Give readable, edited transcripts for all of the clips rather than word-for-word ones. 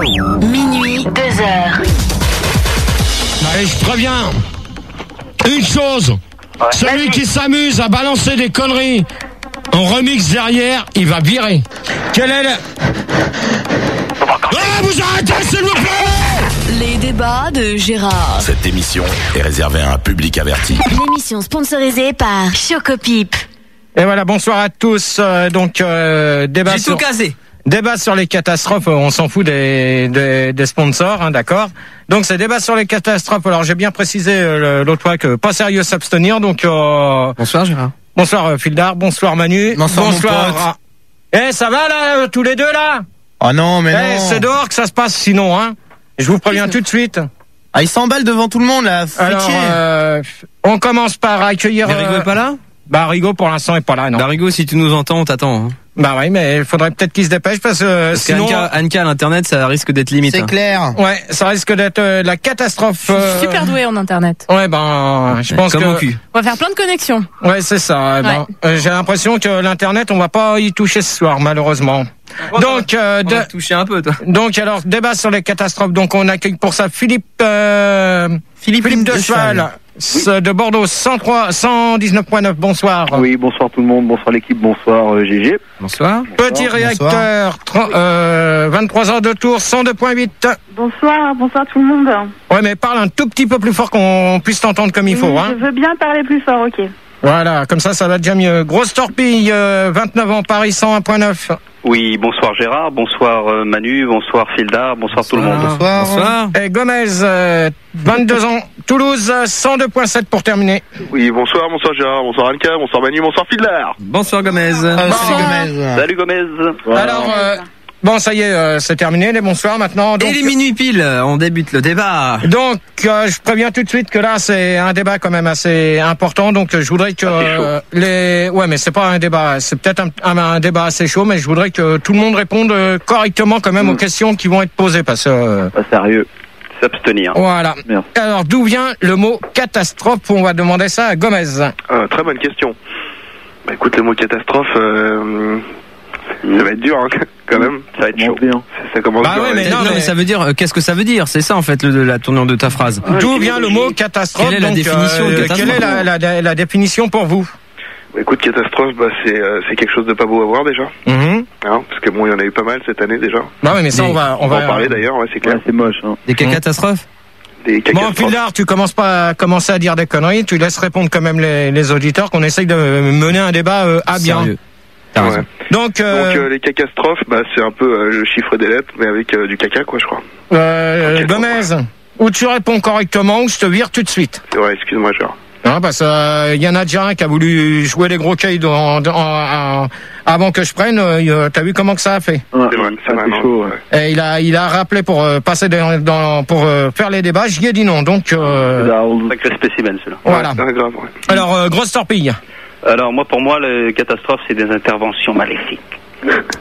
Minuit, 2h. Allez, je préviens. Une chose. Ouais. Celui qui s'amuse à balancer des conneries en remix derrière, il va virer. Quel est le... Ah, vous arrêtez, s'il vous plaît! Les débats de Gérard. Cette émission est réservée à un public averti. L'émission sponsorisée par Chocopip. Et voilà, bonsoir à tous. Débat J'ai tout casé. Débat sur les catastrophes, on s'en fout des sponsors, hein, d'accord. Donc c'est débat sur les catastrophes. Alors j'ai bien précisé l'autre fois que pas sérieux s'abstenir. Donc Bonsoir Gérard. bonsoir Fildar, bonsoir Manu, Bonsoir, mon pote. Eh, ça va là, tous les deux là? Oh non, mais non. C'est dehors que ça se passe sinon, hein. Je vous préviens tout de suite. Ah, il s'emballe devant tout le monde là. Alors, on commence par accueillir. Rigo est pas là? Bah Rigo pour l'instant est pas là, non. Bah Rigo, si tu nous entends, on t'attend. Hein. Bah oui, mais il faudrait peut-être qu'il se dépêche parce que sinon. Anka à l'internet, ça risque d'être limite. C'est clair. Ouais, ça risque d'être la catastrophe. Super doué en internet. Ouais, ben, je pense comme que. au cul. On va faire plein de connexions. Ouais, c'est ça. Ben, j'ai l'impression que l'internet, on va pas y toucher ce soir, malheureusement. Donc, on va toucher un peu, toi. donc alors débat sur les catastrophes. Donc on accueille pour ça Philippe de Cheval de Bordeaux 119.9. Bonsoir. Oui, bonsoir tout le monde, bonsoir l'équipe, bonsoir GG. Bonsoir. Petit réacteur 23 heures de tour 102.8. Bonsoir tout le monde. Ouais, mais parle un tout petit peu plus fort qu'on puisse t'entendre comme il faut, hein. Je veux bien parler plus fort, ok. Voilà, comme ça va déjà mieux. Grosse torpille, 29 ans, Paris 101.9. Oui, bonsoir Gérard, bonsoir Manu, bonsoir Fildar, bonsoir tout le monde. Bonsoir. Et Gomez, 22 ans, Toulouse 102.7 pour terminer. Oui, bonsoir Gérard, bonsoir Anka, bonsoir Manu, bonsoir Fildar. Bonsoir Gomez. Salut Gomez. Alors, bon, ça y est, c'est terminé, les bonsoirs maintenant. Donc, Et les minuit pile, on débute le débat. Donc, je préviens tout de suite que là, c'est un débat quand même assez important. Donc, je voudrais que ouais, mais c'est pas un débat, c'est peut-être un débat assez chaud, mais je voudrais que tout le monde réponde correctement quand même aux questions qui vont être posées, parce que. Pas sérieux. S'abstenir. Voilà. Merci. Alors, d'où vient le mot catastrophe? On va demander ça à Gomez. Très bonne question. Bah écoute, le mot catastrophe, ça va être dur, hein, quand même. Ça va être chaud. Ça commence Bah dur. ouais, mais Non, mais ça veut dire, qu'est-ce que ça veut dire? C'est ça, en fait, la tournure de ta phrase. D'où vient le mot catastrophe? Quelle est la définition de catastrophe? Quelle est la définition pour vous? Bah, écoute, catastrophe, bah c'est quelque chose de pas beau à voir déjà. Hein, parce que bon, il y en a eu pas mal cette année déjà. Bah ouais, mais ça, on va en parler d'ailleurs, ouais, c'est clair. C'est moche, hein. Des catastrophes? Des Bon, catastrophes. Fildar, tu commences pas à commencer à dire des conneries, tu laisses répondre quand même les auditeurs, qu'on essaye de mener un débat à bien. Sérieux. T'as raison. Ouais. Donc, les catastrophes, bah c'est un peu le chiffre des lettres, mais avec du caca, quoi, je crois. Gomez, ou tu réponds correctement, ou je te vire tout de suite. Ouais, excuse-moi, genre. Hein, parce que y en a déjà un qui a voulu jouer les gros cailles avant que je prenne. T'as vu comment que ça a fait? C'est vrai, c'est vrai. chaud, ouais. Et il a rappelé pour passer pour faire les débats. J'y ai dit non. Donc Sacré spécimen celui-là. voilà. Ouais, grave, ouais. Alors grosse torpille. Alors pour moi, les catastrophes, c'est des interventions maléfiques.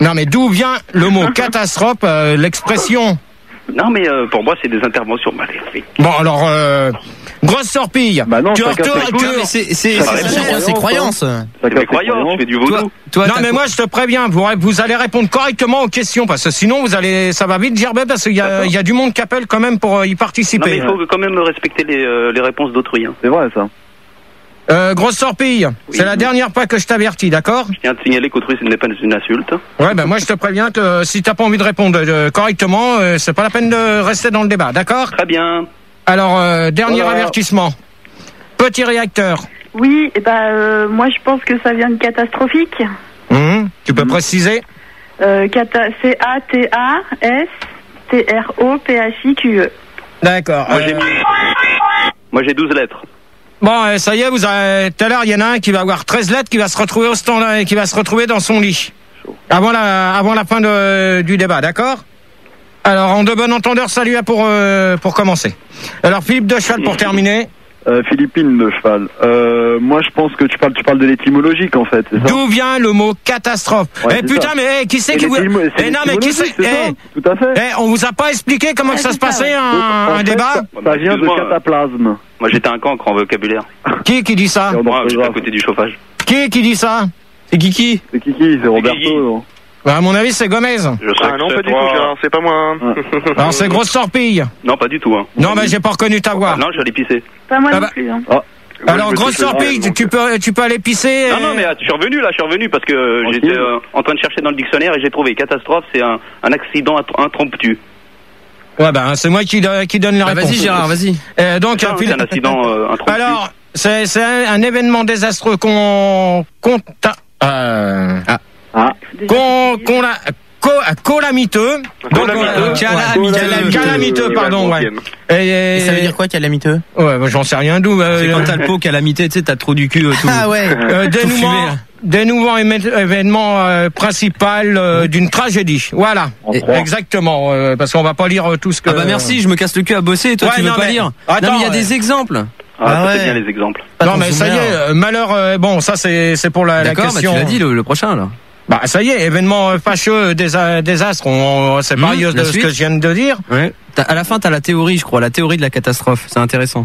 Non mais d'où vient le mot catastrophe, l'expression? Non mais pour moi, c'est des interventions maléfiques. Bon alors grosse torpille. Bah non, Tu chacun retournes- ses tu- goûts. C'est ses croyances. C'est des croyances, je fais du vaudou. Toi, Non mais moi je te préviens, vous allez répondre correctement aux questions parce que sinon ça va vite gerber parce qu'il y a du monde qui appelle quand même pour y Non mais participer. il faut quand même respecter les réponses d'autrui. Hein. C'est vrai, ça. Grosse torpille, c'est la dernière fois que je t'avertis, d'accord? Je tiens à te signaler qu'autrui, ce n'est pas une insulte. Ouais, ben moi je te préviens que si t'as pas envie de répondre correctement, c'est pas la peine de rester dans le débat, d'accord? Très bien. Alors, dernier avertissement. Petit réacteur. Oui, et moi je pense que ça vient de catastrophique. Tu peux préciser? C-A-T-A-S-T-R-O-P-H-I-Q-E. D'accord. Moi j'ai 12 lettres. Bon, ça y est, tout à l'heure, il y en a un qui va avoir 13 lettres, qui va se retrouver au stand, qui va se retrouver dans son lit. Avant la fin du débat, d'accord? Alors, en de bon entendeur, salut pour commencer. Alors, Philippe de Cheval pour terminer. Philippine de Cheval. Moi, je pense que tu parles de l'étymologique, en fait, c'est ça? D'où vient le mot catastrophe? Ouais, putain, ça. mais qui c'est Et qui vous... c'est non, mais qui c'est... l'étymologie, c'est ça Tout à fait. on vous a pas expliqué comment que ça se passait un débat? Ça vient de Excuse-moi, cataplasme. Moi j'étais un cancre en vocabulaire. Qui dit ça? Et on Moi en j'étais à grave. côté du chauffage. Qui dit ça? C'est Kiki. C'est Kiki, c'est Roberto. Kiki. non? Bah, à mon avis, c'est Gomez. Je sais Ah non, pas du tout, Gérard, c'est pas moi. Hein. Alors, c'est Grosse Torpille. Non, pas du tout. Hein. Non, mais j'ai pas reconnu ta voix. Non, j'allais pisser. Pas moi Ah non bah. plus. Hein. Alors, Grosse Torpille, tu peux aller pisser. Non, mais je suis revenu parce que j'étais en train de chercher dans le dictionnaire et j'ai trouvé catastrophe, c'est un accident impromptu. Ouais, bah, c'est moi qui donne la réponse. Vas-y, Gérard, vas-y. Donc, C'est un accident impromptu. alors, c'est un événement désastreux calamiteux. Calamiteux, pardon, ouais. Et ça veut dire quoi, calamiteux? Ouais, j'en sais rien d'où. C'est quand t'as le pot calamité, tu sais, t'as trop du cul. Tout, Ah ouais. Dénouement événement principal d'une tragédie. Voilà. Exactement. Parce qu'on va pas lire tout ce que. Ah bah merci, je me casse le cul à bosser et toi tu veux pas lire. Attends, non mais il y a des exemples. C'est bien les exemples. Non mais ça y est, malheur. Bon, ça c'est pour la question. D'accord, tu l'as dit le prochain là. Bah ça y est, événement fâcheux, désastre. C'est pareil de ce que je viens de dire. Ouais. À la fin, t'as la théorie, je crois, la théorie de la catastrophe. C'est intéressant.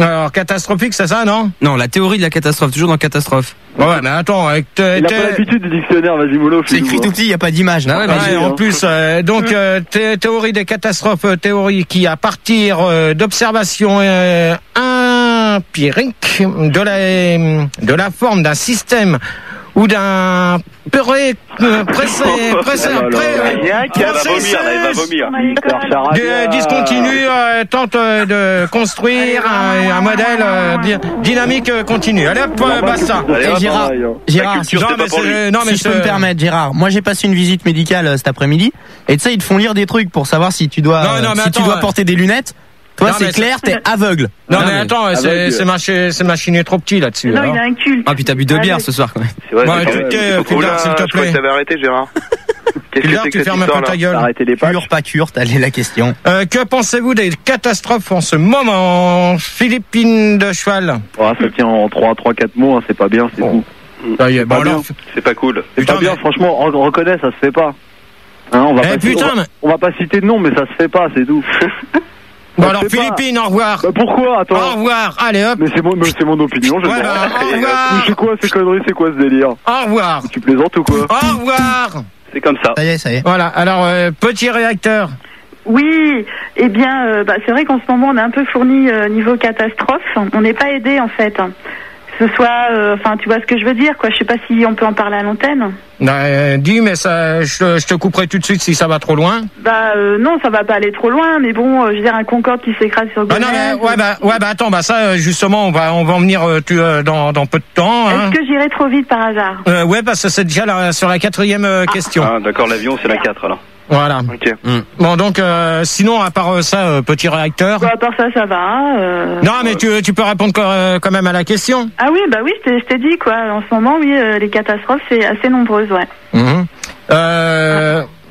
Alors catastrophique, c'est ça, non? Non, la théorie de la catastrophe, toujours dans catastrophe. Ouais, mais attends, il a pas l'habitude du dictionnaire, vas-y Molo. C'est écrit tout petit, y a pas d'image. Ah ouais, en plus, donc théorie des catastrophes, théorie qui à partir d'observations empiriques de la forme d'un système ou d'un pressé. Elle va vomir. Discontinu tente de construire un modèle dynamique continu. Allez hop, basta. Gérard, si je peux me permettre, Gérard, moi j'ai passé une visite médicale cet après-midi et tu sais, ils te font lire des trucs pour savoir si tu dois, tu dois porter des lunettes. Toi, c'est clair, t'es aveugle. Non, mais attends, c'est machiné trop petit là-dessus. Non, il a un culte. Ah, puis t'as bu 2 bières ce soir quand même. C'est vrai, s'il te Je crois que t'avais arrêté, Gérard. Là, tu fermes un peu ta gueule. Arrêtez les packs. Cure, pas cure, allez la question. Que pensez-vous des catastrophes en ce moment, Philippine de Cheval? Ça tient en 3-4 mots, hein, c'est pas bien, c'est tout. c'est pas cool. C'est pas bien, franchement, on reconnaît, ça se fait pas. Hein, on va pas citer de nom, mais ça se fait pas, c'est tout. Bon alors Philippine, au revoir. Bah pourquoi? Attends. Au revoir, allez hop. Mais c'est mon opinion, je au revoir. C'est quoi ces conneries, c'est quoi ce délire? Au revoir. Tu plaisantes ou quoi? Au revoir. C'est comme ça. Ça y est. Voilà, alors petit réacteur. Oui, eh bien, c'est vrai qu'en ce moment on est un peu fourni niveau catastrophe. On n'est pas aidé en fait. Que ce soit, tu vois ce que je veux dire, quoi. Je sais pas si on peut en parler à l'antenne. Dis, mais ça, je te couperai tout de suite si ça va trop loin. Non, ça va pas aller trop loin, mais bon, je veux dire un Concorde qui s'écrase sur Gonesse. Attends, ça, justement, on va en venir dans peu de temps. Est-ce que j'irai trop vite par hasard? Ouais, parce que c'est déjà sur la 4e question. Ah, d'accord, l'avion, c'est la 4 alors. Voilà. Ok. Bon, donc, sinon, à part ça, petit réacteur. À part ça va. Non, mais tu peux répondre quand même à la question. Ah oui, je t'ai dit, quoi. En ce moment, oui, les catastrophes, c'est assez nombreuses, ouais.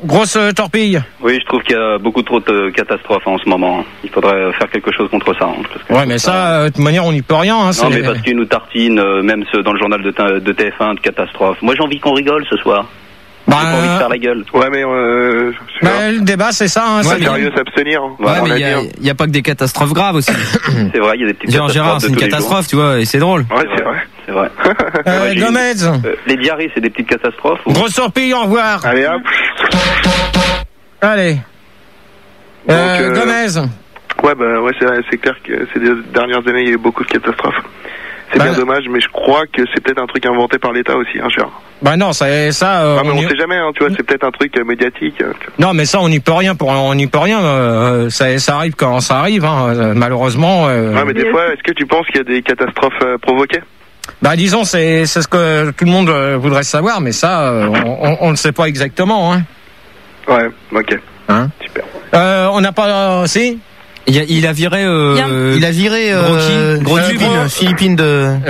Grosse torpille. Oui, je trouve qu'il y a beaucoup trop de catastrophes en ce moment. Il faudrait faire quelque chose contre ça. Ouais, mais ça, de toute manière, on n'y peut rien. Non, mais parce qu'ils nous tartinent, même dans le journal de TF1, de catastrophes. Moi, j'ai envie qu'on rigole ce soir. J'ai pas envie de faire la gueule. Ouais, mais le débat, c'est ça. c'est sérieux, s'abstenir. Ouais, mais il y a pas que des catastrophes graves aussi. C'est vrai, il y a des petites catastrophes. Gérard, c'est une catastrophe, tu vois, et c'est drôle. Ouais, c'est vrai. Gomez. Les diarrhées, c'est des petites catastrophes. Grosse torpille, au revoir. Allez, hop. Allez. Gomez. Ouais, c'est clair que ces dernières années, il y a eu beaucoup de catastrophes. C'est bien dommage, mais je crois que c'est peut-être un truc inventé par l'État aussi, Gérard. Non, ça. mais on sait jamais, tu vois, c'est peut-être un truc médiatique. Non, mais ça, on n'y peut rien. Ça arrive quand ça arrive, malheureusement. Ouais, mais des fois, est-ce que tu penses qu'il y a des catastrophes provoquées? Disons, c'est ce que tout le monde voudrait savoir, mais ça, on ne sait pas exactement, Ouais, ok. Super. On n'a pas... si Il a viré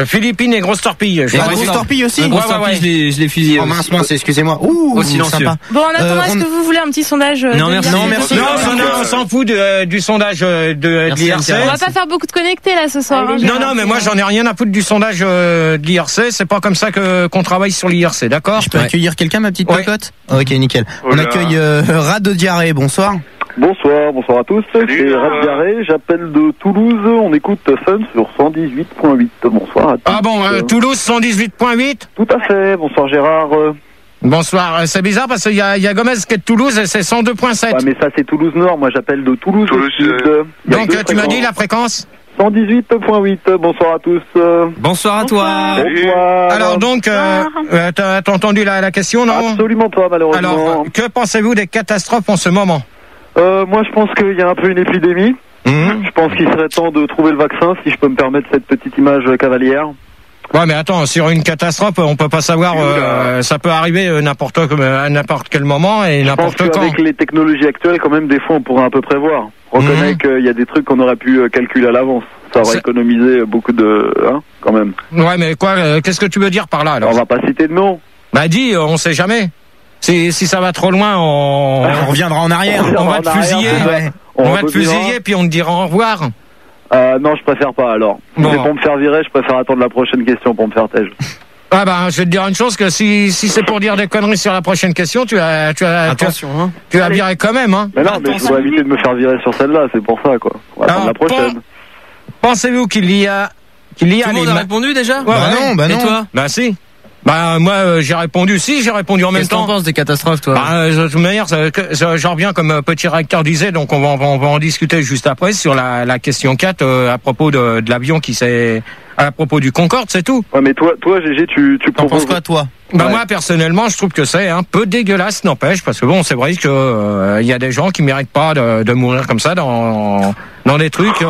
Philippine et Grosse Torpille. Grosse Torpille aussi. Grosse Torpille, je l'ai fusillé. Oh mince, excusez-moi. Au silencieux. Sympa. Bon, en attendant, est-ce que vous voulez un petit sondage? Non, merci. Non, on s'en fout du sondage de l'IRC. On va pas faire beaucoup de connectés là ce soir. Non, mais moi j'en ai rien à foutre du sondage de l'IRC. C'est pas comme ça qu'on travaille sur l'IRC, d'accord? Je peux accueillir quelqu'un, ma petite cocotte? Ok, nickel. On accueille Rat de Diarrhée. Bonsoir. Bonsoir à tous. C'est Rat Diarrhée, j'appelle de Toulouse. On écoute Fun sur 118.8. Bonsoir à tous. Ah bon, Toulouse 118.8? Tout à fait. Bonsoir Gérard. Bonsoir. C'est bizarre parce qu'il y a Gomez qui est de Toulouse et c'est 102.7. Ouais, mais ça c'est Toulouse Nord. Moi j'appelle de Toulouse. Donc tu m'as dit la fréquence 118.8. Bonsoir à tous. Bonsoir à toi. Bonsoir. Alors donc, t'as entendu la question, non? Absolument pas, malheureusement. Alors, que pensez-vous des catastrophes en ce moment? Moi, je pense qu'il y a un peu une épidémie. Je pense qu'il serait temps de trouver le vaccin, si je peux me permettre cette petite image cavalière. Ouais, mais attends, sur une catastrophe, on peut pas savoir. Ça peut arriver à n'importe quel moment et n'importe quand. Avec les technologies actuelles, quand même, des fois, on pourrait un peu prévoir. On reconnaît qu'il y a des trucs qu'on aurait pu calculer à l'avance. Ça aurait économisé beaucoup de, quand même. Ouais, mais quoi qu'est-ce que tu veux dire par là alors? On va pas citer de nom. Bah dis, on sait jamais. Si ça va trop loin, on reviendra en arrière. On va te fusiller. Ouais. On va te fusiller puis on te dira au revoir. Non, je préfère pas alors. Bon. Mais pour me faire virer, je préfère attendre la prochaine question pour me faire têche. Ah bah, je vais te dire une chose, que si c'est pour dire des conneries sur la prochaine question, tu as viré quand même, hein. Mais non, mais je voudrais éviter de me faire virer sur celle-là, c'est pour ça, quoi. On va attendre la prochaine. Pensez-vous qu'il y a Tout le monde a répondu déjà? Bah non. Et toi? Bah si. Bah moi j'ai répondu j'ai répondu en même temps. Qu'est-ce que t'en penses des catastrophes, toi? Bah de toute manière j'en reviens comme petit réacteur disait, donc on va en discuter juste après sur la question 4 à propos de l'avion qui s'est à propos du Concorde, c'est tout. Ouais, mais toi GG, tu proposes quoi, toi? Bah moi personnellement je trouve que c'est un peu dégueulasse, n'empêche, parce que bon c'est vrai que y a des gens qui méritent pas de mourir comme ça dans des trucs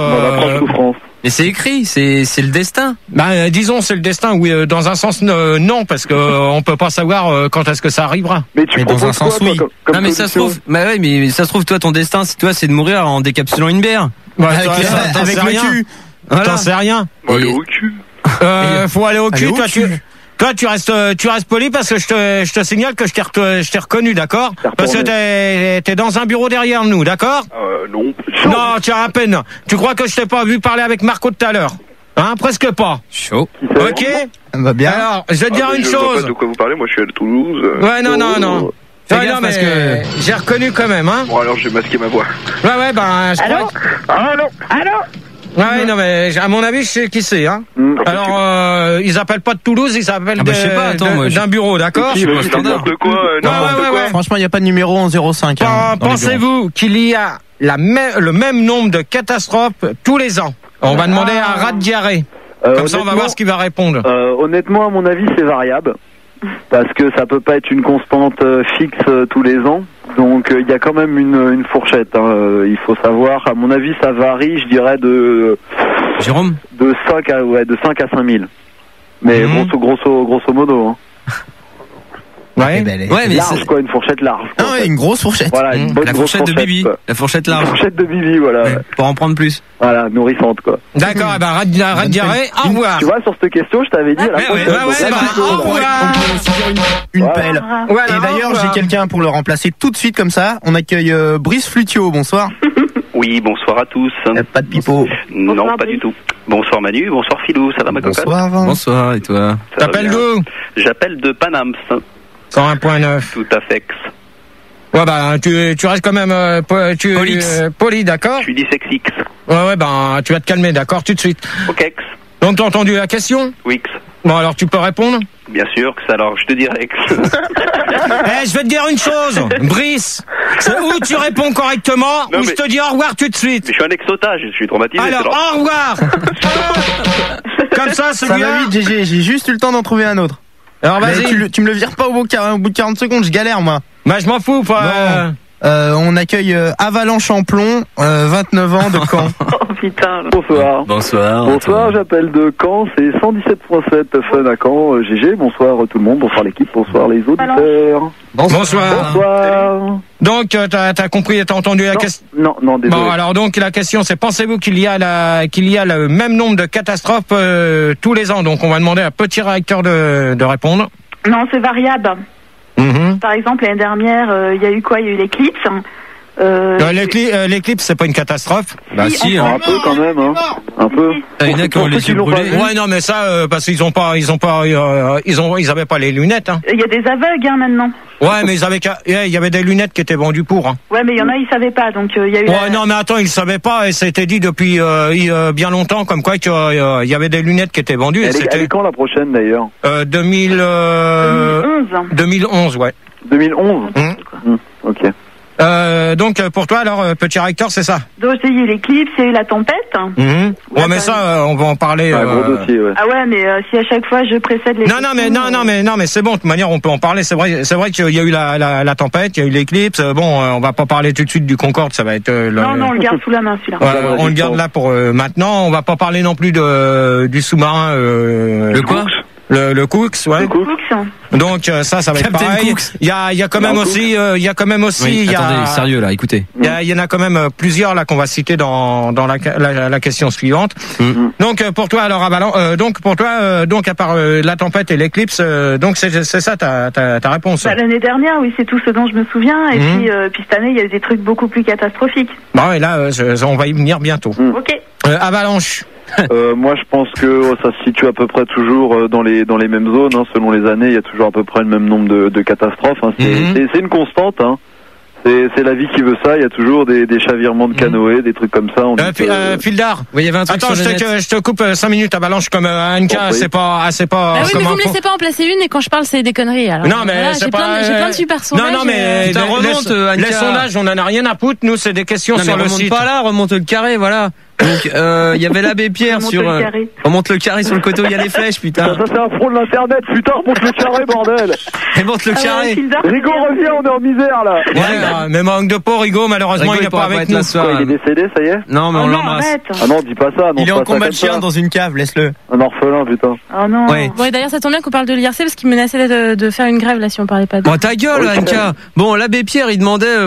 mais c'est écrit, c'est le destin. Bah disons c'est le destin, oui, dans un sens non, parce que on peut pas savoir quand est-ce que ça arrivera. Mais dans un sens oui. Non mais ça se trouve, mais ça se trouve toi ton destin c'est de mourir en décapsulant une bière. Bah, avec le cul. T'en sais rien. Faut aller au cul. Faut aller au cul. Toi, tu restes poli parce que je te signale que je t'ai reconnu, d'accord? Parce que t'es dans un bureau derrière nous, d'accord? Non. Non, tu as à peine. Tu crois que je t'ai pas vu parler avec Marco tout à l'heure? Hein, presque pas. Chaud. Ok? Va bien. Alors, je vais te dire une chose. Je vois pas de quoi vous parlez, moi je suis à Toulouse. Ouais, non. Non, parce que j'ai reconnu quand même, hein. Bon, alors j'ai masqué ma voix. Ouais, ben, je Allô? Allô? Ouais, non, mais à mon avis, je sais qui c'est, hein. Alors, ils appellent pas de Toulouse, ils appellent d'un bureau, d'accord? N'importe quoi, Franchement, il n'y a pas de numéro en 05. Pensez-vous qu'il y a le même nombre de catastrophes tous les ans? On va demander à Rat Diarrhée. Comme ça, on va voir ce qu'il va répondre. Honnêtement, à mon avis, c'est variable. Parce que ça peut pas être une constante fixe tous les ans. Donc il y a quand même une fourchette. Il faut savoir. À mon avis, ça varie, je dirais Jérôme, de 5 à 5 000. Mais grosso modo. Hein. Ouais, mais large, quoi, une fourchette large. Ah ouais, une grosse fourchette. Voilà, une bonne la fourchette de Bibi. La fourchette large. La fourchette de Bibi, voilà. Ouais, pour en prendre plus. Voilà, nourrissante, quoi. D'accord, bah, Rat Diarrhée, au revoir. Tu vois, sur cette question, je t'avais dit à la prochaine. On pourrait aussi dire une pelle. Et d'ailleurs, j'ai quelqu'un pour le remplacer tout de suite comme ça. On accueille Brice Flutio, bonsoir. Oui, bonsoir à tous. Pas de pipeau. Non, pas du tout. Bonsoir Manu, bonsoir Philou, ça va ma cocotte? Bonsoir, et toi? T'appelles d'où? J'appelle de Paname. 101.9. Tout à fait. Ouais, bah, tu restes quand même, poli, d'accord? Je suis dyslexique. Ouais, ben, tu vas te calmer, d'accord, tout de suite. Ok. Donc, t'as entendu la question? Oui. Bon, alors, tu peux répondre? Bien sûr, alors, je te dirai. Je vais te dire une chose, Brice. C'est où tu réponds correctement, ou je te dis au revoir tout de suite. Mais je suis un exotage, je suis traumatisé. Alors, au revoir. Comme ça, ça va vite, GG, j'ai juste eu le temps d'en trouver un autre. Alors vas-y. Tu me le vires pas au bout de 40 secondes, je galère moi. Bah je m'en fous pas. On accueille Avalanche en plomb, 29 ans de Caen. Oh putain. Bonsoir. Bonsoir, j'appelle de Caen, c'est 117.7 Fun à Caen. GG, bonsoir tout le monde, bonsoir l'équipe, bonsoir les auditeurs. Bonsoir. Donc t'as compris, t'as entendu la question? Non, désolé. Bon, alors donc la question c'est, pensez-vous qu'il y a le même nombre de catastrophes tous les ans? Donc on va demander à Petit Réacteur de répondre. Non, c'est variable. Par exemple, l'année dernière, il y a eu quoi? Il y a eu l'éclipse. L'éclipse, c'est pas une catastrophe? Bah si, un peu quand même, hein. Un peu. Il y en a qui ont les yeux brûlés. Ouais, non, mais ça, parce qu'ils avaient pas les lunettes, hein. Il y a des aveugles, hein, maintenant. Ouais, mais il y avait des lunettes qui étaient vendues pour. Hein. Ouais, mais il y en a, ils savaient pas, donc il y a eu. Ouais, non, mais attends, ils savaient pas, et ça a été dit depuis bien longtemps, comme quoi qu'il y avait des lunettes qui étaient vendues. Elle est quand la prochaine d'ailleurs 2011, ouais. 2011. Ok. Donc pour toi alors petit recteur c'est ça. Donc il y a eu l'éclipse, il y a eu la tempête. Ouais mais ça on va en parler. Gros dossier, ouais. Ah ouais mais si à chaque fois je précède les. Non mais c'est bon de toute manière on peut en parler. C'est vrai qu'il y a eu la tempête, il y a eu l'éclipse. Bon on va pas parler tout de suite du Concorde, ça va être. Non on le garde sous la main celui-là. On le garde là pour maintenant. On va pas parler non plus du sous-marin. Le quoi? Le Cooks, ouais. Le Cooks. Donc ça va être pareil. Il y a quand même aussi, attendez, sérieux là, écoutez. Il y en a quand même plusieurs là qu'on va citer dans la question suivante. Donc pour toi alors donc à part la tempête et l'éclipse, donc c'est ça ta réponse. Bah, l'année dernière oui c'est tout ce dont je me souviens et puis cette année il y a eu des trucs beaucoup plus catastrophiques. Bah ouais là on va y venir bientôt. Ok. Avalanche. Moi je pense que ça se situe à peu près toujours dans les mêmes zones, hein, selon les années il y a toujours à peu près le même nombre de catastrophes, hein. C'est une constante, hein. C'est la vie qui veut ça, il y a toujours des chavirements de canoë, des trucs comme ça. Fildar, oui, il y avait un truc. Attends, je te coupe 5 minutes, Avalanche, comme Anka, c'est pas. Ah oui, mais vous me laissez pas en placer une et quand je parle c'est des conneries. Alors, non mais j'ai plein de super sondages. Non mais les sondages, on en a rien à foutre. Nous c'est des questions sur le site. Pas là, remonte le carré, voilà. Donc il y avait l'abbé Pierre sur remonte le carré sur le côté où il y a les flèches, putain. Ça c'est un front de l'internet, putain, remonte le carré bordel. Remonte le carré. Rigaud revient, on est en misère là. Ouais, mais manque de peau, Rigaud, malheureusement il n'est pas avec nous. Il est décédé, ça y est. Non mais on l'embrasse. Ah non, dis pas ça. Il est en combat de chien dans une cave, laisse-le. Un orphelin, putain. Oh non. Ouais, d'ailleurs ça tombe bien qu'on parle de l'IRC parce qu'il menaçait de faire une grève là si on parlait pas de. Bon ta gueule Anka. Bon l'abbé Pierre il demandait,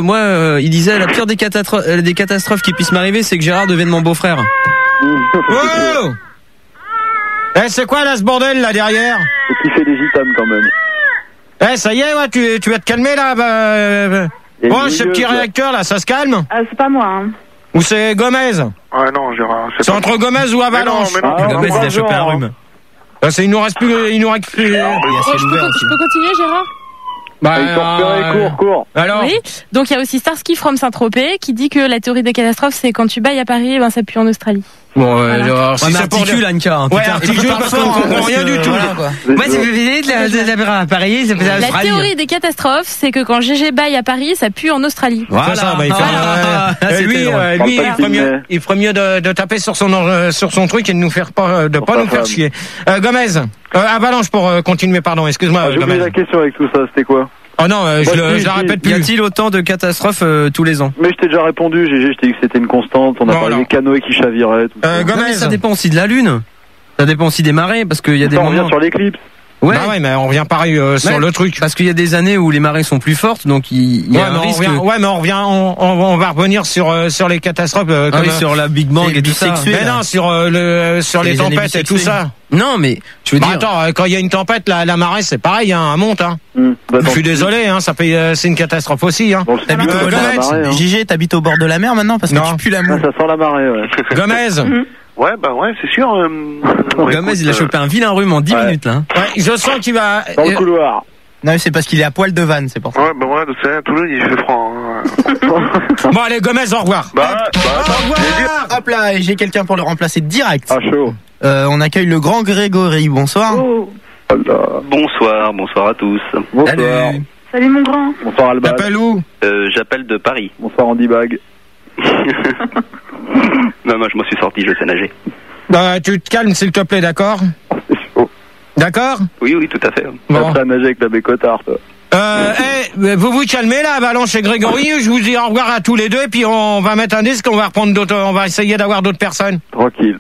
il disait la pire des catastrophes qui puissent m'arriver c'est que Gérard devienne mon beau-frère. Oh c'est quoi là ce bordel là derrière? C'est qui fait des gitanes quand même. Ça y est, ouais, tu vas te calmer là. Bon, ce petit réacteur là, ça se calme? Ah c'est pas moi. Hein. Ou c'est Gomez? Ouais non Gérard. C'est entre Gomez ou Avalanche? Gomez il a chopé un rhume. Il nous reste plus. Je peux continuer Gérard? Cours. Alors oui. Donc il y a aussi Starsky from Saint-Tropez qui dit que la théorie des catastrophes c'est quand tu bailles à Paris, ben ça pue en Australie. Bon, alors, si ça articule Anka. Ouais, articule parce qu'on comprend rien du tout. Moi, c'est de à Paris. La théorie des catastrophes, c'est que quand GG baille à Paris, ça pue en Australie. Voilà. Lui, il ferait mieux de taper sur son truc et de nous faire pas nous faire chier. Gomez, Avalanche pour continuer, pardon, excuse-moi. J'ai oublié la question avec tout ça, c'était quoi? Oh non, je la répète plus. Y a-t-il autant de catastrophes tous les ans? Mais je t'ai déjà répondu, GG, je t'ai dit que c'était une constante, on a parlé des canoës qui chaviraient, tout ça. Gomez, mais ça dépend aussi de la lune. Ça dépend aussi des marées, parce qu'il y a des moments... On revient sur l'éclipse. Ouais. Bah ouais, mais on revient pareil sur le truc. Parce qu'il y a des années où les marées sont plus fortes, donc il y a un risque. Mais on va revenir sur les catastrophes. Sur la Big Bang et tout ça. Mais non, sur les tempêtes et tout ça. Non, mais je veux dire. Attends, quand il y a une tempête, la marée c'est pareil, hein, elle monte. Hein. Je suis désolé, hein, c'est une catastrophe aussi. Hein. Gigi, t'habites au bord de la mer maintenant parce que tu pues la mouille. Ça sent la marée. Ouais. Gomez. Ouais, c'est sûr. Gomez, il a chopé un vilain rhume en 10 minutes, là. Ouais, je sens qu'il va... Dans le couloir. Non, c'est parce qu'il est à poil de vanne, c'est pour ça. Ouais, c'est à Toulouse, il fait froid. Bon, allez, Gomez, au revoir. Au revoir. Hop là, j'ai quelqu'un pour le remplacer direct. Ah, chaud. On accueille le grand Grégory, bonsoir. Bonsoir à tous. Bonsoir. Salut mon grand. Bonsoir Alba. T'appelles où? J'appelle de Paris. Bonsoir Andy Bag. Non, moi je m'en suis sorti, je sais nager. Bah, tu te calmes s'il te plaît, d'accord? C'est chaud. D'accord? Oui, tout à fait. Bon. T'as nager avec la bécotard, toi. Vous vous calmez là, Avalanche et Grégory, je vous dis au revoir à tous les deux, et puis on va mettre un disque, on va essayer d'avoir d'autres personnes. Tranquille.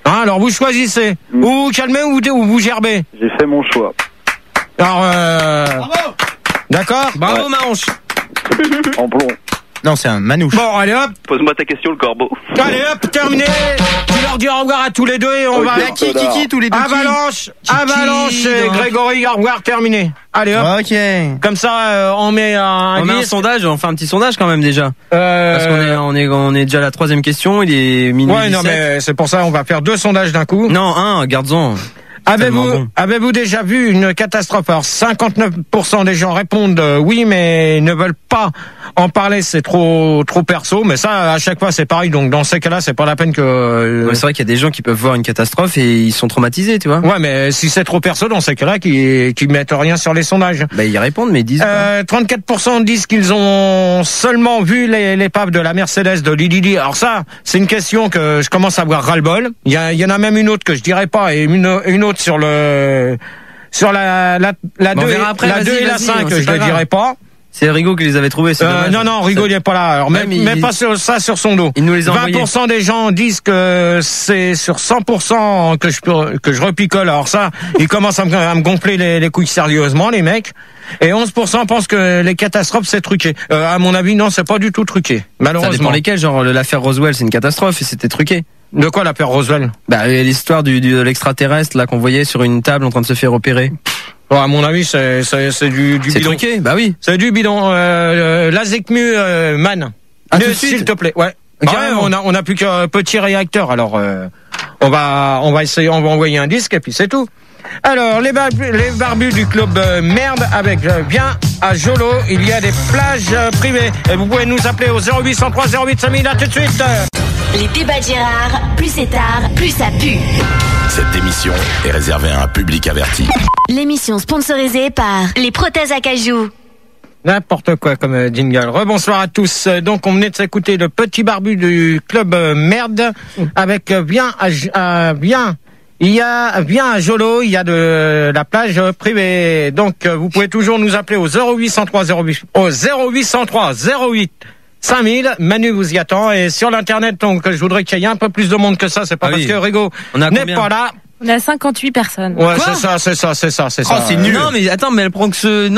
Hein, alors vous choisissez. Ou vous calmez ou vous gerbez. J'ai fait mon choix. Alors, Bravo. D'accord? Bravo, Manche. En plomb. Non, c'est un manouche. Bon, allez hop. Pose-moi ta question, le corbeau. Allez hop, terminé. Tu leur dis au revoir à tous les deux et on va... Qui tous les deux? Avalanche et Grégory, au revoir, terminé. Allez hop. Ok. Comme ça, on met un sondage, on fait un petit sondage quand même déjà. Parce qu'on est déjà à la 3e question, il est minuit 17. Ouais, non mais c'est pour ça, on va faire 2 sondages d'un coup. Non, garde-en. Avez-vous déjà vu une catastrophe? Alors 59% des gens répondent oui, mais ne veulent pas en parler, c'est trop perso. Mais ça, à chaque fois, c'est pareil. Donc dans ces cas-là, c'est pas la peine que. Ouais, c'est vrai qu'il y a des gens qui peuvent voir une catastrophe et ils sont traumatisés, tu vois. Ouais, mais si c'est trop perso, dans ces cas-là, qui mettent rien sur les sondages. Bah ils répondent, mais ils disent. 34% disent qu'ils ont seulement vu l'épave de la Mercedes de Lili. Alors ça, c'est une question que je commence à avoir ras-le-bol. Il y en a même une autre que je dirais pas et une autre sur la 2 et la 5 que je ne dirais pas. C'est Rigaud qui les avait trouvés. Non, Rigaud il n'est pas là. Alors même pas sur son dos. Il nous les a 20% des gens disent que c'est sur 100% que je repicole. Alors ça, ils commencent à me gonfler les couilles sérieusement, les mecs. Et 11% pensent que les catastrophes c'est truqué. À mon avis, non, c'est pas du tout truqué. Malheureusement. Ça dépend lesquels. Genre l'affaire Roswell, c'est une catastrophe et c'était truqué. De quoi l'affaire Roswell? Bah l'histoire de l'extraterrestre là qu'on voyait sur une table en train de se faire opérer. Bon, à mon avis, c'est du bidon. C'est truqué, bah oui. C'est du bidon. L'Azecmu Man. S'il te plaît. Ouais. On a plus qu'un petit réacteur. Alors on va envoyer un disque et puis c'est tout. Alors les barbus du club merde avec bien à Jolo, il y a des plages privées. Et vous pouvez nous appeler au 0803 08 5000 là tout de suite. Les débats de Gérard, plus c'est tard, plus ça pue. Cette émission est réservée à un public averti. L'émission sponsorisée par les prothèses à cajou. N'importe quoi comme jingle. Rebonsoir à tous. Donc on venait de s'écouter le petit barbu du club merde avec bien il y a bien à Jolo, il y a de la plage privée. Donc vous pouvez toujours nous appeler au 0803 08 5000, Manu vous y attend. Et sur l'internet, donc je voudrais qu'il y ait un peu plus de monde que ça. C'est pas parce que Rigaud n'est pas là. On a 58 personnes. Ouais, c'est ça. Oh, c'est nul. Non, mais attends, mais elle prend tous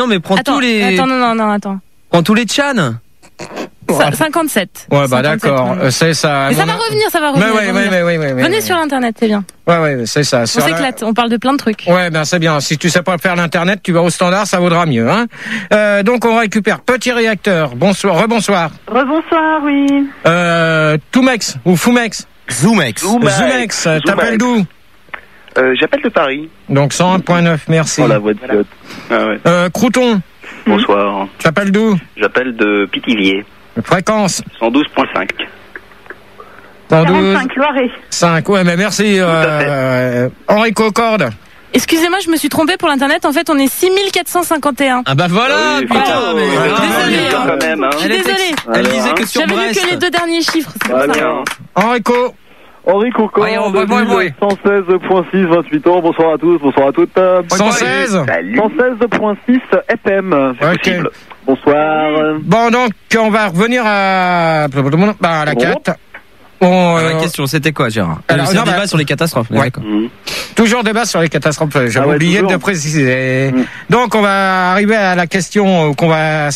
les. Attends. Prend tous les tchans. 57. Ouais, bah d'accord. C'est ça. Mais ça va revenir. Mais Venez sur l'internet, c'est bien. Ouais, c'est ça. On s'éclate, on parle de plein de trucs. Ouais, ben c'est bien. Si tu sais pas faire l'internet, tu vas au standard, ça vaudra mieux, hein. Donc on récupère Petit Réacteur. Bonsoir, rebonsoir. Rebonsoir, oui. Toumex ou Foumex. Zoomex. T'appelles d'où? J'appelle de Paris. Donc 101.9, merci. Oh la voix de Piot. Ah ouais. Crouton. Bonsoir. T'appelles d'où? J'appelle de Pithiviers. Fréquence 112.5. 45 Loiret. 5, ouais, mais merci. Henri Concorde. Excusez-moi, je me suis trompé pour l'internet. En fait, on est 6451. Ah bah voilà, putain, mais désolé. Quand même, hein. Je suis désolée. Elle disait que sur J'avais vu que les 2 derniers chiffres. C'est pour ça. Enrico. Henri Concorde, 116.6, 28 ans, bonsoir à tous, bonsoir à toutes. 116 116.6 FM, c'est possible. Bonsoir. Bon, donc, on va revenir à la 4. La question, c'était quoi, Gérard? C'est un débat sur les catastrophes. Ouais. Toujours débat sur les catastrophes. J'avais oublié de préciser. Donc, on va arriver à la question qu'on va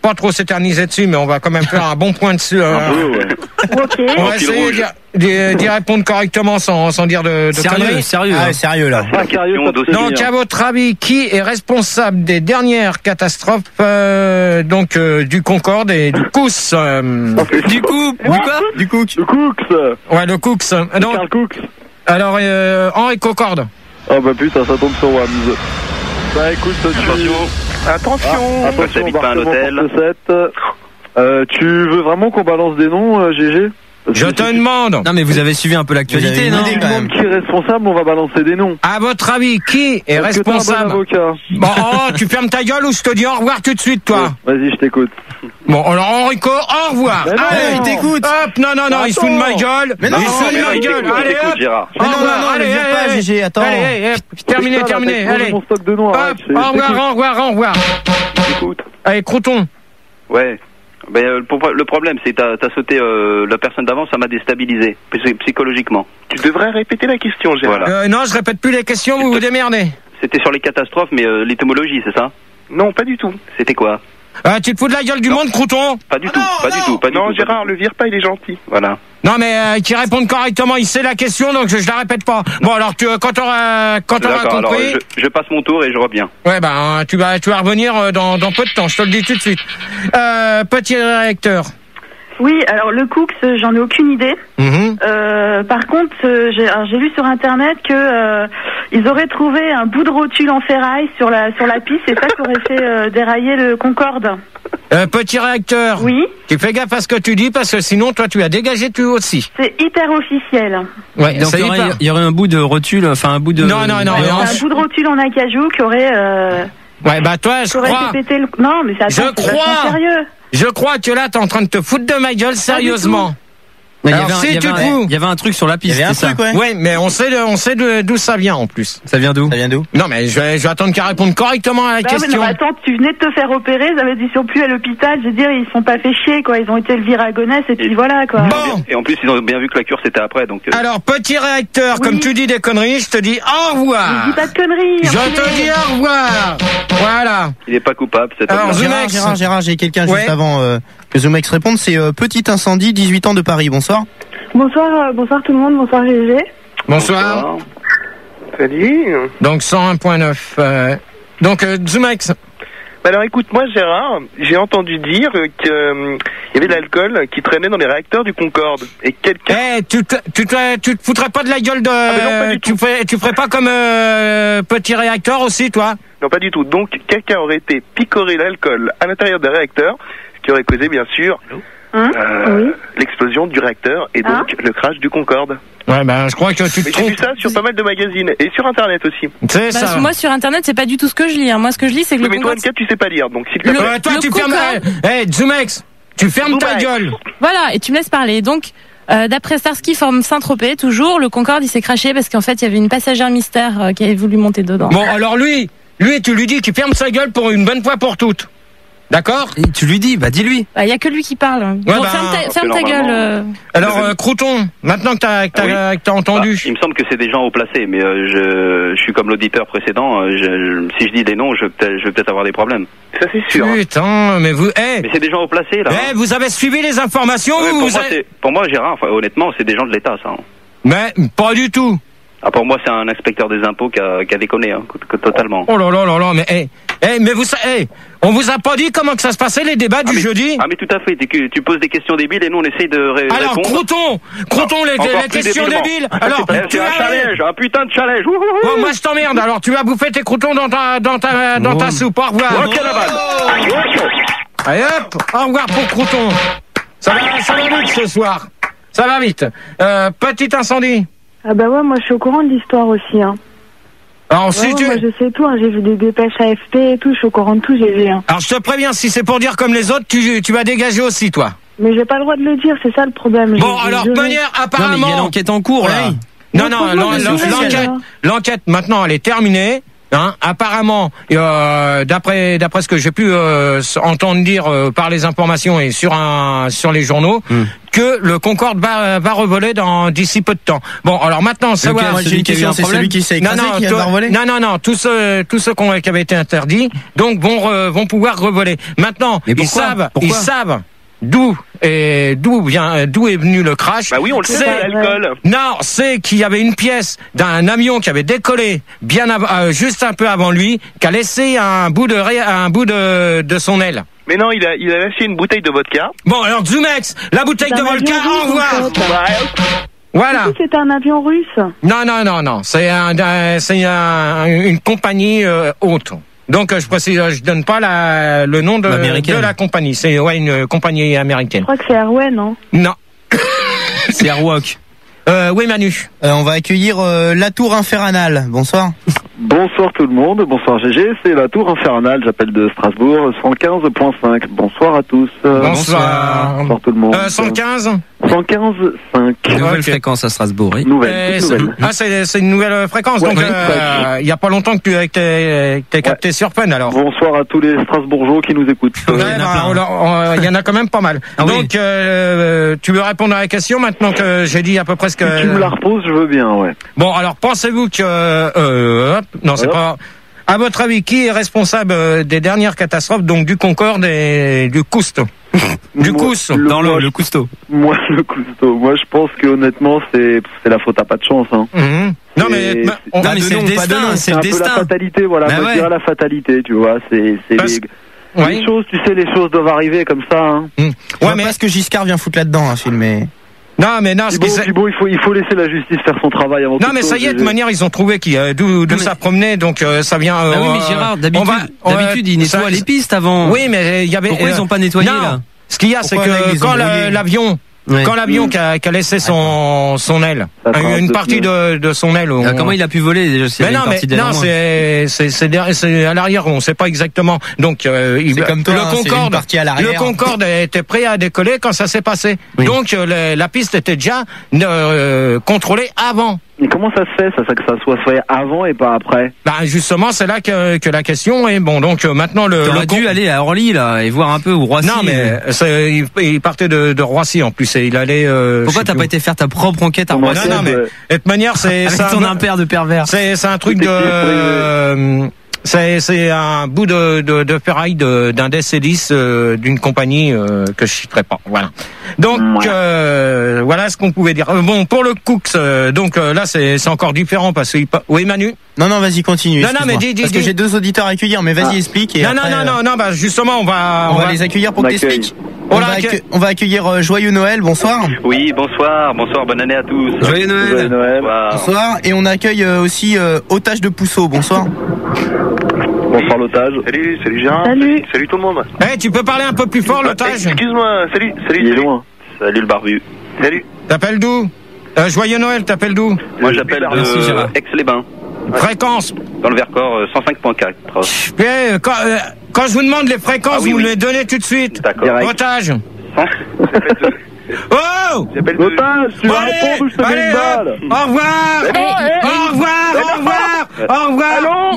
pas trop s'éterniser dessus, mais on va quand même faire un bon point dessus. Ok. On va essayer d'y répondre correctement sans dire de conneries. Sérieux. Ah, sérieux là. Donc, à votre avis, qui est responsable des dernières catastrophes du Concorde et du Cous Du coup, Du Cooks. Ouais, le Cooks. Donc, Carl Cooks. alors, Henri Concorde. Oh bah putain, ça tombe sur Wams. Bah écoute, Attention. Attention, on pas un hôtel. Tu veux vraiment qu'on balance des noms, GG? Je te demande. Non mais vous avez suivi un peu l'actualité, non? Tout le monde qui est responsable, on va balancer des noms. À votre avis, qui est responsable? Bon, tu fermes ta gueule ou je te dis au revoir tout de suite, toi. Vas-y, je t'écoute. Bon, alors Enrico, au revoir. Allez, il t'écoute. Hop, non, il se fout de ma gueule. Mais non, il se fout de ma gueule. Allez, hop. Mais non, allez, ne viens pas, GG, attends. Allez, terminé. Allez. Mon stock de noms, arrête. Au revoir. Écoute. Allez, Crouton. Ouais. Ben, le problème, c'est que t'as sauté la personne d'avant, ça m'a déstabilisé psychologiquement. Tu devrais répéter la question, Gérard. Voilà. Non, je répète plus les questions, vous vous démerdez. C'était sur les catastrophes, mais l'étymologie, c'est ça? Non, pas du tout. C'était quoi? Tu te fous de la gueule du monde, Crouton? Pas du tout. Non, Gérard, le vire pas, il est gentil. Voilà. Non, mais qui répondent correctement, il sait la question, donc je la répète pas. Bon, alors quand t'auras compris... Alors, je passe mon tour et je reviens. Ouais, tu vas revenir dans peu de temps, je te le dis tout de suite. Petit réacteur. Oui, alors le Cooks, j'en ai aucune idée. Par contre, j'ai lu sur internet que ils auraient trouvé un bout de rotule en ferraille sur la piste, et ça qui aurait fait dérailler le Concorde. Petit réacteur. Oui. Tu fais gaffe à ce que tu dis parce que sinon toi tu as dégagé tu aussi. C'est hyper officiel. Ouais. Donc il y aurait un bout de rotule, enfin un bout de. Non. Un bout de rotule en acajou qui aurait. Ouais, bah toi, je crois. Non, mais c'est sérieux. Je crois que là, t'es en train de te foutre de ma gueule, sérieusement. Il y avait un truc sur la piste. Il y avait un truc, ouais. Ouais, mais on sait d'où ça vient en plus. Ça vient d'où? Non, mais je vais attendre qu'elle réponde correctement à la question. Mais attends, tu venais de te faire opérer, ça veut dire sont plus à l'hôpital. Je veux dire, ils sont pas fait chier, quoi. Ils ont été le à Gonesse et puis voilà, quoi. Bon. Et en plus, ils ont bien vu que la cure c'était après, donc. Alors, petit réacteur, comme tu dis des conneries, je te dis au revoir. Je dis pas de conneries. Je te dis au revoir. Voilà. Il est pas coupable, cet homme. Alors, Gérard, j'ai quelqu'un juste avant que Zoomex réponde. C'est petit incendie, 18 ans de Paris. Bonsoir. Bonsoir tout le monde, bonsoir GG. Bonsoir. Salut. Donc 101.9. Donc Zoomex. Alors écoute, moi Gérard, j'ai entendu dire qu'il y avait de l'alcool qui traînait dans les réacteurs du Concorde. Et quelqu'un... tu te foutrais pas de la gueule de... non, pas du tout. Tu ferais pas comme petit réacteur aussi, toi? Non, pas du tout. Donc quelqu'un aurait été picoré l'alcool à l'intérieur des réacteurs, ce qui aurait causé bien sûr... l'explosion du réacteur et donc le crash du Concorde. Ouais, ben je crois que tu te trompes. J'ai vu ça sur pas mal de magazines et sur internet aussi. C'est ça. Moi sur internet, c'est pas du tout ce que je lis. Moi ce que je lis, c'est que le Concorde. Mais toi, tu sais pas lire, donc s'il te plaît. Toi, tu fermes. Zoomex, tu fermes ta gueule. Voilà, et tu me laisses parler. Donc, d'après Starsky from Saint-Tropez, toujours, le Concorde il s'est crashé parce qu'en fait il y avait une passagère mystère qui avait voulu monter dedans. Bon, alors lui, tu lui dis qu'il ferme sa gueule pour une bonne fois pour toutes. D'accord? Et tu lui dis, dis-lui. Il y a que lui qui parle. Ouais, bon, ferme ta gueule. Alors, Crouton, maintenant que t'as entendu. Il me semble que c'est des gens haut placés, mais je suis comme l'auditeur précédent. Si je dis des noms, je vais peut-être avoir des problèmes. Ça c'est sûr. Putain, mais vous, mais c'est des gens haut placés là. Vous avez suivi les informations? Pour moi, Gérard, honnêtement, c'est des gens de l'État, ça. Mais pas du tout. Ah, pour moi, c'est un inspecteur des impôts qui a déconné, totalement. Oh là là là là, mais mais vous savez, on vous a pas dit comment que ça se passait les débats du jeudi? Ah mais tout à fait, tu poses des questions débiles et nous on essaye de répondre. Alors Crouton, les questions débiles. Alors tu as un challenge, un putain de challenge. Bon, moi je t'emmerde. Alors tu vas bouffer tes croutons dans ta soupe. Au revoir. Allez hop, au revoir pour Crouton. Ça va vite ce soir. Ça va vite. Petit incendie. Ah bah ouais, moi je suis au courant de l'histoire aussi. Alors, moi je sais tout, j'ai vu des dépêches AFP et tout, je suis au courant de tout, j'ai vu. Alors je te préviens, si c'est pour dire comme les autres, tu vas dégager aussi, toi. Mais j'ai pas le droit de le dire, c'est ça le problème. Bon, alors, de manière, apparemment... Non, mais il y a l'enquête en cours, là. Non, l'enquête, maintenant, elle est terminée. Apparemment, d'après ce que j'ai pu entendre dire par les informations et sur les journaux, que le Concorde va revoler d'ici peu de temps. Bon, alors maintenant, savoir. J'ai une question, c'est celui qui s'est écrasé qui va revoler? Non, tous ceux qui avaient été interdits, donc vont pouvoir revoler. Maintenant, ils savent d'où est venu le crash. Bah oui, on le sait, l'alcool. Non, c'est qu'il y avait une pièce d'un avion qui avait décollé juste un peu avant lui, qui a laissé un bout de son aile. Mais non, il a lâché une bouteille de vodka. Bon, alors Zoomex, la bouteille de vodka, au revoir. Voilà. C'était un avion russe. Non, c'est une compagnie haute. Donc je précise, je donne pas le nom de la compagnie. C'est une compagnie américaine. Je crois que c'est Airway, non? Non. C'est Airwalk. Oui, Manu. On va accueillir la Tour Infernale. Bonsoir. Bonsoir tout le monde, bonsoir GG, c'est la Tour Infernale, j'appelle de Strasbourg, 115.5. Bonsoir à tous. Bonsoir. Bonsoir tout le monde. 115 115.5. Nouvelle fréquence à Strasbourg, oui. Nouvelle. C'est une nouvelle fréquence, donc il y a pas longtemps que tu t'es capté sur Fun, alors. Bonsoir à tous les Strasbourgeois qui nous écoutent. Il y en a quand même pas mal. Donc tu veux répondre à la question maintenant que j'ai dit à peu près ce que... Si tu me la reposes, je veux bien, ouais. Bon, alors pensez-vous que... non, c'est pas... À votre avis, qui est responsable des dernières catastrophes, donc du Concorde et du Cousteau? Le Cousteau. Moi, le Cousteau. Moi, je pense que honnêtement, c'est la faute à pas de chance. Non, mais c'est le destin. C'est le destin. La fatalité, voilà. Moi, je dirais la fatalité, tu vois. Les choses, tu sais, les choses doivent arriver comme ça. Hein. Ouais, mais est-ce que Giscard vient foutre là-dedans un film Non, mais non, il faut laisser la justice faire son travail avant. Non, mais ça y est, de toute manière, ils ont trouvé d'où ça promenait, donc ça vient. Ah oui, mais Gérard, d'habitude, ils nettoient les pistes avant. Oui, mais il y avait. Pourquoi ils ont pas nettoyé là? Ce qu'il y a, c'est que quand l'avion. Ouais. Quand l'avion qui a laissé son aile, une partie de son aile. Comment il a pu voler? C'est à l'arrière, on ne sait pas exactement. Donc comme toi, le Concorde était prêt à décoller quand ça s'est passé. Oui. Donc la piste était déjà contrôlée avant. Mais comment ça se fait que ça soit fait avant et pas après? Justement, c'est là que la question est bon. Donc maintenant T'aurais dû aller à Orly là et voir un peu, ou Roissy. Non, mais il partait de Roissy en plus et il allait. Pourquoi t'as pas été faire ta propre enquête à Roissy? Non, mais de toute manière, c'est avec ton impair de pervers. C'est un truc de. C'est un bout de ferraille d'un DC-10 d'une compagnie que je citerai pas. Voilà. Donc voilà ce qu'on pouvait dire. Bon, pour le Cooks, donc là c'est encore différent parce que oui, Manu. Non, vas-y, continue. Non, mais parce que j'ai 2 auditeurs à accueillir, mais vas-y, explique. Et non, justement, on va les accueillir pour que t'expliques. On va accueillir Joyeux Noël, bonsoir. Oui, bonsoir, bonne année à tous. Joyeux Noël. Bonsoir. Et on accueille aussi Otage de Pousseau, bonsoir. Bonsoir l'otage. Salut Gérard. Salut tout le monde. Tu peux parler un peu plus fort, l'otage? Excuse-moi, salut. Il est loin. Salut le barbu. Salut. T'appelles d'où? Joyeux Noël, t'appelles d'où? Moi j'appelle Aix-les-Bains. Fréquence? Dans le Vercors, 105.4. Quand je vous demande les fréquences, vous me les donnez tout de suite. D'accord. Otage. Oh! Otage, tu vas répondre ou je te mets une balle? Au revoir!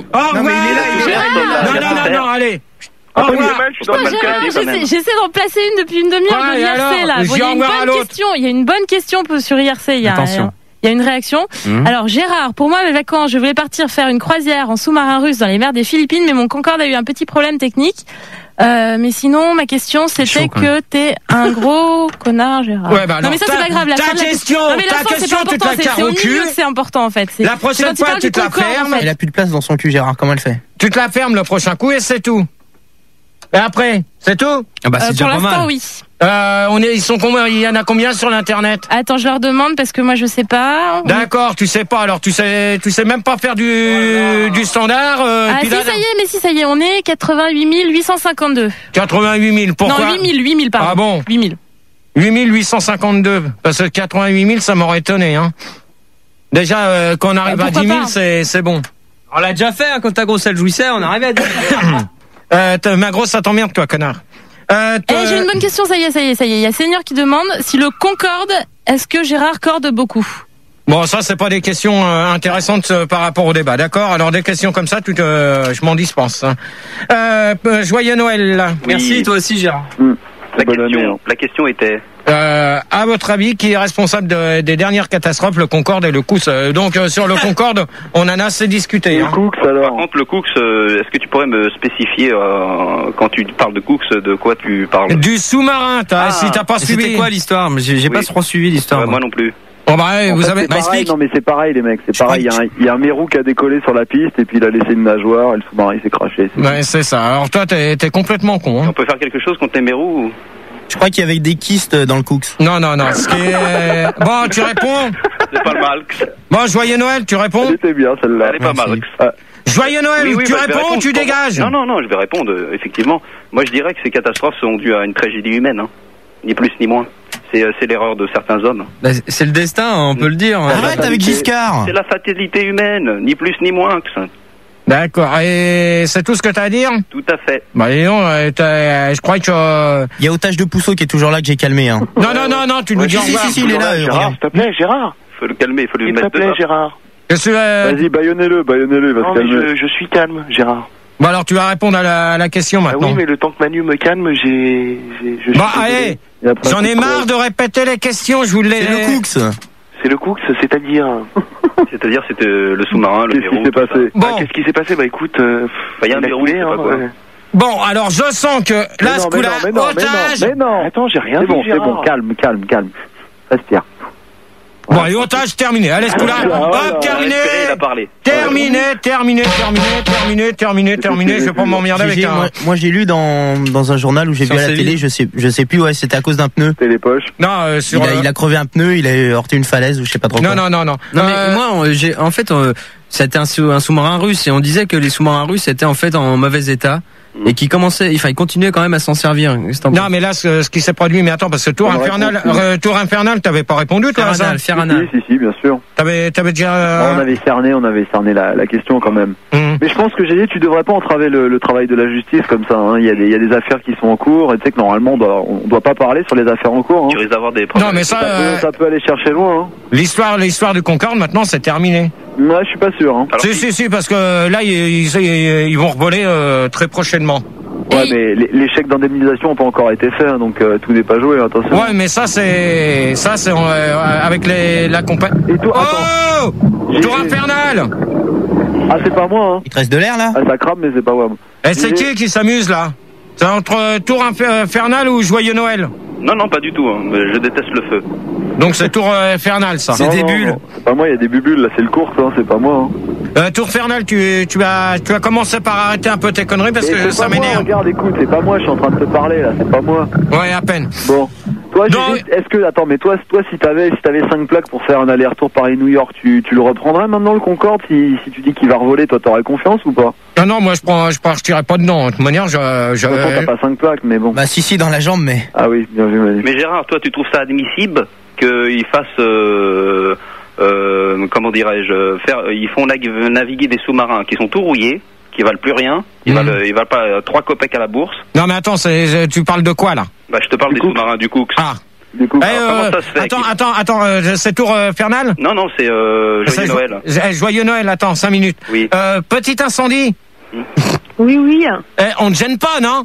Non, mais il est là. Non, allez. J'essaie d'en placer une depuis une demi-heure de l'IRC là. Il y a une bonne question sur IRC. Attention. Il y a une réaction. Alors Gérard, pour moi mes vacances, je voulais partir faire une croisière en sous-marin russe dans les mers des Philippines, mais mon Concorde a eu un petit problème technique. Mais sinon, ma question c'était que t'es un gros connard, Gérard. Ouais, non, mais ça c'est pas grave. Ta question, tu te la carres au cul. C'est important en fait. La prochaine fois, tu te la fermes. Elle a plus de place dans son cul, Gérard. Comment elle fait? Tu te la fermes le prochain coup et c'est tout. Et après, c'est tout? C'est déjà pas mal. Pour l'instant, oui. Ils sont combien? Il y en a combien sur l'internet? Attends, je leur demande parce que moi je sais pas. D'accord, tu sais pas. Alors tu sais même pas faire du standard. Ça y est, on est 88 852. 88 000. Pourquoi? Non, 8 000 pardon. Ah bon? 8 000. 8 852. Parce que 88 000, ça m'aurait étonné, hein. Déjà, quand on arrive à 10 000, c'est bon. On l'a déjà fait, quand ta grosse elle jouissait, on arrivait à 10 000. Ma grosse, ça t'emmerde, toi, connard. J'ai une bonne question, ça y est. Il y a Seigneur qui demande si le Concorde, est-ce que Gérard corde beaucoup? Bon, ça, c'est pas des questions intéressantes par rapport au débat, d'accord? Alors, des questions comme ça, je m'en dispense. Joyeux Noël, là. Oui. Merci, toi aussi, Gérard. La question était... à votre avis, qui est responsable des dernières catastrophes, le Concorde et le Cooks? Donc sur le Concorde, on en a assez discuté. Le Cooks, alors. Par contre, le Cooks, est-ce que tu pourrais me spécifier quand tu parles de Cooks, de quoi tu parles? Du sous-marin, si t'as pas suivi. C'était quoi l'histoire? J'ai pas trop suivi l'histoire. Moi non plus. Bon vous avez. Pareil, non mais c'est pareil les mecs, c'est pareil. Il y a un mérou qui a décollé sur la piste et puis il a laissé une nageoire et le sous-marin s'est craché. C'est ça. Alors toi t'es complètement con. Hein. On peut faire quelque chose contre les mérous? Je crois qu'il y avait des kystes dans le Cooks. Non. Ce qui est... Bon, tu réponds? C'est pas le Malx. Bon, Joyeux Noël, tu réponds? Elle était bien celle-là. Elle est pas Malx. Joyeux Noël, tu réponds ou tu dégages? Non, je vais répondre, effectivement. Moi, je dirais que ces catastrophes sont dues à une tragédie humaine, hein. Ni plus ni moins. C'est l'erreur de certains hommes. C'est le destin, on peut le dire. Arrête avec Giscard. C'est la fatalité humaine, ni plus ni moins que ça. D'accord, et c'est tout ce que t'as à dire? Tout à fait. Je crois que... Il y a Otage de Pousseau qui est toujours là que j'ai calmé. Hein. Non, tu nous dis au revoir. Si, il est là. Gérard, s'il te plaît, Gérard. Faut le calmer, faut lui mettre dedans. S'il te plaît, Gérard. Vas-y, baïonnez-le, il va se calmer. Je suis calme, Gérard. Bon alors tu vas répondre à la question maintenant. Oui, mais le temps que Manu me calme, allez, j'en ai marre de répéter les questions, je vous l'ai... C'est le Cooks. C'est le Cooks, c'est-à-dire... C'est-à-dire c'était le sous-marin, le Qu'est-ce qui s'est passé? Qu'est-ce qui s'est passé? Écoute, il y a un verrou, Bon, alors je sens que là, ce coup-là, Otage... Mais non. Attends, j'ai rien dit, c'est bon, calme. Respire. Bon, et otage terminé. Allez, ce coup-là. Hop, terminé. Terminé. Je vais pas m'emmerder avec un. Moi, j'ai lu dans un journal où j'ai vu à la télé, je sais plus, ouais, c'était à cause d'un pneu. C'était les poches. Non, il a crevé un pneu, il a heurté une falaise ou je sais pas trop quoi. Non. Non, mais moi, en fait, c'était un sous-marin russe et on disait que les sous-marins russes étaient en fait en mauvais état. Et qui il continuait quand même à s'en servir. Non, mais là, ce qui s'est produit, mais attends, parce que Tour Infernal, t'avais pas répondu, toi, ça? Ferranal. Si, bien sûr. T'avais déjà, On avait cerné la question quand même. Mais je pense que j'ai dit, tu devrais pas entraver le travail de la justice comme ça, hein. Il y a des affaires qui sont en cours, et tu sais que normalement, on doit pas parler sur les affaires en cours, hein. Tu risques d'avoir des problèmes. Non, mais ça peut aller chercher loin, hein. L'histoire du Concorde, maintenant, c'est terminé. Ouais, je suis pas sûr, hein. Alors, si, parce que là, ils vont revoler, très prochainement. Ouais, mais les chèques d'indemnisation n'ont pas encore été faits, hein, donc tout n'est pas joué, attention. Ouais, mais ça c'est avec la compagnie. Et toi, attends. Tour Infernal. Ah, c'est pas moi, hein. Il te reste de l'air là? Ah, ça crame, mais c'est pas moi. Et c'est qui s'amuse là? C'est entre Tour Infernal ou Joyeux Noël? Non, pas du tout, hein. Je déteste le feu. Donc c'est Tour Infernal, ça. C'est des bulles. Non, c'est pas moi, il y a des bulles là, c'est le course, hein, c'est pas moi, hein. Tour Infernal, tu vas commencer par arrêter un peu tes conneries parce que ça m'énerve. Regarde, écoute, c'est pas moi, je suis en train de te parler là, c'est pas moi. Ouais, à peine. Bon. Toi, est-ce que, attends, mais toi, si t'avais 5 plaques pour faire un aller-retour Paris-New York, tu le reprendrais maintenant le Concorde si tu dis qu'il va revoler, toi t'aurais confiance ou pas? Non, moi je tirerais pas dedans. De toute manière, t'as pas 5 plaques, mais bon. Bah si, dans la jambe, mais. Ah oui, bien vu, Mais Gérard, toi, tu trouves ça admissible qu'il fasse, comment dirais-je, ils font naviguer des sous-marins qui sont tout rouillés, qui valent plus rien, ils valent pas 3 copecs à la bourse. Non, mais attends, tu parles de quoi là? Bah, je te parle des sous-marins du Cook. Ah. Comment ça se fait? Attends, c'est Tour Infernal? Non, c'est Joyeux Noël. Joyeux Noël, attends, 5 minutes. Oui. Petit incendie. Oui. On ne gêne pas, non?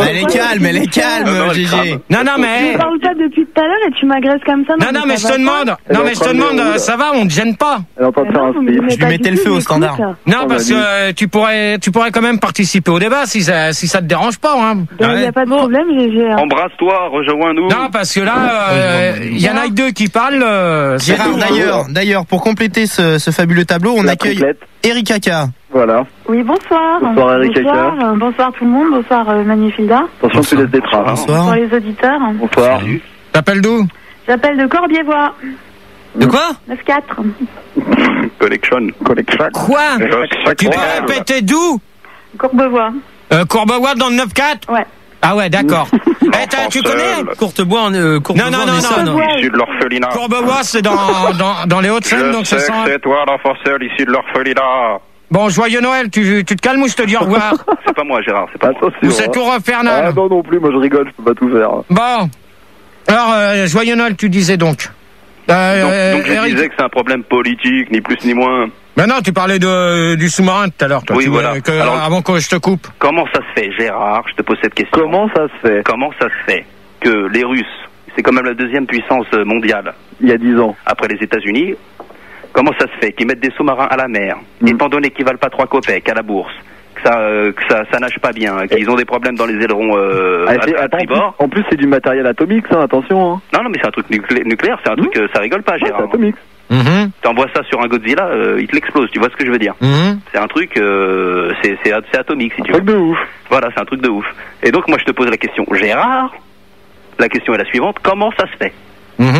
Elle est calme, Gégé. Non, mais. Tu parles pas depuis tout à l'heure et tu m'agresses comme ça. Non, mais je te demande. Ça va, on ne gêne pas. Je lui mettais le feu au standard. Non, parce que tu pourrais quand même participer au débat si ça te dérange pas, hein. Il n'y a pas de problème, Gégé. Embrasse-toi, rejoins-nous. Non, parce que là, il y en a que 2 qui parlent. Gérard, d'ailleurs, pour compléter ce fabuleux tableau, on accueille Eric Kaka. Voilà. Oui, bonsoir. Bonsoir Eric Kaka. Bonsoir tout le monde, bonsoir Manifilda. Attention, tu laisses des traces. Bonsoir les auditeurs. Bonsoir. T'appelles d'où? J'appelle de Corbier-Bois. De quoi? 9-4. Collection. Quoi? Tu peux répéter d'où? Courbevoie. Courbevoie dans le 9-4? Ouais. Ah ouais, d'accord. Tu connais? Courtebois, non. Issu de l'orphelinat. Courbevoie, c'est dans les Hauts-de-Seine, donc c'est ça. C'est toi l'enfant seul issu de l'orphelinat. Bon, joyeux Noël, tu te calmes ou je te dis au revoir? C'est pas moi, Gérard, c'est pas moi. Ou c'est Tour Infernal? Ah non plus, moi je rigole, je peux pas tout faire. Bon. Alors, joyeux Noël, tu disais donc. Donc je disais que c'est un problème politique, ni plus ni moins. Mais non, tu parlais du sous-marin tout à l'heure, toi. Oui, voilà. Alors, avant que je te coupe. Comment ça se fait, Gérard? Je te pose cette question. Comment ça se fait que les Russes, c'est quand même la 2e puissance mondiale. Il y a 10 ans. Après les États-Unis. Comment ça se fait qu'ils mettent des sous-marins à la mer, étant donné qu'ils valent pas 3 copecs à la bourse, que ça nage pas bien, qu'ils ont des problèmes dans les ailerons à tribord. En plus, c'est du matériel atomique, ça, attention. Hein. Non, mais c'est un truc nucléaire, c'est un truc, ça rigole pas, Gérard. C'est atomique. T'envoies ça sur un Godzilla, il te l'explose, tu vois ce que je veux dire. C'est un truc, c'est atomique, si tu veux. C'est un truc de ouf. Voilà, c'est un truc de ouf. Et donc, moi, je te pose la question, Gérard, la question est la suivante, comment ça se fait?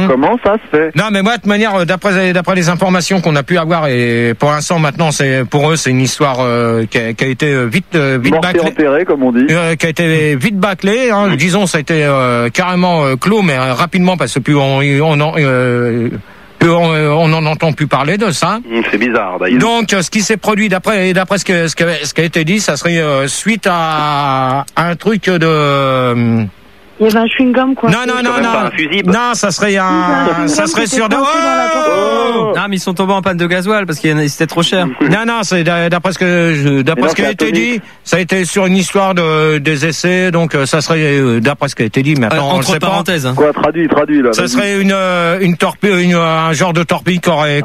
Comment ça se fait? Non, mais moi, de toute manière, d'après les informations qu'on a pu avoir, et pour l'instant, maintenant, pour eux, c'est une histoire qui a été vite bâclée. Enterrée, comme on dit. Qui a été vite bâclée. Hein. Disons, ça a été carrément clos, mais rapidement, parce que plus on n'en entend plus parler de ça. C'est bizarre, d'ailleurs. Donc, ce qui s'est produit, d'après ce qui a été dit, ça serait suite à un truc de... Il y avait un chewing-gum, quoi. Non. Pas un fusible. Non, ça serait sur de... Non, mais ils sont tombés en panne de gasoil parce que c'était trop cher. Non, c'est d'après ce qui a été dit, ça a été sur une histoire des essais, donc ça serait d'après ce qui a été dit, mais attends, entre parenthèses. Quoi, traduit là. Ça serait une torpille, un genre de torpille qui aurait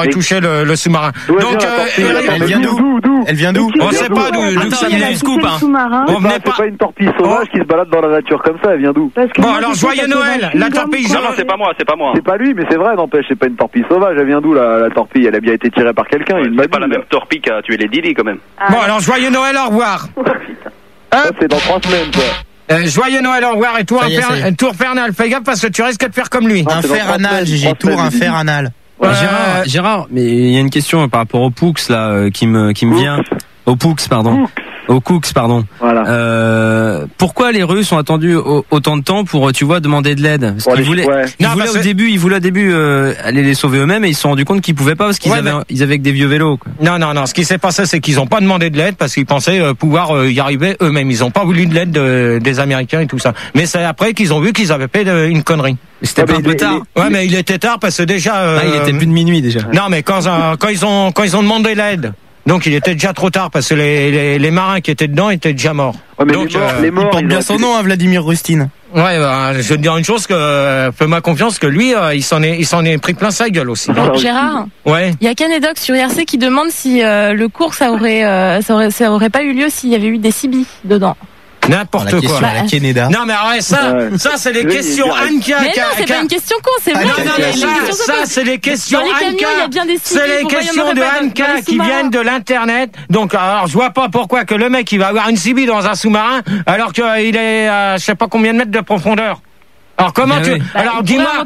touché le sous-marin. Donc, elle vient d'où? Elle vient d'où? On sait pas d'où. Attends, il y a un scoop, hein. C'est pas une torpille sauvage qui se balade dans la nature comme ça, elle vient d'où? Bon, alors, joyeux Noël, la torpille. Non, c'est pas moi. C'est pas lui, mais c'est vrai, n'empêche, c'est pas une torpille sauvage, elle vient d'où la torpille? Elle a bien été tirée par quelqu'un, c'est pas la même torpille qui a tué les Dili quand même. Bon, alors, joyeux Noël, au revoir. C'est dans 3 semaines, quoi. Joyeux Noël, au revoir, et tour infernal. Fais gaffe parce que tu risques de faire comme lui. Infernal, GG, tour infernal. Gérard, mais il y a une question par rapport au Poux là qui me vient. Au Poux, pardon. Au Cooks, pardon. Voilà. Pourquoi les Russes ont attendu autant de temps pour, tu vois, demander de l'aide? Parce qu'ils voulaient, ils voulaient au début aller les sauver eux-mêmes et ils se sont rendus compte qu'ils pouvaient pas parce qu'ils avaient que des vieux vélos. Quoi. Non. Ce qui s'est passé, c'est qu'ils ont pas demandé de l'aide parce qu'ils pensaient pouvoir y arriver eux-mêmes. Ils ont pas voulu de l'aide des Américains et tout ça. Mais c'est après qu'ils ont vu qu'ils avaient fait une connerie. C'était pas un peu tard. Ouais, mais il était tard parce que déjà. il était plus de minuit déjà. Non, mais quand ils ont demandé l'aide. Donc il était déjà trop tard parce que les marins qui étaient dedans étaient déjà morts. Ouais, mais donc il porte bien son nom, hein, Vladimir Rustin. Ouais, je vais te dire une chose que fais-moi confiance que lui, il s'en est pris plein sa gueule aussi. Gérard. Ouais. Il y a Canedox sur IRC qui demande si le cours ça aurait pas eu lieu s'il y avait eu des CB dedans. N'importe quoi. La Canada. Non mais ouais, ça c'est les questions Anka. Mais non, c'est pas une question con, c'est vrai. Ça c'est les questions Anka. C'est les questions de Anka qui viennent de l'internet. Donc alors je vois pas pourquoi que le mec il va avoir une CB dans un sous-marin alors qu'il est à je sais pas combien de mètres de profondeur. Alors comment alors dis-moi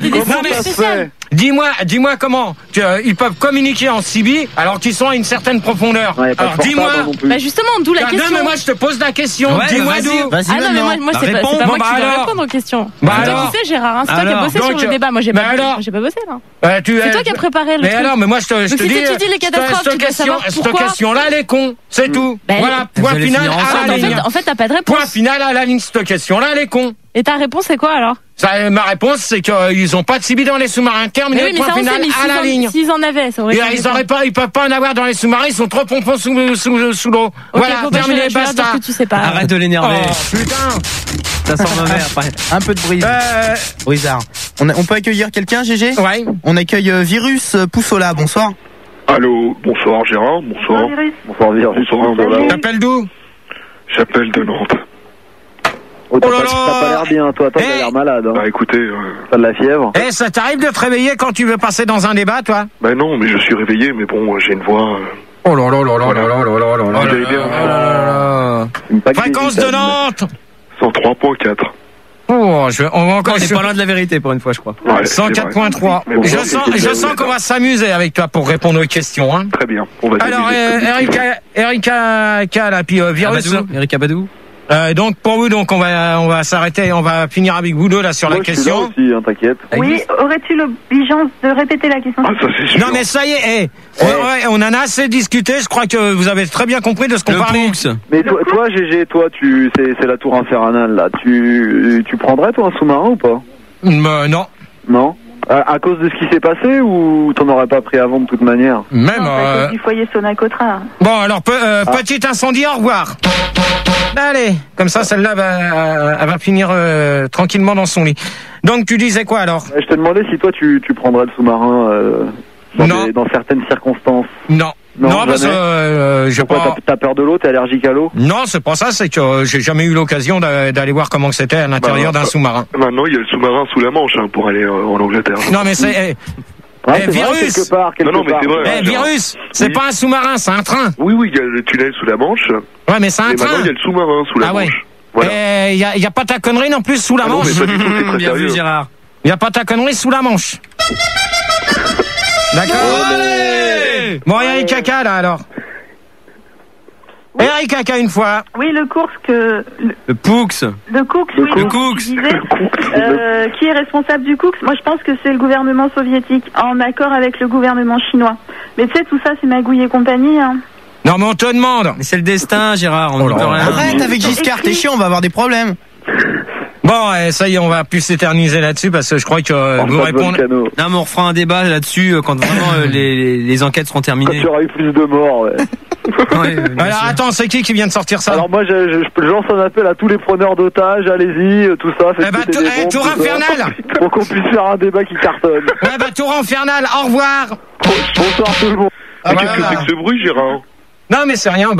comment ils peuvent communiquer en CB alors qu'ils sont à une certaine profondeur. Alors dis-moi. Justement, d'où la question. Non mais moi je te pose la question. Dis-moi d'où. Ah non mais moi c'est pas moi qui vais répondre aux questions. C'est toi qui sais Gérard, c'est toi qui as bossé sur le débat. Moi j'ai pas bossé là. C'est toi qui as préparé le truc. Mais alors mais moi je te dis. Si t'étudies les catastrophes, tu dois savoir pourquoi. Cette question là elle est con. C'est tout. Voilà, point final à la ligne. En fait t'as pas de réponse. Point final à la ligne, cette question là elle est con. Et ta réponse c'est quoi alors? Ma réponse c'est qu'ils ont pas de CB dans les sous-marins. Terminé, point final à la ligne. S'ils en avaient, ça aurait été. Ils peuvent pas en avoir dans les sous-marins, ils sont trop pompons sous l'eau. Voilà, terminé, basta. Arrête de l'énerver. Oh, putain. Ça sent mauvais après. Un peu de brise. Brisard. On peut accueillir quelqu'un, GG? Ouais. On accueille Virus Poussola, bonsoir. Allô, bonsoir Gérard, bonsoir. Bonsoir Virus. Bonsoir. T'appelles d'où? J'appelle de Nantes. Oh là là. T'as pas l'air bien, toi t'as l'air malade. Hein. Bah écoutez... T'as de la fièvre. Ça t'arrive de te réveiller quand tu veux passer dans un débat, toi? Bah non, mais je suis réveillé, mais bon, j'ai une voix... Oh là là là là là là là là là là. Fréquence de Nantes 103.4. Oh, on va encore... On est pas loin de la vérité pour une fois, je crois. Ouais, 104.3. Je sens qu'on va s'amuser avec toi pour répondre aux questions. Hein. Très bien. On va alors, Erika K, puis Virus. Erika Badou. Donc pour vous, on va s'arrêter, on va finir avec vous deux là sur la question. Je suis là aussi, t'inquiète. Oui, aurais-tu l'obligeance de répéter la question? Ah, ça c'est sûr. Non mais ça y est, on en a assez discuté. Je crois que vous avez très bien compris de ce qu'on parlait. Mais toi, GG, c'est la tour infernale là. Tu prendrais toi un sous-marin ou pas? Non. Non. À cause de ce qui s'est passé ou t'en aurais pas pris avant de toute manière? Même à cause du foyer Sonacotra. Bon alors petit incendie, au revoir. Allez, comme ça celle-là elle va finir tranquillement dans son lit. Donc tu disais quoi alors? Je te demandais si toi tu prendrais le sous-marin dans certaines circonstances. Non, parce que t'as peur de l'eau, t'es allergique à l'eau? Non, c'est pas ça, c'est que j'ai jamais eu l'occasion d'aller voir comment c'était à l'intérieur d'un sous-marin. Maintenant, il y a le sous-marin sous la Manche pour aller en Angleterre. Non, mais c'est Virus. Non, mais c'est vrai. Virus, c'est pas un sous-marin, c'est un train. Oui, il y a le tunnel sous la Manche. Ouais, mais c'est un train. Maintenant, il y a le sous-marin sous la Manche. Voilà. Il y a pas ta connerie non plus sous la Manche. Non, mais pas du tout, c'est très bien vu, Gérard. Il y a pas ta connerie sous la Manche. D'accord. Bon, Eric Kaka là alors. Eric Kaka une fois. Oui, le cours que... Le Poux. Le Coux, oui. Le Coux. Qui est responsable du Coux? Moi, je pense que c'est le gouvernement soviétique, en accord avec le gouvernement chinois. Mais tu sais, tout ça, c'est Magouille et compagnie. Hein. Non, mais on te demande. Mais c'est le destin, Gérard. On ne peut rien. Arrête avec Giscard, t'es chiant, on va avoir des problèmes. Bon, ça y est, on va plus s'éterniser là-dessus parce que je crois que vous répondez. Non, mais on refera un débat là-dessus quand vraiment les enquêtes seront terminées. Quand tu auras eu plus de morts, ouais. Alors attends, c'est qui vient de sortir ça? Alors moi, je lance un appel à tous les preneurs d'otages, allez-y, tout ça. Tour infernal. Pour qu'on puisse faire un débat qui cartonne. Ouais, Tour infernal, au revoir. Bonsoir tout le monde. Qu'est-ce que c'est que ce bruit, Gérard? Non, mais c'est rien.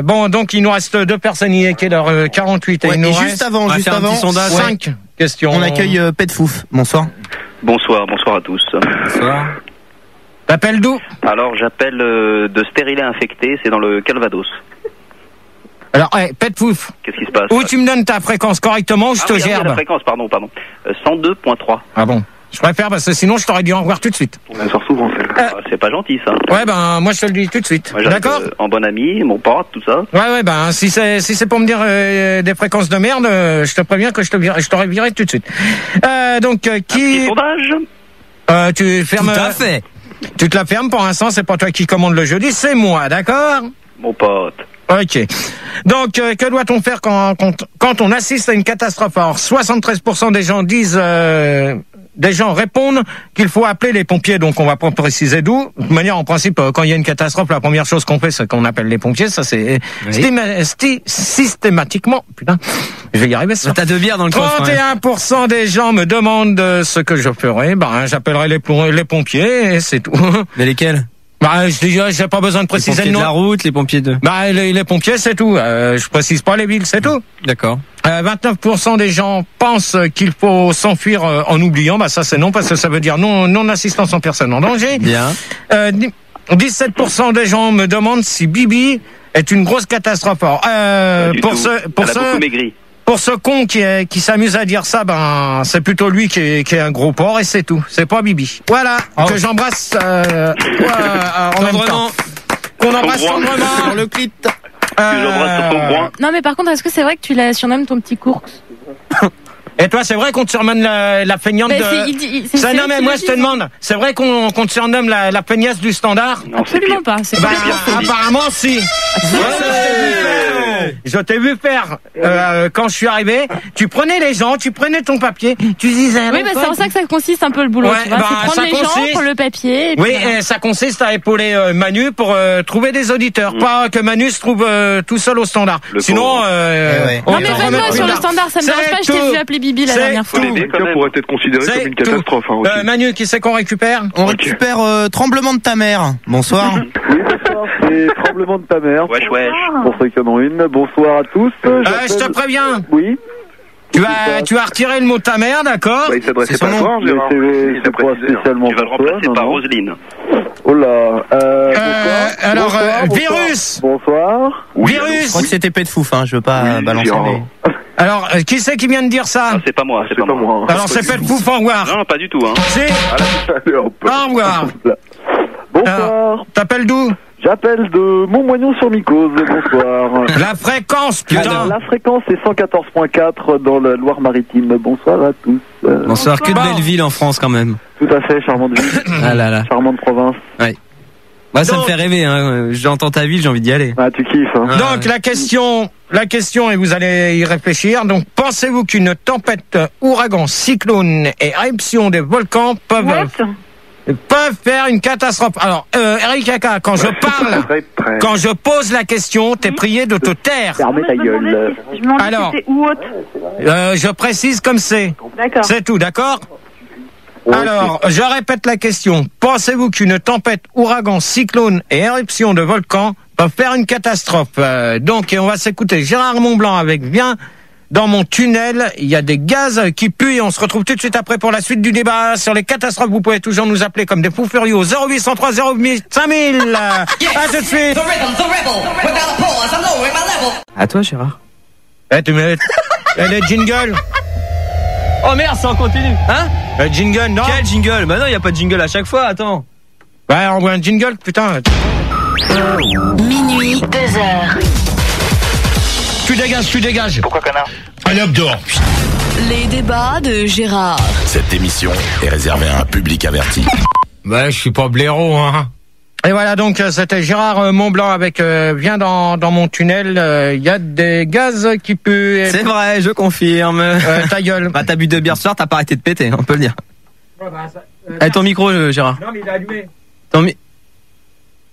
Bon, donc il nous reste 2 personnes. Il est l'heure 48 et il nous reste. Juste avant, 5 questions. On accueille Pet Fouf. Bonsoir. Bonsoir à tous. Bonsoir. T'appelles d'où? Alors, j'appelle de Stérilet infecté, c'est dans le Calvados. Alors, Pet Fouf. Qu'est-ce qui se passe? Où tu me donnes ta fréquence correctement ou je te gerbe? La fréquence, pardon. 102.3. Ah bon? Je préfère parce que sinon je t'aurais dit au revoir tout de suite. On la sort souvent celle-là. C'est pas gentil ça. Ouais, moi je te le dis tout de suite. D'accord? En bon ami, mon pote, tout ça. Ouais, si c'est pour me dire des fréquences de merde, je te préviens que je t'aurais viré tout de suite. Donc Un petit sondage. Tu fermes. Tout à fait. Tu te la fermes pour l'instant, c'est pas toi qui commande le jeudi, c'est moi, d'accord? Mon pote. Ok. Donc, que doit-on faire quand on assiste à une catastrophe? Alors, 73% des gens disent, des gens répondent qu'il faut appeler les pompiers. Donc, on va pas préciser d'où. De manière, en principe, quand il y a une catastrophe, la première chose qu'on fait, c'est qu'on appelle les pompiers. Ça, c'est systématiquement. Putain, je vais y arriver. Ça. T'as 2 bières dans le coffre. 31% des gens me demandent ce que je ferai. J'appellerai les pompiers et c'est tout. Mais lesquels? Je dis, j'ai pas besoin de préciser le nom. Les pompiers de la route, les pompiers de... les pompiers, c'est tout. Je précise pas les villes, c'est tout. D'accord. 29% des gens pensent qu'il faut s'enfuir en oubliant. Ça, c'est non, parce que ça veut dire non-assistance en personne en danger. Bien. 17% des gens me demandent si Bibi est une grosse catastrophe. Alors, pour ce con qui s'amuse à dire ça, c'est plutôt lui qui est un gros porc et c'est tout. C'est pas Bibi. Voilà, que j'embrasse en même temps. Qu'on embrasse tendrement sur le clit. Non mais par contre, est-ce que c'est vrai que tu la surnommes ton petit cours? Et toi, c'est vrai qu'on te surnomme la feignante de... Non mais moi je te demande, c'est vrai qu'on te surnomme la feignasse du standard? Non, absolument pas. C'est apparemment si. Je t'ai vu faire quand je suis arrivé. Tu prenais les gens, tu prenais ton papier, tu disais. Oui, c'est en ça que ça consiste un peu le boulot. Ouais, tu vois, c'est prendre les gens, prendre le papier. Oui, et ça consiste à épauler Manu pour trouver des auditeurs, pas que Manu se trouve tout seul au standard. Sinon, non mais vraiment sur le standard, ça me dérange pas. Je t'ai vu appeler Bibi la dernière fois. Les cas pourraient être considérés comme une catastrophe. Manu, qui c'est qu'on récupère? On récupère Tremblement de ta mère. Bonsoir. Oui, bonsoir, c'est Tremblement de ta mère. Wesh. Pour ceux qui en ont une, bonsoir à tous. Je te préviens. Oui. Tu vas retirer le mot ta mère, d'accord? Il s'adressait pas à toi, Gérard. C'est pas spécialement. Tu vas le remplacer par Roselyne. Oh là. Alors, bonsoir, Virus. Bonsoir. Virus. Je crois que c'était Pet Fouf, je veux pas balancer les... Alors, qui c'est qui vient de dire ça? C'est pas moi, c'est pas moi. Alors, c'est Pet Fouf, au revoir. Non, pas du tout, hein. Au revoir. Bonsoir. T'appelles d'où? J'appelle de Montmoignon-sur-Micose, bonsoir. La fréquence, putain. La fréquence est 114.4 dans la Loire-Maritime. Bonsoir à tous. Bonsoir, que de belles villes en France quand même. Tout à fait, charmante ville. Ah là là. Charmante province. Ouais. Moi, ça me fait rêver, j'entends ta ville, j'ai envie d'y aller. Ah, tu kiffes, hein. Donc, la question, et vous allez y réfléchir, donc, pensez-vous qu'une tempête, ouragan, cyclone et éruption des volcans peuvent faire une catastrophe? Alors, Eric Kaka, quand je pose la question, t'es prié de te taire. Fermez ta gueule. Alors, je précise comme c'est. D'accord. C'est tout, d'accord? Alors, je répète la question. Pensez-vous qu'une tempête, ouragan, cyclone et éruption de volcans peuvent faire une catastrophe? Donc, on va s'écouter Gérard Montblanc avec Viens dans mon tunnel. Il y a des gaz qui puent et on se retrouve tout de suite après pour la suite du débat sur les catastrophes. Vous pouvez toujours nous appeler comme des fous furieux au 0803 08 5000. À tout de suite. À toi, Gérard. Tu mets les jingles. Oh merde, ça en continue. Hein? Jingle, non? Quel jingle? Bah non, y a pas de jingle à chaque fois, attends. On voit un jingle, putain. Minuit, 2h. Tu dégages. Pourquoi, connard? Allez hop, dehors. Les débats de Gérard. Cette émission est réservée à un public averti. Je suis pas blaireau, hein. Et voilà, donc c'était Gérard Montblanc avec Viens dans mon tunnel. Il y a des gaz qui puent. C'est vrai, je confirme. Ta gueule. T'as bu 2 bières ce soir, t'as pas arrêté de péter, on peut le dire. Ton micro, Gérard. Non, mais il est allumé.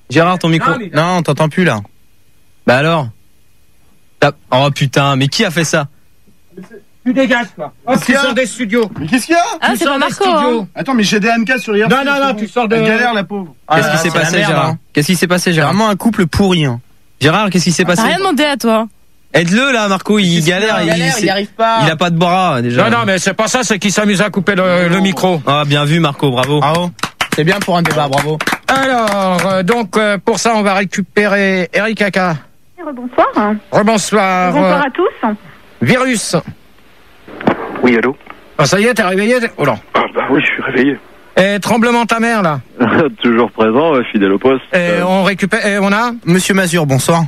Gérard, ton micro. Non, on t'entend plus là. Bah alors. Oh putain, mais qui a fait ça? Tu dégages, quoi. Hop, tu sors des studios. Mais qu'est-ce qu'il y a? Ah, c'est pas Marco, hein. Attends, mais j'ai des AMK sur hier. Non, tu sors de... Elle galère, la pauvre. Qu'est-ce qui s'est passé, Gérard? Qu'est-ce qui s'est passé, Gérard? Vraiment un couple pourri, hein. Gérard, qu'est-ce qui s'est passé? T'as rien demandé à toi. Aide-le, là, Marco, il galère, il arrive pas. Il a pas de bras, déjà. Non, mais c'est pas ça, c'est qu'il s'amuse à couper le micro. Ah, bien vu, Marco, bravo. Bravo. C'est bien pour un débat, bravo. Alors, donc, pour ça, on va récupérer Eric Kaka. Rebonsoir. Rebonsoir. Bonsoir à tous. Virus. Oui, allô? Ah, ça y est, t'es réveillé? Oh non. Ah, bah oui, je suis réveillé. Et tremblement ta mère, là. Toujours présent, fidèle au poste. Et on récupère, et on a? Monsieur Mazur, bonsoir.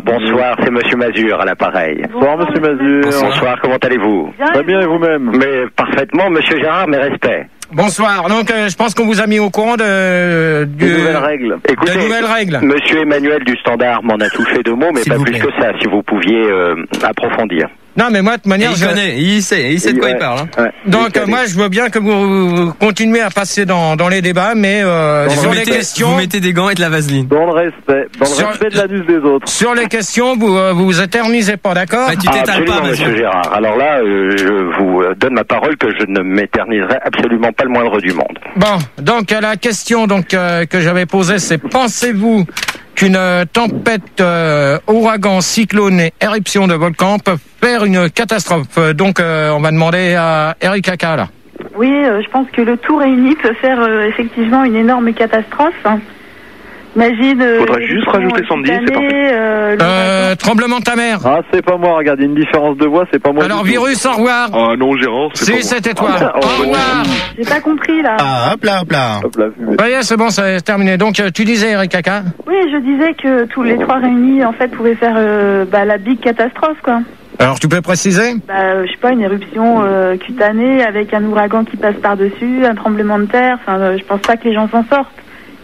Bonsoir, c'est Monsieur Mazur à l'appareil. Bonsoir, Monsieur Mazur. Bonsoir, comment allez-vous? Très bien, et vous-même? Mais parfaitement, Monsieur Gérard, mes respects. Bonsoir. Donc, je pense qu'on vous a mis au courant de nouvelles règles. Écoutez, de nouvelles règles. Monsieur Emmanuel du Standard m'en a touché de mots, mais pas plus que ça, si vous pouviez approfondir. Non, mais moi, de toute manière, il connaît, il sait de quoi il parle. Hein. Ouais, donc, moi, je veux bien que vous continuez à passer dans les débats, mais sur les questions... Vous mettez des gants et de la vaseline. Dans le respect de l'anus des autres. Sur les questions, vous éternisez pas, d'accord? Bah, tu t'étales pas, Monsieur Gérard. Alors là, je vous donne ma parole que je ne m'éterniserai absolument pas le moindre du monde. Bon, donc la question que j'avais posée, c'est pensez-vous qu'une tempête, ouragan, cyclone et éruption de volcan peuvent faire une catastrophe? Donc, on va demander à Eric Kaka, là. Oui, je pense que le tout réuni peut faire effectivement une énorme catastrophe. Imagine. Faudrait juste rajouter Sandy, c'est parfait. Tremblement de ta mère. Ah, c'est pas moi, regardez, une différence de voix, c'est pas moi. Alors, Virus, au revoir. Ah non, Gérard, c'est pas moi. C'était toi. Au revoir. J'ai pas compris, là. Ah, hop là. Voyez, c'est bon, c'est terminé. Donc, tu disais, Eric Kaka? Oui, je disais que tous les trois réunis, en fait, pouvaient faire la big catastrophe, quoi. Alors, tu peux préciser? Je sais pas, une éruption cutanée avec un ouragan qui passe par-dessus, un tremblement de terre. Enfin, je pense pas que les gens s'en sortent.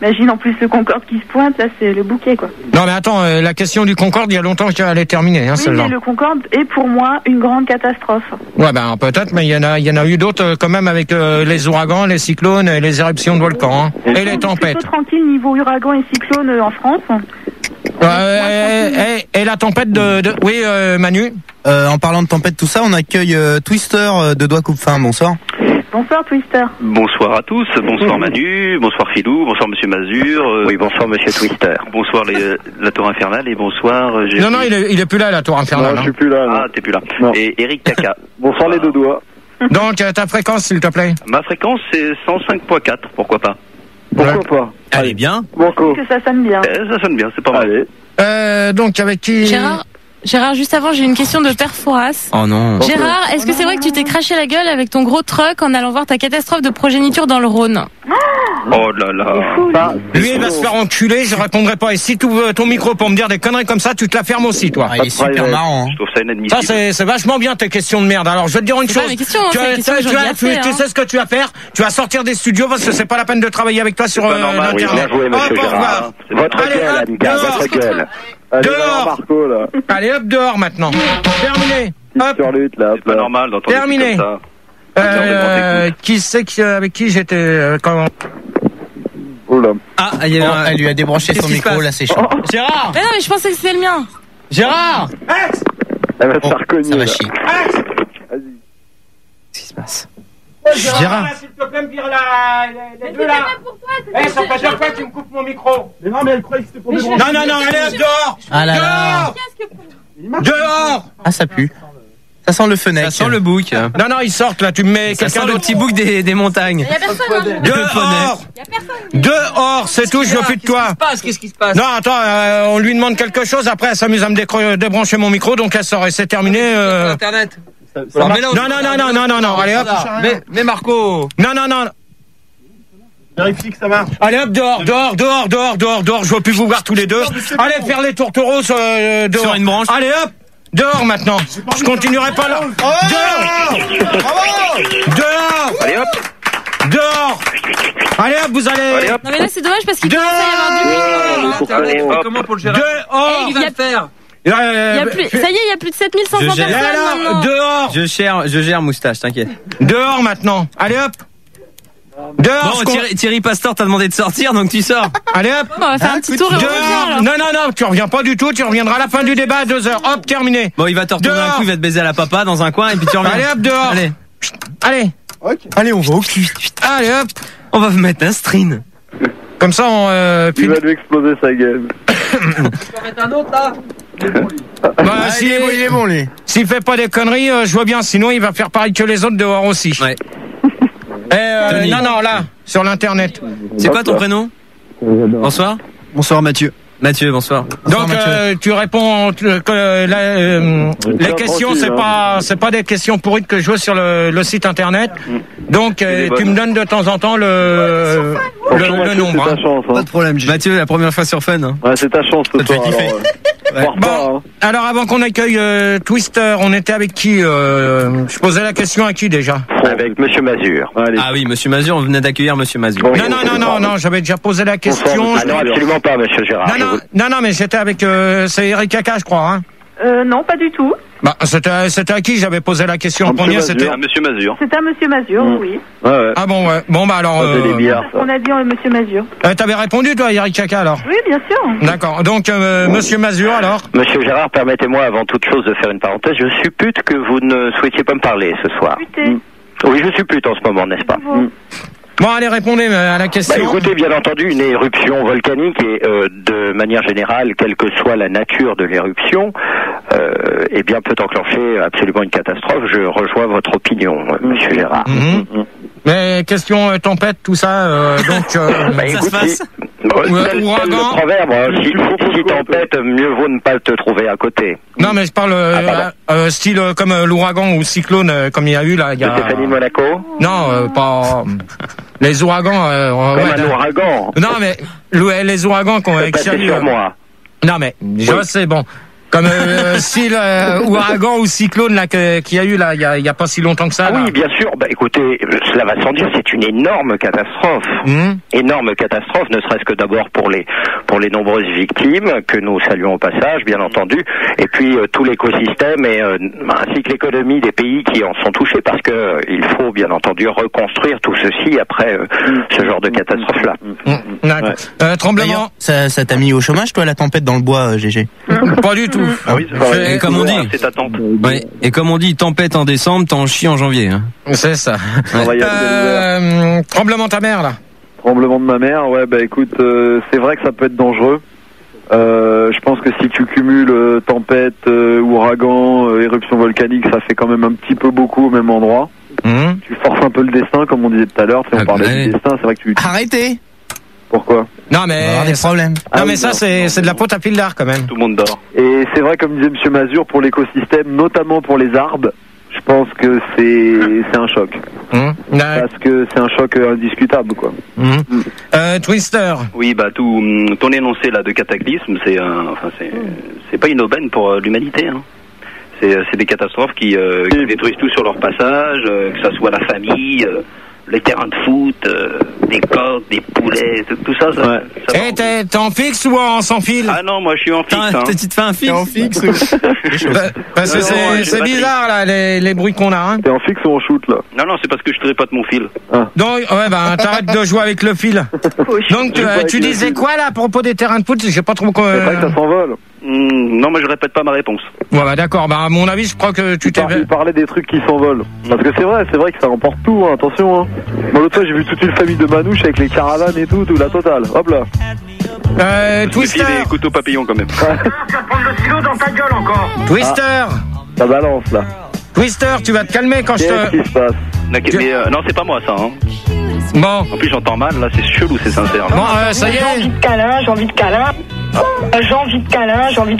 Imagine en plus le Concorde qui se pointe, là c'est le bouquet, quoi. Non mais attends, la question du Concorde, il y a longtemps qu'elle est terminée, hein, oui, celle-là. Mais le Concorde est pour moi une grande catastrophe. Ouais, ben peut-être, mais il y en a eu d'autres quand même avec les ouragans, les cyclones et les éruptions de volcans, hein, et les tempêtes. Plutôt tranquille niveau ouragan et cyclone en France. Et la tempête oui, Manu. En parlant de tempête, tout ça, on accueille Twister de Doigt Coupe-Fin. Bonsoir. Bonsoir Twister. Bonsoir à tous, bonsoir Manu, bonsoir Philou, bonsoir Monsieur Mazur. Oui, bonsoir Monsieur Twister. Bonsoir la Tour Infernale et bonsoir... Non, il est plus là, la Tour Infernale. Non, je suis plus là. Ah, t'es plus là. Non. Et Eric Kaka. Bonsoir les deux doigts. Donc, ta fréquence, s'il te plaît. Ma fréquence, c'est 105.4, pourquoi pas? Pourquoi pas? Allez, bien. Banco. Que ça sonne bien. Ça sonne bien, c'est pas mal. Donc, avec qui... Gérard, juste avant, j'ai une question de Perforas. Oh non. Gérard, est-ce que c'est vrai que tu t'es craché la gueule avec ton gros truck en allant voir ta catastrophe de progéniture dans le Rhône? Oh là là. Lui, il va se faire enculer, je répondrai pas. Et si tu ouvres ton micro pour me dire des conneries comme ça, tu te la fermes aussi, toi. Ah, il est super marrant. Je trouve ça inadmissible. Ça, c'est vachement bien tes questions de merde. Alors, je vais te dire une chose. Tu sais ce que tu vas faire? Tu vas sortir des studios parce que c'est pas la peine de travailler avec toi sur Internet. Oui, bien joué, Monsieur Gérard. Votre gueule, Annika, votre gueule. Dehors. Marco, là. Allez, hop, dehors maintenant. Terminé. Hop. C'est pas normal d'entendre Terminé. comme ça. Qui c'est avec qui j'étais quand... Oh là. Ah, elle lui a débranché son micro, là c'est chaud. Gérard. Mais non, mais je pensais que c'était le mien. Gérard. Elle va se faire cogner. Ça va chier. Vas-y. Qu'est-ce qui se passe? Gérard. S'il te plaît, me dire les deux là. Ça fait 2 fois que tu me coupes mon micro. Mais non, mais elle croyait que c'était pour débrancher. Non, allez, hop, dehors. Ah là là. Dehors. Ah, ça pue. Ça sent le fenêtre. Ça sent le bouc. Non, ils sortent là, tu me mets Ça quelqu'un sent le petit bouc des montagnes. Il y a personne. Dehors. Dehors, c'est tout, je veux plus de toi. Qu'est-ce qui se passe? Non, attends, on lui demande quelque chose, après elle s'amuse à me débrancher mon micro, donc elle sort et c'est terminé. Internet. Non, allez hop. Mais Marco. Non. Vérifie que ça marche. Allez hop, dehors, je veux plus vous voir tous les deux. Allez faire les tourtereaux dehors. Sur une branche. Allez hop. Dehors maintenant. Je continuerai pas là. Dehors. Allez hop. Dehors. Allez hop, vous allez. Non mais là c'est dommage parce qu'il commence à y avoir du monde. Comment pour le gérer? Dehors. Il va faire. Ça y est, il y a plus de 7500 personnes maintenant. Dehors. Je gère moustache, t'inquiète. Dehors maintenant. Allez hop. Dehors. Bon, Thierry Pastor t'a demandé de sortir, donc tu sors. Allez hop. On va faire un petit tour et on revient. Non, tu reviens pas du tout, tu reviendras à la fin du débat à 2h. Hop, terminé. Bon, il va te retourner un coup, il va te baiser à la papa dans un coin et puis tu reviens. Allez hop, dehors. Allez. Okay. Allez, on va au cul. Allez hop. On va vous mettre un string. Comme ça, il va lui exploser sa gueule. Tu peux mettre un autre là. Il est bon, lui. S'il fait pas des conneries, je vois bien. Sinon, il va faire pareil que les autres dehors aussi. Ouais. Non, là, sur l'internet. C'est quoi ton prénom? Bonsoir. Bonsoir, Mathieu. Mathieu, bonsoir. Donc tu réponds les questions, c'est pas des questions pourrites que je veux sur le site internet. Donc tu me donnes de temps en temps le nombre. C'est ta chance, hein. Pas de problème. Mathieu, la première fois sur Fun. Hein. Ouais, c'est ta chance ce soir. Bon, alors avant qu'on accueille Twister, on était avec qui je posais la question à qui déjà? Avec Monsieur Mazur. Allez. Ah oui, Monsieur Mazur, on venait d'accueillir Monsieur Mazur. Non, j'avais déjà posé la question. Ah non, absolument pas, Monsieur Gérard. Non, mais j'étais avec c'est Eric Kaka, je crois. Hein. Non, pas du tout. Bah, c'était à qui j'avais posé la question en premier? C'était à Monsieur Mazur. C'était à Monsieur Mazur, oui. Ouais. Ah bon, ouais. Bon, bah alors. On a dit Monsieur Mazur. T'avais répondu, toi, Eric Kaka, alors? Oui, bien sûr. D'accord. Donc, Monsieur Mazur, alors? Monsieur Gérard, permettez-moi avant toute chose de faire une parenthèse. Je suppute que vous ne souhaitiez pas me parler ce soir. Oui, je suppute en ce moment, n'est-ce pas? Bon, allez, répondez à la question. Écoutez, bien entendu, une éruption volcanique et de manière générale, quelle que soit la nature de l'éruption, eh bien, peut enclencher absolument une catastrophe. Je rejoins votre opinion, Monsieur Gérard. Mais question tempête, tout ça, donc... écoute, le proverbe, si tempête, mieux vaut ne pas te trouver à côté. Non, mais je parle style comme l'ouragan ou cyclone, comme il y a eu là. Il y a... Stéphanie Monaco? Non, pas... Les ouragans... comme un ouragan. Non, mais les ouragans qu'on a sur moi. Non, mais je sais, bon... Comme style ouragan ou cyclone là qu'il y a eu là il y a pas si longtemps que ça. Oui, bien sûr. Bah écoutez, cela va sans dire, c'est une énorme catastrophe. Énorme catastrophe, ne serait-ce que d'abord pour les nombreuses victimes que nous saluons au passage, bien entendu, et puis tout l'écosystème et ainsi que l'économie des pays qui en sont touchés, parce que il faut bien entendu reconstruire tout ceci après ce genre de catastrophe là. Tremblement. Ça t'a mis au chômage, toi, la tempête dans le bois, GG? Pas du tout. Ah oui, et comme on dit, c'est ta tante. Ouais, et comme on dit, tempête en décembre, t'en chies en janvier. Hein. C'est ça. Tremblement de ta mère là. Tremblement de ma mère, ouais, bah écoute, c'est vrai que ça peut être dangereux. Je pense que si tu cumules tempête, ouragan, éruption volcanique, ça fait quand même un petit peu beaucoup au même endroit. Tu forces un peu le destin, comme on disait tout à l'heure. On parlait du destin, c'est vrai que tu. Arrêtez. Pourquoi? Non mais on va avoir des problèmes. Non mais ça c'est de la pote à Pildar quand même. Tout le monde dort. Et c'est vrai, comme disait Monsieur Mazur, pour l'écosystème, notamment pour les arbres, je pense que c'est un choc. Parce que c'est un choc indiscutable, quoi. Twister. Oui, bah ton énoncé là de cataclysme, c'est pas une aubaine pour l'humanité. Hein. C'est des catastrophes qui détruisent tout sur leur passage, que ça soit la famille. Les terrains de foot, des coqs, des poulets, tout ça. Et t'es en fixe ou en sans fil? Ah non, moi je suis en fixe. Tu te fais un fixe? T'es en fixe? Parce que c'est bizarre là, les bruits qu'on a. Hein. T'es en fixe ou en shoot là? Non, c'est parce que je tripote mon fil. Donc, ouais, bah t'arrêtes de jouer avec le fil. Donc tu disais quoi là à propos des terrains de foot? J'ai pas trop. C'est vrai que ça s'envole. Non, mais je répète pas ma réponse. Ouais, bah d'accord. Bah à mon avis, je crois que tu t'es. Il parlait des trucs qui s'envolent. Parce que c'est vrai que ça emporte tout. Hein, attention. Hein. Moi l'autre fois, j'ai vu toute une famille de manouches avec les caravanes et tout la totale. Hop là. Twister. Des couteaux papillons quand même. Tu vas prendre le stylo dans ta gueule encore. Twister. Ça balance là. Twister, tu vas te calmer quand je te. Qu'est-ce qui se passe? Non, c'est pas moi ça. Hein. Bon. En plus, j'entends mal. Là, c'est chelou, c'est sincère. Là. Bon, ça y est. J'ai envie de câlin. J'ai envie de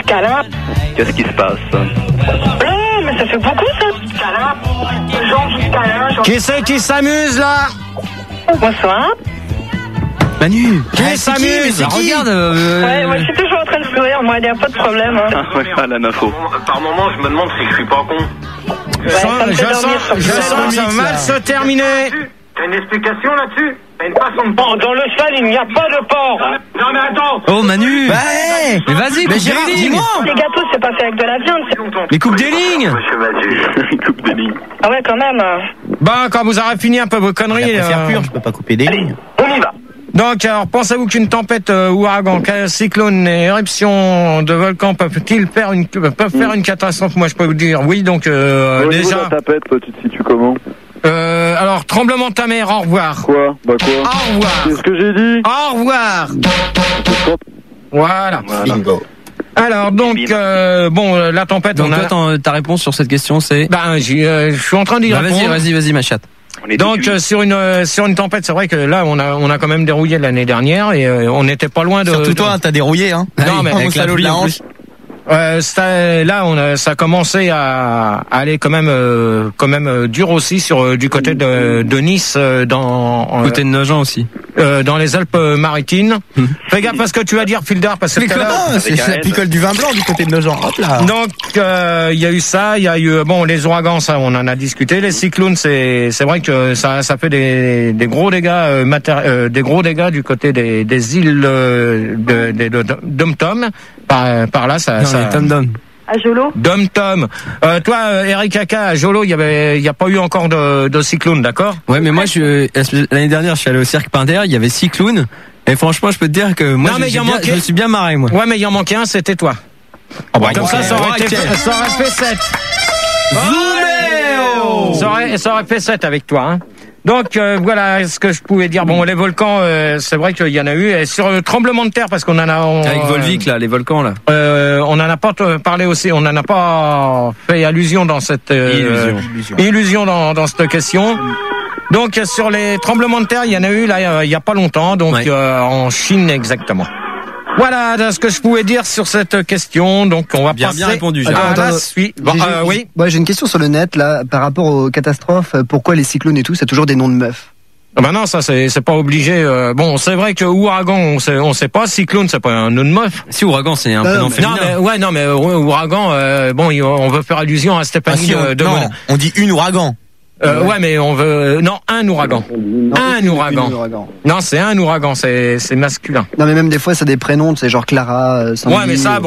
câlin. Qu'est-ce qui se passe? Mais ça fait beaucoup ça. J'ai envie de câlin. Qui c'est qui s'amuse là? Bonsoir. Manu, qui s'amuse? Regarde. Ouais, moi je suis toujours en train de sourire, moi il n'y a pas de problème. Hein. La info. Par moment, je me demande si je suis pas con. Je sens que ça va mal se terminer. T'as une explication là-dessus? une façon de porc. Dans le cheval, il n'y a pas de porc. Non, mais attends. Oh, Manu. Ouais. Mais vas-y, coupe des lignes. Les gâteaux, c'est pas fait avec de la viande. Mais coupe des lignes. Coupe des lignes. Ah ouais, quand même. Bon, quand vous aurez fini un peu vos conneries... Je peux pas couper des lignes. On y va. Donc, alors, pensez-vous qu'une tempête, ouragan, cyclone et éruption de volcan peuvent faire une catastrophe? Moi, je peux vous dire oui. Donc, déjà. La tapette, toi, tu te situes comment? Alors, tremblement de ta mer, au revoir. Quoi? Bah quoi? Au revoir. C'est ce que j'ai dit. Au revoir. Voilà. Bingo. Alors, donc, la tempête, donc, toi, ta réponse sur cette question, c'est? Je suis en train d'y répondre. Vas-y, ma chatte. Donc sur une tempête, c'est vrai que là on a quand même dérouillé l'année dernière et on n'était pas loin de. Surtout toi, t'as dérouillé, hein. Non, mais avec la hanche. Ça a commencé à aller quand même dur aussi du côté de Nice côté de Nogent aussi. Dans les Alpes-Maritimes. Fais gaffe à ce que tu vas dire, Filder, parce que c'est la picole du vin blanc du côté de Nogent. Hop là. Donc il y a eu ça, il y a eu les ouragans, ça on en a discuté, les cyclones, c'est vrai que ça fait des gros dégâts du côté des îles de Dom-Tom. Par là ça Tom-Tom. À Jolo. Dom-Tom. Toi, Eric Kaka, à Jolo, il y a pas eu encore de cyclone, d'accord? Ouais, mais moi, l'année dernière, je suis allé au Cirque Pinder, il y avait cyclone, et franchement, je peux te dire que moi, je me suis bien marré, moi. Ouais, mais il en manquait un, c'était toi. Comme ça aurait fait 7. Ça aurait fait 7 avec toi, hein. Donc voilà ce que je pouvais dire. Bon, les volcans, c'est vrai qu'il y en a eu. Et sur le tremblement de terre, parce qu'on en a... Avec Volvic, là, les volcans, là. On en a pas parlé aussi. On en a pas fait allusion dans cette... illusion dans cette question. Donc sur les tremblements de terre, il y en a eu là il y a pas longtemps. Donc en Chine exactement. Voilà ce que je pouvais dire sur cette question. Donc on va passer bien répondu, à la suite. Oui. Ouais, j'ai une question sur le net là par rapport aux catastrophes. Pourquoi les cyclones et tout, c'est toujours des noms de meufs? Ben non, ça c'est pas obligé. Bon, c'est vrai que ouragan, on sait pas. Cyclone, c'est pas un nom de meuf. Si ouragan, c'est un prénom féminin. Non mais ouragan. On veut faire allusion à Stéphanie de non, on dit une ouragan. Ouais, mais on veut un ouragan. Un ouragan. Non, c'est un ouragan, c'est masculin. Non, mais même des fois, c'est des prénoms, c'est genre Clara, Sandy. Ouais, mais ça,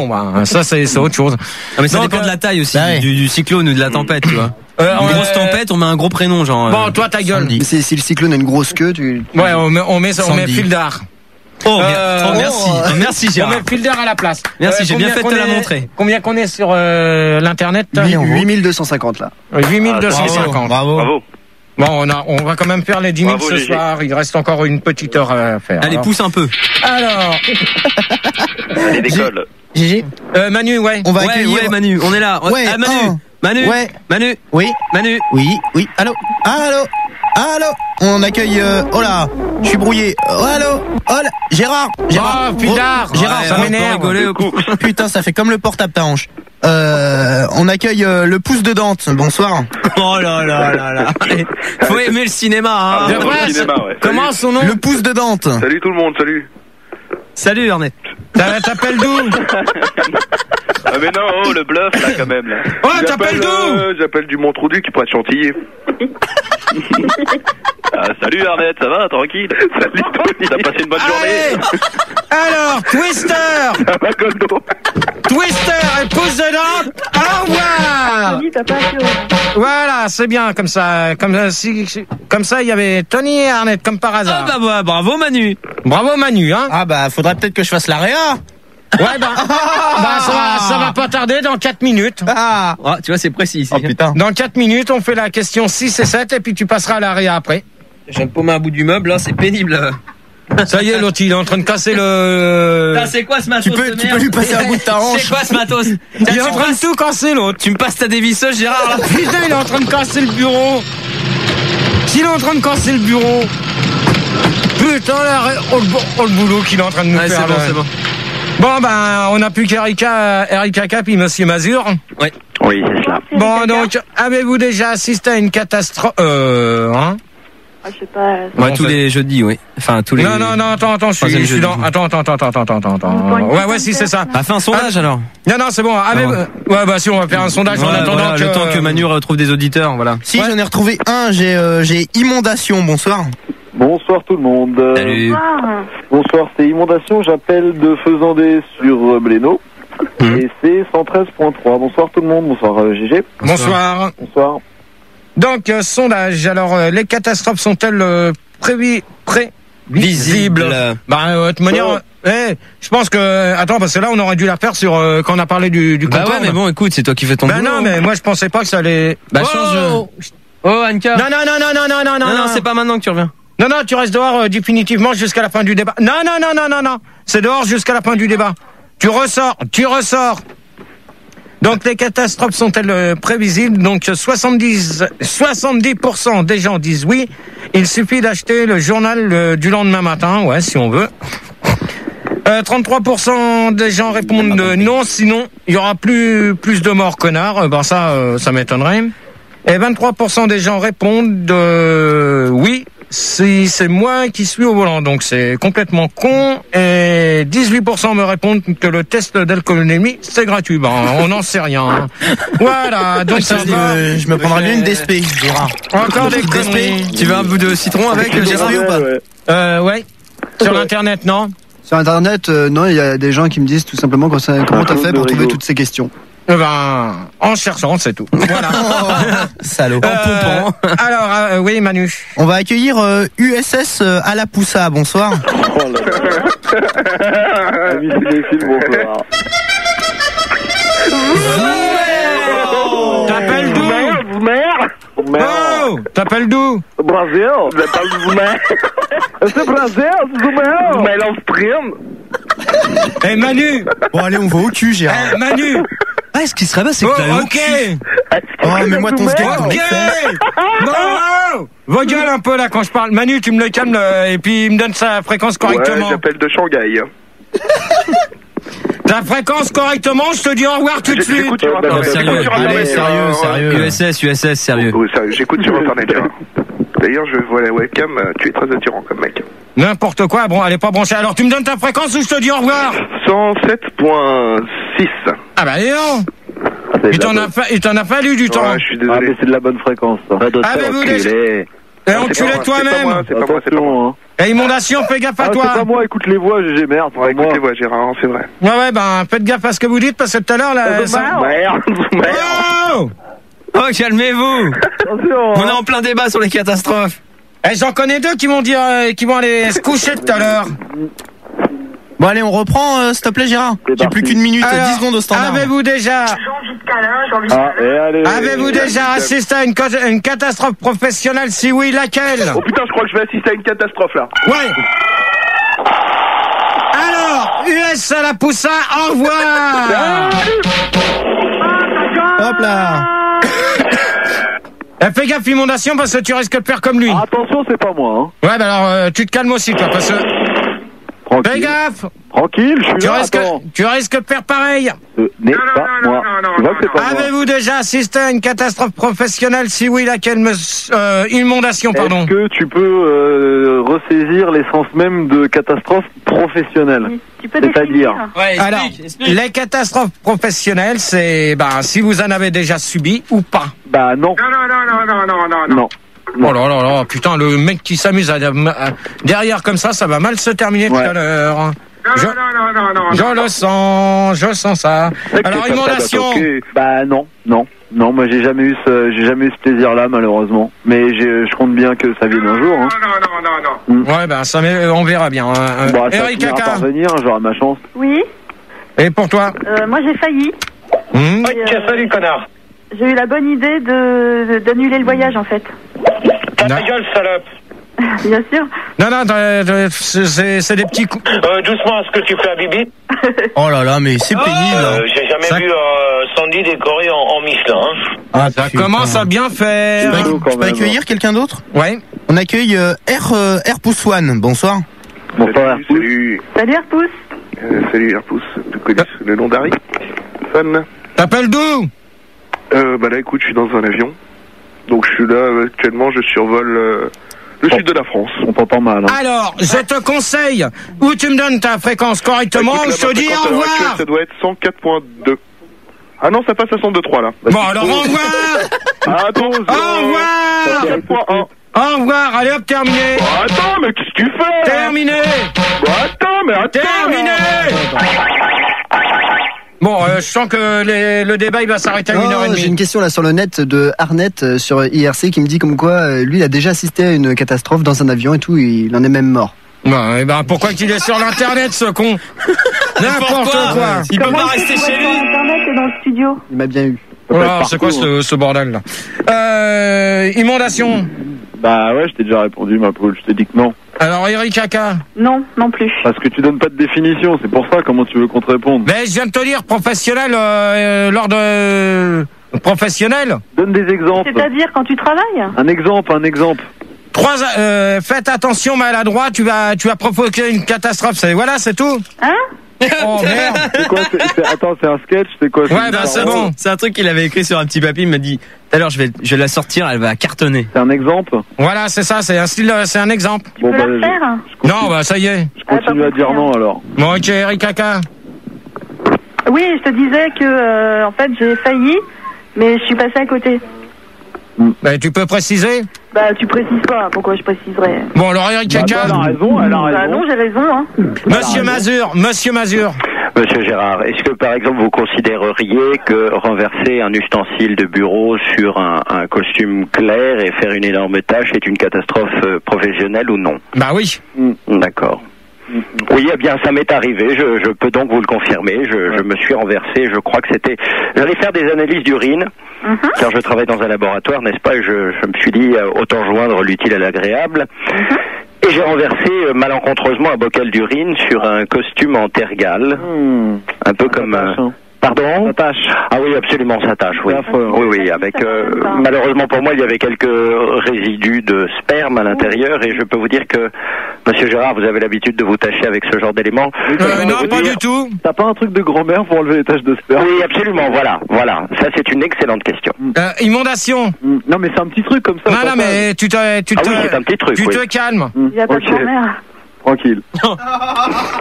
ça c'est autre chose. Non, mais ça dépend de la taille aussi, du cyclone ou de la tempête, tu vois. Une grosse tempête, on met un gros prénom, genre. Bon, toi, ta gueule. Si le cyclone a une grosse queue, Ouais, on met Fildar. Merci Gérard. On met Filder à la place. Merci, j'ai bien fait de te la montrer. Combien qu'on est sur l'internet? 8250 là. 8250. Bravo. Bon, on va quand même faire les 10 000 ce soir. Il reste encore une petite heure à faire. Allez, pousse un peu. Alors. Allez, décolle. Gégé. Manu, ouais. On va accueillir. Ouais, Manu, on est là. Ouais, Manu. Ouais. Manu. Oui. Manu. Oui. Allô. On accueille. Oh là, je suis brouillé. Oh là. Gérard. Fildar. Gérard, ça m'énerve. Putain, ça fait comme le portable ta hanche. On accueille le pouce de Dante. Bonsoir. Oh là. Faut aimer le cinéma, hein. Comment son nom? Le pouce de Dante. Salut tout le monde, salut. Salut Ernest. T'appelles d'où? Ah mais non, le bluff là quand même là. Oh, t'appelles d'où? J'appelle du Montreuil qui pourrait être Chantilly. Salut Arnett, ça va, tranquille? Salut Tony. T'as passé une bonne journée? Alors, Twister. Ça va, Goldo? Twister et pouce de Dante. Au revoir. Voilà, c'est bien comme ça. Comme ça, il y avait Tony et Arnett comme par hasard. Ah bah bravo Manu. Bravo Manu, hein. Ah bah faudrait peut-être que je fasse l'AREA. Ouais, ça va pas tarder dans 4 minutes. Tu vois, c'est précis ici. Oh putain. Dans 4 minutes, on fait la question 6 et 7 et puis tu passeras à l'AREA après. Je viens de paumer un bout du meuble, là, c'est pénible. Ça y est, l'autre, il est en train de casser le... Putain, c'est quoi ce matos? Tu peux lui passer un bout de ta hanche. C'est quoi ce matos? Il est en train de tout casser, l'autre. Tu me passes ta dévisseuse, Gérard, là? Putain, il est en train de casser le bureau. S'il est en train de casser le bureau. Putain, là, le boulot qu'il est en train de nous faire. C'est bon. Bon, on n'a plus qu'Eric Kaka puis Monsieur Mazur. Ouais. Oui, c'est ça. Bon, donc, avez-vous déjà assisté à une catastrophe, hein? Je sais pas. Ouais, tous les jeudis, oui. Enfin, tous les... Non, attends, je suis dans... Attends. Ouais, si, c'est ça. Fais un sondage, alors. Non, c'est bon. Ouais, si, on va faire un sondage en attendant voilà, le temps que Manu retrouve des auditeurs, voilà. Si, j'en ai retrouvé un, j'ai Inondation, bonsoir. Bonsoir tout le monde. Salut. Bonsoir, c'est Inondation, j'appelle de Faisandé sur Blénaud. Et c'est 113.3. Bonsoir tout le monde, bonsoir GG. Bonsoir. Bonsoir. Donc, sondage. Alors, les catastrophes sont-elles prévisibles? Bah, de toute manière, je pense que... Attends, parce que là, on aurait dû la faire sur... quand on a parlé du Concorde. Bah ouais, mais bon, écoute, c'est toi qui fais ton boulot. Non, mais moi, je pensais pas que ça allait... Bah, change... Oh, Anka. Non, c'est pas maintenant que tu reviens. Non, tu restes dehors définitivement jusqu'à la fin du débat. Non. C'est dehors jusqu'à la fin du débat. Tu ressors. Donc, les catastrophes sont-elles prévisibles? Donc, 70% des gens disent oui. Il suffit d'acheter le journal du lendemain matin, ouais, si on veut. 33% des gens répondent non, sinon, il y aura plus de morts, connards. Ça m'étonnerait. Et 23% des gens répondent oui, si c'est moi qui suis au volant. Donc c'est complètement con. Et 18% me répondent que le test d'alcoolémie, c'est gratuit. On n'en sait rien. Voilà, donc ça va. Je me prendrai bien une DSP, Gérard. Encore des conneries. Tu veux un bout de citron avec Gérard ou pas? Ouais. Sur Internet, non? Sur Internet, non, il y a des gens qui me disent tout simplement comment t'as fait pour trouver toutes ces questions. En cherchant, c'est tout. Voilà. Salaud. En pompant. Alors, oui, Manu. On va accueillir USS Alapusa. Bonsoir. Bonsoir. T'appelles d'où? Oh, t'appelles d'où? Brasil. J'appelle Zoumer. C'est Brasil, Zoumer. Zoumer l'Austrine. Eh, Manu. Bon, allez, on va au cul, Gérard. Eh, Manu. Ah, ce qui serait bien, c'est que t'as ok. Mais moi, ton skate, ok. Non. Vos gueules un peu, là, quand je parle. Manu, tu me le calmes, et puis il me donne sa fréquence correctement. Ouais, j'appelle de Shanghai. Ta fréquence correctement, je te dis au revoir tout de suite. J'écoute sur Internet. Sérieux. USS, sérieux. J'écoute sur Internet. D'ailleurs, je vois la webcam, tu es très attirant comme mec. N'importe quoi, bon, elle est pas branchée. Alors, tu me donnes ta fréquence ou je te dis au revoir? 107.6. Ah bah, non. Il t'en a fallu du temps. Je suis désolé. Ah, mais c'est de la bonne fréquence, ça. Avez-vous déjà... Et enculé toi-même. C'est pas moi. Et Inondation, fais gaffe à toi. C'est pas moi, écoute les voix, GG, merde. Écoute les voix, Gérard, c'est vrai. Ouais, faites gaffe à ce que vous dites, parce que tout à l'heure, là... Oh, calmez-vous. On est en plein débat sur les catastrophes. Eh, j'en connais deux qui vont aller se coucher tout à l'heure. Bon, allez, on reprend, s'il te plaît, Gérard. J'ai plus qu'une minute, 10 secondes au standard. Avez-vous déjà assisté à une catastrophe professionnelle? Si oui, laquelle? Oh putain, je crois que je vais assister à une catastrophe, là. Ouais. Alors, US à la Poussa, au revoir. Hop là. Fais gaffe, Inondation, parce que tu risques de faire comme lui. Attention, c'est pas moi. Ouais, bah alors, tu te calmes aussi, toi, parce que... Tranquille. Fais gaffe. Tranquille, je suis là, tu risques de faire pareil. N'est pas moi. Avez-vous déjà assisté à une catastrophe professionnelle? Si oui, laquelle? Inondation, pardon. Est-ce que tu peux ressaisir l'essence même de catastrophe professionnelle? C'est-à-dire Alors, les catastrophes professionnelles, c'est si vous en avez déjà subi ou pas. Bah non. Non. Oh là là là, putain, le mec qui s'amuse derrière comme ça va mal se terminer tout à l'heure. Je sens ça. Alors, Inondation. Bah non, moi j'ai jamais eu ce plaisir-là, malheureusement. Mais je compte bien que ça vienne un jour. Non. Ouais, on verra bien. Eric Kaka. Parvenir, j'aurai ma chance. Oui. Et pour toi? Moi j'ai failli. Salut, connard. J'ai eu la bonne idée d'annuler le voyage, en fait. Ta gueule, salope. Bien sûr. Non, c'est des petits coups. Doucement, ce que tu fais à Bibi. Oh là là, mais c'est pénible. J'ai jamais vu Sandy décoré en Michelin. Ça commence à bien faire. Je peux accueillir quelqu'un d'autre? Ouais. On accueille Air Pouce One. Bonsoir. Bonsoir. Salut. Salut Airpousse. Salut Airpousse. Tu connais le nom d'Harry? Fan. T'appelles d'où? Là, écoute, je suis dans un avion. Donc, je suis là, actuellement, je survole le sud de la France. On t'entend mal. Alors, je te conseille, ou tu me donnes ta fréquence correctement, ou je te dis au revoir. Ça doit être 104.2. Ah non, ça passe à 102.3, là. Bon, alors, au revoir. Attention. Au revoir. 104.1. Au revoir, allez hop, terminé. Attends, mais qu'est-ce que tu fais? Terminé. Attends, mais attends. Terminé. Bon, je sens que le débat il va s'arrêter à 1h30. J'ai une question là sur le net de Arnett sur IRC qui me dit comme quoi lui il a déjà assisté à une catastrophe dans un avion et tout, il en est même mort. Bah, pourquoi qu'il est sur l'internet ce con? N'importe quoi. Il peut pas rester chez lui. Internet et dans le studio. Il m'a bien eu. Oh, c'est quoi ce bordel là? Inondation. Bah ouais, je t'ai déjà répondu ma poule, je t'ai dit que non. Alors Eric Kaka? Non, non plus. Parce que tu donnes pas de définition, c'est pour ça, comment tu veux qu'on te réponde? Mais je viens de te dire professionnel lors de... Professionnel? Donne des exemples. C'est-à-dire quand tu travailles? Un exemple. Faites attention maladroit, tu vas provoquer une catastrophe, c'est tout? Hein? Oh merde! C'est quoi? Attends, c'est un sketch? C'est quoi? Ouais, bah c'est bon. C'est un truc qu'il avait écrit sur un petit papier, il m'a dit, tout à l'heure je vais la sortir, elle va cartonner. C'est un exemple? Voilà, c'est ça, c'est un style, c'est un exemple. Tu peux la faire? Non, bah ça y est. Je continue à dire non alors. Bon, ok, Eric Kaka. Oui, je te disais que, en fait, j'ai failli, mais je suis passé à côté. Bah, tu peux préciser? Bah, tu précises pas, pourquoi je préciserais? Bon, alors Eric Kaka. Elle a raison. Bah non, j'ai raison, hein. Monsieur Mazur. Monsieur Gérard, est-ce que par exemple vous considéreriez que renverser un ustensile de bureau sur un costume clair et faire une énorme tâche est une catastrophe professionnelle ou non? Bah oui. D'accord. Oui, eh bien, ça m'est arrivé. Je peux donc vous le confirmer. Je me suis renversé. Je crois que c'était. J'allais faire des analyses d'urine, car je travaille dans un laboratoire, n'est-ce pas? Et je me suis dit autant joindre l'utile à l'agréable. Et j'ai renversé malencontreusement un bocal d'urine sur un costume en tergale, un peu comme. Pardon? Ça tâche. Ah oui, absolument, ça tâche, oui. Oui, avec, malheureusement pour moi, il y avait quelques résidus de sperme à l'intérieur et je peux vous dire que, monsieur Gérard, vous avez l'habitude de vous tâcher avec ce genre d'éléments. Non, pas du tout. T'as pas un truc de grand-mère pour enlever les taches de sperme? Oui, absolument, voilà. Ça, c'est une excellente question. Inondation. Non, mais c'est un petit truc comme ça. Non, mais tu oui, c'est un petit truc, tu te calmes. Il y a pas de grand-mère. Tranquille.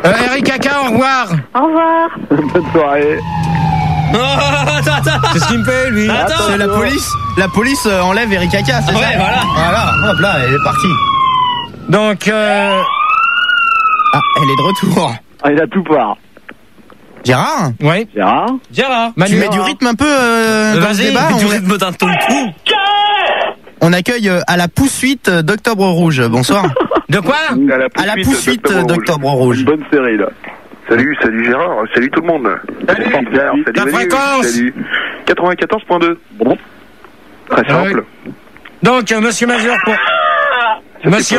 Eric Kaka, au revoir. Au revoir. Bonne soirée. Attends. C'est ce qu'il me fait, lui. Attends, c'est la police. La police enlève Eric Kaka, c'est ça? Ouais, voilà. Hop là, elle est partie. Donc, Ah, elle est de retour. Ah, il a tout part. Gérard? Oui. Gérard. Manu, tu mets du rythme un peu dans le débat. Du rythme d'un ton tout. On accueille à la poursuite d'Octobre Rouge. Bonsoir. De quoi? À la poursuite d'Octobre Rouge. Une bonne série là. Salut Gérard, salut tout le monde. Salut. Ta fréquence? Salut. 94.2. Bon. Très simple. Donc, Monsieur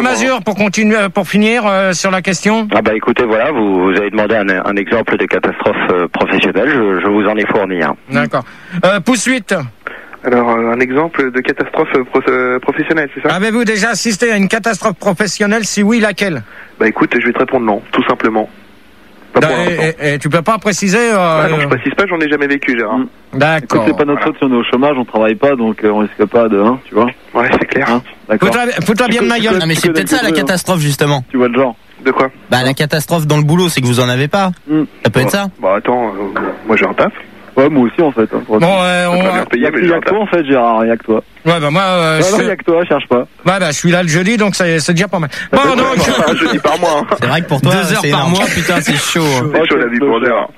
Mazur, pour continuer, pour finir sur la question. Ah bah écoutez, voilà, vous avez demandé un exemple de catastrophe professionnelle, je vous en ai fourni un. D'accord. Poursuite. Alors, un exemple de catastrophe professionnelle, c'est ça? Avez-vous déjà assisté à une catastrophe professionnelle? Si oui, laquelle? Bah écoute, je vais te répondre non, tout simplement. Pas pour l'instant. Et tu peux pas préciser non, je précise pas, j'en ai jamais vécu, Gérard. D'accord. C'est pas notre faute si on est au chômage, on travaille pas, donc on risque pas de, tu vois. Ouais, c'est clair. D'accord. Fous-toi bien de ma gueule. Non, mais c'est peut-être ça la catastrophe justement. Tu vois le genre. De quoi? Bah la catastrophe dans le boulot, c'est que vous en avez pas. Ça peut être ça. Bah attends, moi j'ai un taf. Ouais, moi aussi en fait. Bon, il y a que toi en fait, Gérard, il y a que toi. Ouais, bah moi, il y a que toi, cherche pas. Ouais, bah je suis là le jeudi, donc c'est déjà pas mal. Bon, donc un jeudi par mois. C'est vrai que pour toi, 2 heures par mois, putain, c'est chaud. C'est chaud la vie pour Gérard.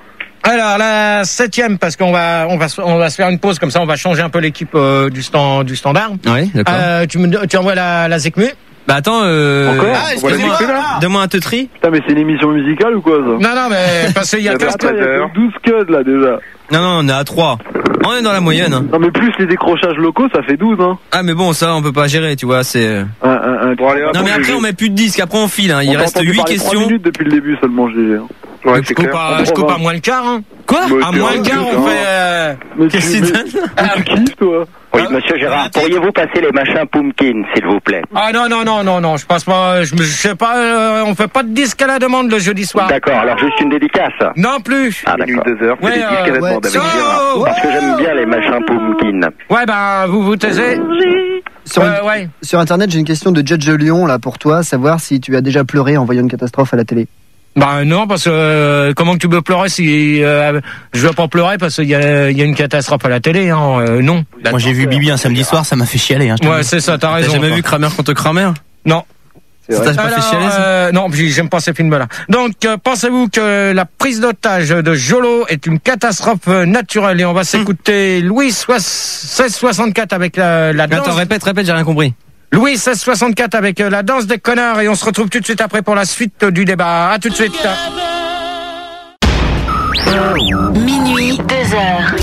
Alors la 7e, parce qu'on va se faire une pause comme ça, on va changer un peu l'équipe du standard. Oui, d'accord. Tu envoies la ZECMU. Bah attends, encore donne-moi un teutri. Putain, mais c'est une émission musicale ou quoi ça? Non, mais parce qu'il y a 12 codes là déjà. Non, on est à 3. On est dans la moyenne. Hein. Non, mais plus les décrochages locaux, ça fait 12, hein. Ah, mais bon, ça, on peut pas gérer, tu vois, c'est. Bon, allez, non, mais après, on met plus de disques, après, on file, hein. Il reste 8 questions. 3 minutes depuis le début seulement, GG. Ouais, je coupe à moins le quart, hein. Quoi? À moins le quart, on fait. Mais qu'est-ce que tu kiffes, toi? Oui, monsieur Gérard, pourriez-vous passer les machins Pumpkin, s'il vous plaît? Ah non, je passe pas, je sais pas, on fait pas de disque à la demande le jeudi soir. D'accord, alors juste une dédicace? Non plus. Ah d'accord. 2 heures, c'est des disques à la demande avec Gérard. Parce que j'aime bien les machins Pumpkin. Ouais, bah, vous taisez. Sur internet, j'ai une question de Judge Lyon là pour toi, savoir si tu as déjà pleuré en voyant une catastrophe à la télé. Bah non, parce que comment que tu peux pleurer si je veux pas pleurer parce qu'il y a une catastrophe à la télé, hein, non. Moi j'ai vu Bibi un samedi soir, ça m'a fait chialer. Hein, ouais, c'est ça, t'as raison. T'as jamais vu Kramer contre Kramer? Non. Ça t'a pas fait chialer, non, j'aime pas ces films-là. Donc, pensez-vous que la prise d'otage de Jolo est une catastrophe naturelle? Et on va s'écouter Louis 1664 avec la danse. Attends, répète, j'ai rien compris. Louis 1664 avec la danse des connards et on se retrouve tout de suite après pour la suite du débat. À tout de suite. Minuit, 2h.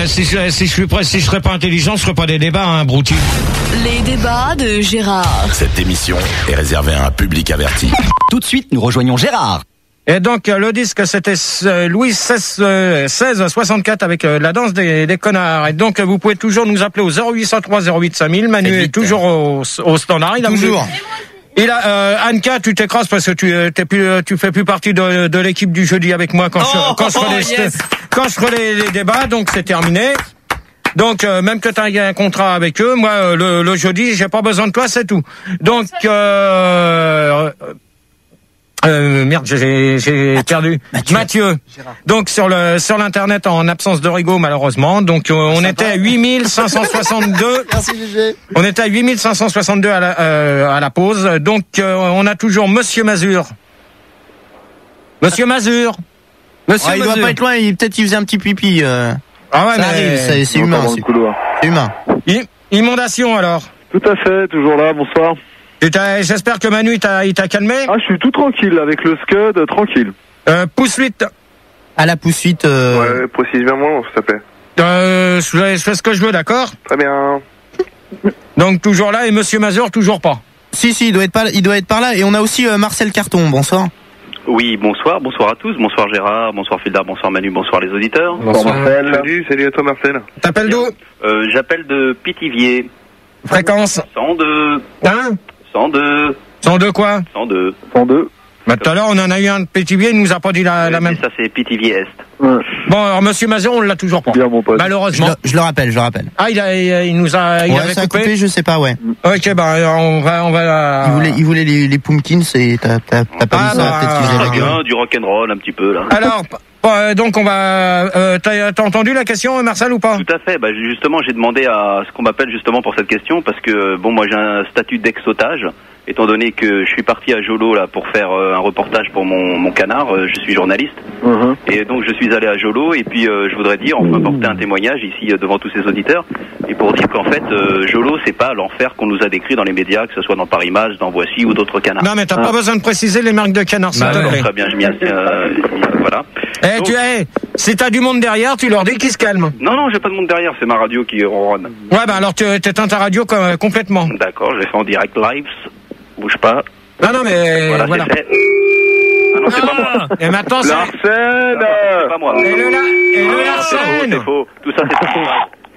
Si je serais pas intelligent, je ferais pas des débats, hein, Brouti. Les débats de Gérard. Cette émission est réservée à un public averti. Tout de suite, nous rejoignons Gérard. Et donc, le disque, c'était Louis 1664 avec la danse des connards. Et donc, vous pouvez toujours nous appeler au 0803 08 5000. Manu est toujours au standard. Toujours. Et là, Anka, tu t'écrases parce que tu fais plus partie de l'équipe du jeudi avec moi quand je ferai les débats, donc c'est terminé. Donc, même que tu as un contrat avec eux, moi, le jeudi, j'ai pas besoin de toi, c'est tout. Donc, merde, j'ai perdu. Mathieu. Donc sur l'internet en absence de Rigaud malheureusement. Donc on était à 8562. Merci GG. On était à 8562 à la pause. Donc on a toujours Monsieur Mazur. Monsieur Mazur. Monsieur Mazur. Il doit pas être loin, peut-être qu'il faisait un petit pipi. Ah ouais, ça arrive, c'est humain. C'est humain. Inondation alors. Tout à fait, toujours là, bonsoir. J'espère que Manu il t'a calmé. Ah, je suis tout tranquille avec le Scud, tranquille. Pousse 8. À la pousse 8. Ouais, précise bien moi, s'il te plaît. Je fais ce que je veux, d'accord? Très bien. Donc toujours là et Monsieur Mazur toujours pas. Si, il doit être par là. Et on a aussi Marcel Carton, bonsoir. Oui, bonsoir à tous. Bonsoir Gérard, bonsoir Fildar, bonsoir Manu, bonsoir les auditeurs. Bonsoir Marcel. Salut à toi Marcel. T'appelles d'où? J'appelle de Pithiviers. Fréquence 102. Hein? 102. 102 quoi? 102. Bah, tout à l'heure, on en a eu un de Pithiviers, il nous a pas dit la même. Ça, c'est Pithiviers Est. Ouais. Bon, alors, Monsieur Mazur, on l'a toujours pas. Bien, mon pote. Malheureusement. Je le rappelle. Ah, il nous a, avait coupé, je sais pas, ouais. Ok, on va. Il voulait les pumpkins et t'as pas dit ça, peut-être qu'il faisait la gueule. Du rock'n'roll, un petit peu, là. Alors, donc on va. T'as entendu la question, Marcel, ou pas? Tout à fait. Bah, justement, j'ai demandé à ce qu'on m'appelle justement pour cette question parce que bon, moi j'ai un statut d'ex-otage. Étant donné que je suis parti à Jolo là pour faire un reportage pour mon canard, je suis journaliste et donc je suis allé à Jolo et puis je voudrais dire, on peut porter un témoignage ici devant tous ces auditeurs et pour dire qu'en fait Jolo c'est pas l'enfer qu'on nous a décrit dans les médias, que ce soit dans Paris Match, dans Voici ou d'autres canards. Non mais t'as pas besoin de préciser les marques de canards, s'il te plaît. Très bien, je m'y voilà. Si t'as du monde derrière, tu leur dis qu'ils se calment. Non, j'ai pas de monde derrière, c'est ma radio qui ronronne. Ouais, bah alors tu éteins ta radio complètement. D'accord, je l'ai fait en direct live. Bouge pas. Non, mais voilà. C'est fait. Ah non, c'est pas moi. Et maintenant, c'est Larsen. C'est pas moi. Et le Larsen. C'est faux. Tout ça, c'est faux.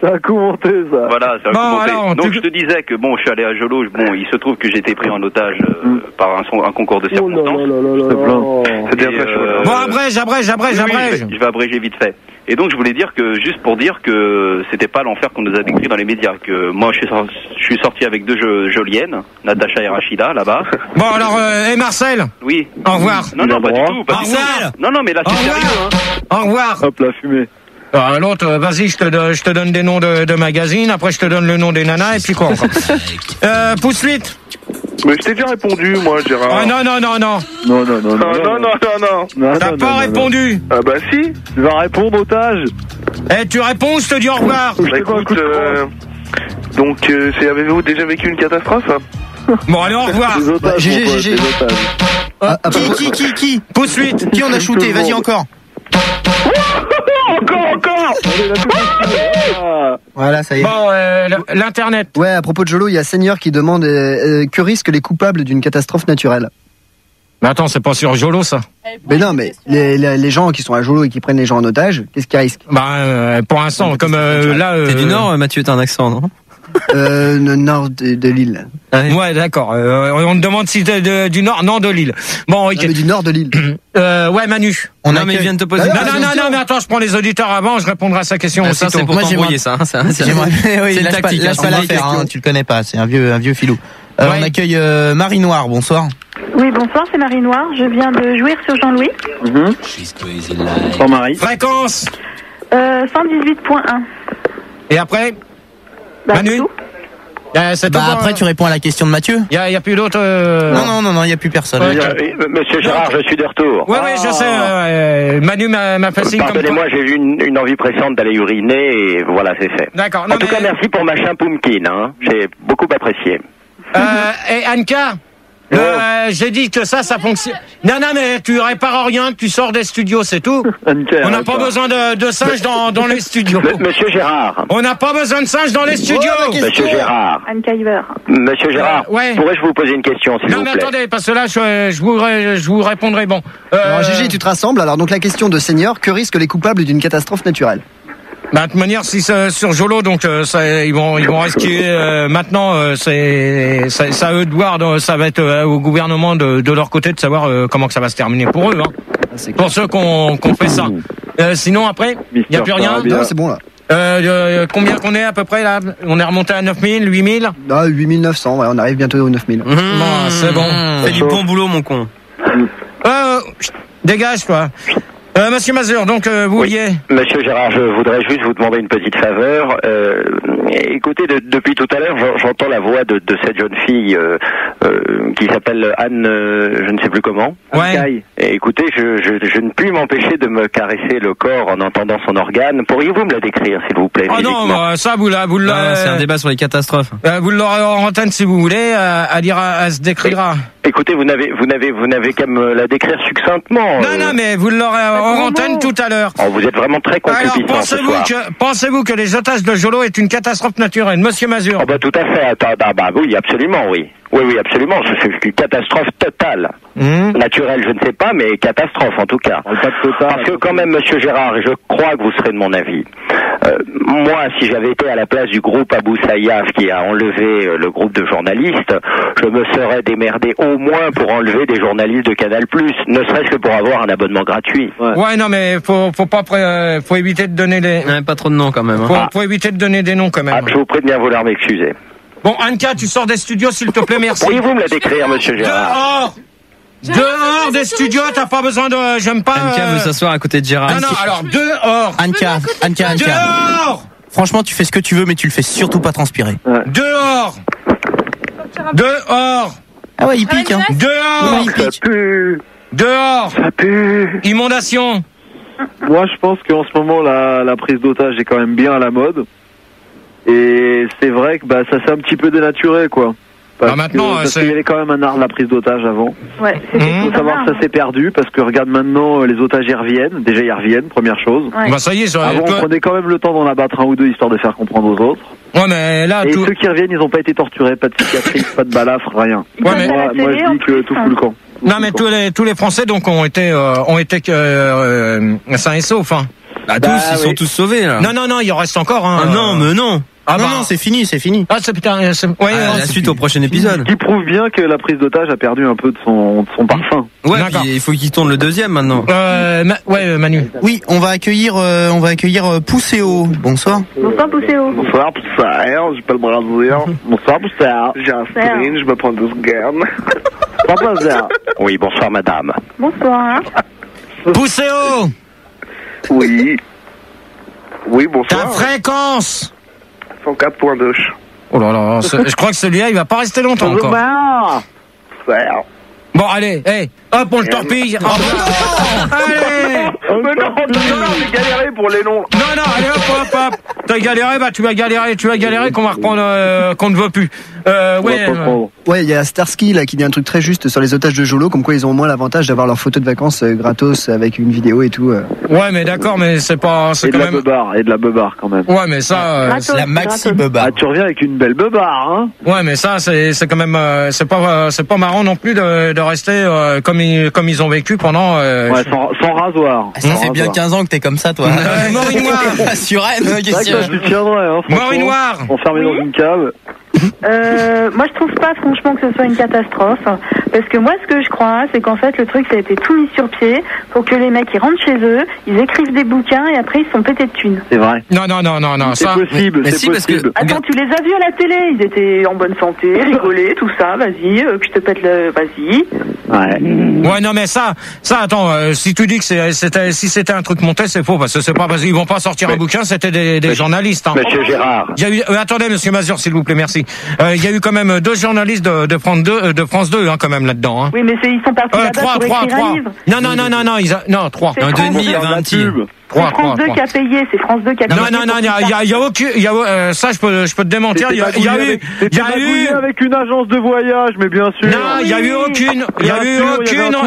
Ça a commenté, ça. Voilà, ça a commenté. Alors, donc, je te disais que, bon, je suis allé à Jolo. Bon, il se trouve que j'ai été pris en otage par un concours de circonstances. C'était très chaud. Bon, abrège. Je vais abréger vite fait. Et donc, je voulais dire que, juste pour dire que c'était pas l'enfer qu'on nous a décrit dans les médias. Que moi, je suis sorti avec deux joliennes, Natacha et Rachida, là-bas. Bon, alors, et Marcel? Oui. Au revoir. Non, pas du tout. Pas du tout. Non, mais là, c'est sérieux, hein. Au revoir. Hop, la fumée. L'autre, vas-y, je te donne des noms de magazines, après je te donne le nom des nanas, et puis quoi encore? Pousse 8. Mais je t'ai déjà répondu, moi, Gérard. Ah non. Non. T'as pas répondu. Ah bah si. Tu vas répondre, otage. Tu réponds, je te dis au revoir. Bah écoute, donc, avez-vous déjà vécu une catastrophe? Bon, allez, au revoir. GG. Qui Pousse 8. Qui on a shooté? Vas-y, encore. Encore. Voilà, ça y est. Bon, l'internet. Ouais, à propos de Jolo, il y a Seigneur qui demande que risquent les coupables d'une catastrophe naturelle. Mais attends, c'est pas sur Jolo, ça. Mais non, mais les gens qui sont à Jolo et qui prennent les gens en otage, qu'est-ce qu'ils risquent? Bah, pour l'instant, comme là... T'es du Nord, Mathieu, t'as un accent, non? Le nord de l'île. Ouais, d'accord. On te demande si t'es du Nord, non, de l'île. Bon, ok. Non, mais du nord de l'île. Ouais, Manu. Non, mais il vient de te poser une question. Non, mais attends, je prends les auditeurs avant, je répondrai à sa question aussitôt. Ça, c'est pour t'embrouiller, ça. C'est une tactique. Lâche pas l'affaire, tu le connais pas, c'est un vieux filou. On accueille Marie Noire, bonsoir. Oui, bonsoir, c'est Marie Noire. Je viens de jouir sur Jean-Louis. Bonsoir Marie. Fréquence 118.1. Et après Manu après, tu réponds à la question de Mathieu. Il y a plus d'autres. Non, il y a plus personne. Monsieur Gérard, je suis de retour. Oui, je sais. Manu m'a fait signe. Pardonnez-moi, j'ai eu une envie pressante d'aller uriner et voilà, c'est fait. D'accord. En tout cas, merci pour Machin Pumpkin. Hein. J'ai beaucoup apprécié. Et Anka, j'ai dit que ça fonctionne. Non, mais tu répares rien, tu sors des studios, c'est tout. On n'a pas besoin de singes dans les studios. Monsieur Gérard. On n'a pas besoin de singes dans les studios. Monsieur Gérard. Anka Iver. Monsieur Gérard. Pourrais-je vous poser une question, s'il vous plaît? Non, mais attendez, parce que là, je vous répondrai. Bon. Alors, Gégé, tu te rassembles. Alors, donc, la question de Senior, que risquent les coupables d'une catastrophe naturelle? De toute manière, si c'est sur Jolo, donc ils vont risquer. Maintenant, c'est à eux de voir. Ça va être au gouvernement de leur côté de savoir comment que ça va se terminer pour eux. Hein. Pour ceux qu'on fait ça. Sinon après, il n'y a plus rien. Non, c'est bon là. Combien qu'on est à peu près là? On est remonté à 9000, 8000? 8900. Ouais, on arrive bientôt aux 9000. Bon, c'est bon. Fais du bon boulot, mon con. Dégage toi. Monsieur Mazur, donc vous vouliez... Monsieur Gérard, je voudrais juste vous demander une petite faveur. Écoutez, depuis tout à l'heure, j'entends la voix de cette jeune fille qui s'appelle Anne, je ne sais plus comment. Ouais. Et écoutez, je ne puis m'empêcher de me caresser le corps en entendant son organe. Pourriez-vous me la décrire, s'il vous plaît? Ah non, ça vous c'est un débat sur les catastrophes. Vous l'aurez en antenne si vous voulez. Elle se décrira. Écoutez, vous n'avez qu'à me la décrire succinctement. Non, mais vous l'aurez en antenne tout à l'heure. Oh, vous êtes vraiment très concupiscent ce soir. Pensez-vous que les otages de Jolo est une catastrophe naturelle, Monsieur Mazur? Oh, tout à fait. Oui, absolument, oui. Oui, absolument. C'est une catastrophe totale. Naturelle, je ne sais pas, mais catastrophe en tout cas. Parce que quand même, Monsieur Gérard, et je crois que vous serez de mon avis, moi, si j'avais été à la place du groupe Abou Sayyaf qui a enlevé le groupe de journalistes, je me serais démerdé au moins pour enlever des journalistes de Canal+, ne serait-ce que pour avoir un abonnement gratuit. Ouais, non, mais faut éviter de donner des... pas trop de noms quand même. Faut éviter de donner des noms quand même. Je vous prie de bien vouloir m'excuser. Bon, Anka, tu sors des studios, s'il te plaît, merci. Pourriez-vous me la décrire, Monsieur Gérard? Dehors des studios, t'as pas besoin de... J'aime pas... Anka veut s'asseoir à côté de Gérard. Non, alors, dehors. Anka. Dehors. Franchement, tu fais ce que tu veux, mais tu le fais surtout pas transpirer. Dehors. Ah ouais, il pique, hein. Dehors. Ça pue. Dehors. Ça pue. Inondation. Moi, je pense qu'en ce moment, la prise d'otage est quand même bien à la mode. Et c'est vrai que ça s'est un petit peu dénaturé, quoi. Parce qu'il y avait quand même un art de la prise d'otage avant. Ouais, il faut savoir que ça s'est perdu, parce que regarde maintenant, les otages y reviennent. Déjà, ils reviennent, première chose. Ouais. Ça y est, avant, on prenait quand même le temps d'en abattre un ou deux, histoire de faire comprendre aux autres. Ouais, mais là, et ceux qui reviennent, ils n'ont pas été torturés, pas de cicatrices, pas de balafres, rien. Moi, je dis que tout fout le camp. Non, mais tous les Français, donc, ont été sains et saufs, hein. Ils sont tous sauvés, là. Non, il en reste encore, hein. Ah non, mais non. Non, c'est fini. Ah, c'est putain. La suite au prochain épisode. Qui prouve bien que la prise d'otage a perdu un peu de son parfum. Ouais, puis il faut qu'il tourne le deuxième maintenant. Manu. Oui, on va accueillir Pousséo. Bonsoir. Bonsoir Pousséo. Bonsoir Pousséo, j'ai pas le bras de dire. Bonsoir Pousséo. J'ai un string, je me prends 2 secondes. Oui, bonsoir madame. Bonsoir. Pousséo. Oui, bonsoir. Ta fréquence 104.2. Oh là là, je crois que celui-là, il va pas rester longtemps encore. Bon, allez, hop, on le torpille. Allez. Mais non, j'ai galéré pour les noms. Non, allez, hop. T'as galéré, tu vas galérer qu'on va reprendre, qu'on ne veut plus. Ouais, il y a Starsky là qui dit un truc très juste sur les otages de Jolo, comme quoi ils ont au moins l'avantage d'avoir leurs photos de vacances gratos avec une vidéo et tout. Ouais, mais d'accord, mais c'est pas, c'est quand même. Et de la beubard quand même. Ouais, mais ça, c'est la maxi beubard. Ah, tu reviens avec une belle beubard, hein. Ouais, mais ça, c'est quand même, c'est pas marrant non plus de rester comme ils ont vécu pendant. Sans rasoir. Ça fait bien 15 ans que t'es comme ça, toi. Maureen Noire. Sur Rennes, tu tiendrais, hein. Maureen Noire. Enfermé dans une cave. Moi, je trouve pas franchement que ce soit une catastrophe, parce que moi, ce que je crois, c'est qu'en fait, le truc, ça a été tout mis sur pied pour que les mecs, ils rentrent chez eux, ils écrivent des bouquins et après, ils se sont pétés de thunes. C'est vrai. Non, c'est possible. Mais si, parce que attends, tu les as vus à la télé, ils étaient en bonne santé, rigolaient, tout ça. Vas-y, que je te pète le, vas-y. Ouais, non, mais ça, attends, si tu dis que si c'était un truc monté, c'est faux, parce que c'est pas parce qu'ils vont pas sortir un bouquin, c'était des journalistes. Hein. Monsieur Gérard. Il y a eu, attendez, monsieur Mazur, s'il vous plaît, merci. Il y a eu quand même 2 journalistes de France 2, hein, quand même là-dedans. Hein. Oui, mais ils sont partis là-bas pour écrire un livre. Non, 3. Un 2,5, il y avait un petit. C'est France 2 qui a payé, c'est France 2 qui a payé. Non, il y a aucun, ça je peux te démentir, il y a eu avec une agence de voyage, mais bien sûr. Non, il y a eu aucune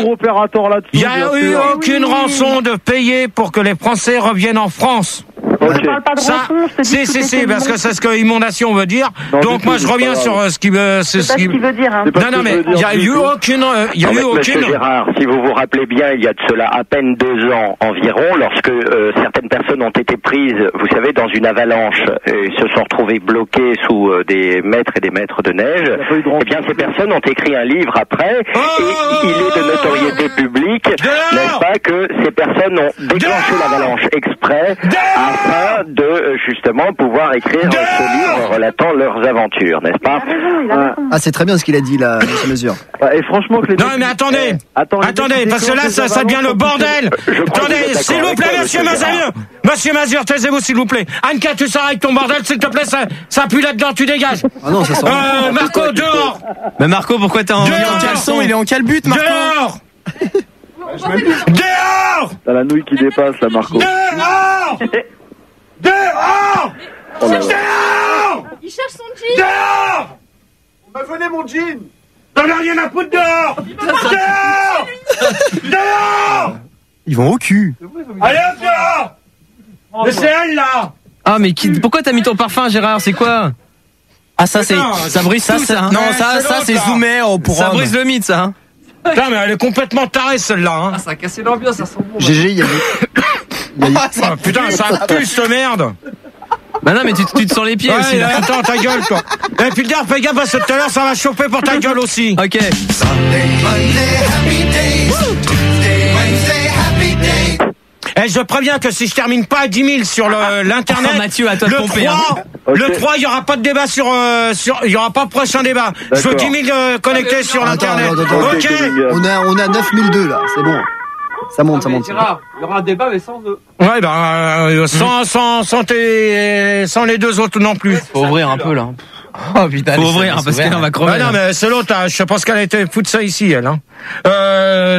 opérateur là-dessus. Il y a eu aucune rançon de payer pour que les Français reviennent en France. Okay. Je parle pas de rançon, je te dis si, parce que c'est ce que inondation veut dire. Non, donc moi je reviens sur ce qui veut, c'est ce qui veut dire. Hein. Non, mais il y a eu aucune, Monsieur Gérard, si vous vous rappelez bien, il y a de cela à peine 2 ans environ, lorsque certaines personnes ont été prises, vous savez, dans une avalanche, et se sont retrouvées bloquées sous des mètres et des mètres de neige. Eh bien, ces personnes ont écrit un livre après, et il est de notoriété publique, n'est-ce pas, que ces personnes ont déclenché l'avalanche exprès afin de justement pouvoir écrire ce livre relatant leurs aventures, n'est-ce pas? Ah, c'est très bien ce qu'il a dit là, monsieur Mesure. Et franchement, que les non, mais attendez, parce que là, ça devient le bordel. Attendez, s'il vous plaît, monsieur Mazur, taisez-vous, s'il vous plaît. Anka, tu sors avec ton bordel, s'il te plaît, ça pue là-dedans, tu dégages. Ah non, ça sort. Marco, dehors. Mais Marco, pourquoi t'es en caleçon? Il est en calbute, Marco. Dehors. Dehors. T'as la nouille qui dépasse, là, Marco. Dehors. Dehors. Dehors. Il cherche son jean. Dehors. Venez mon jean. T'en as rien à foutre dehors. Dehors. Dehors. Ils vont au cul. Allez, dehors. Mais c'est elle, là. Ah, mais pourquoi t'as mis ton parfum, Gérard? C'est quoi? Ah, ça brise ça, ça. Non, ça c'est zoomé pour. Ça brise le mythe, ça. Hein. Putain, mais elle est complètement tarée, celle-là. Hein. Ah, ça a cassé l'ambiance, ça sent bon. GG, il y a putain, ça pue, cette merde. Bah non, mais tu te sens les pieds aussi. Là. Attends, ta gueule, quoi. Et puis fais gaffe, parce que tout à l'heure, ça va chauffer pour ta gueule aussi. Ok. Et je préviens que si je termine pas à 10 000 sur l'internet, Mathieu, à toi de pomper, le 3, il y aura pas de débat il y aura pas de prochain débat. Je veux 10 000 connectés sur l'internet. Ok. On a 9002 là, c'est bon. Ça monte. Il y aura un débat, mais sans eux. Ouais, sans les 2 autres non plus. Faut ouvrir un peu là. Oh putain, faut ouvrir parce qu'elle va crever. Non, mais c'est l'autre, je pense qu'elle était foutre ça ici, elle. Hein.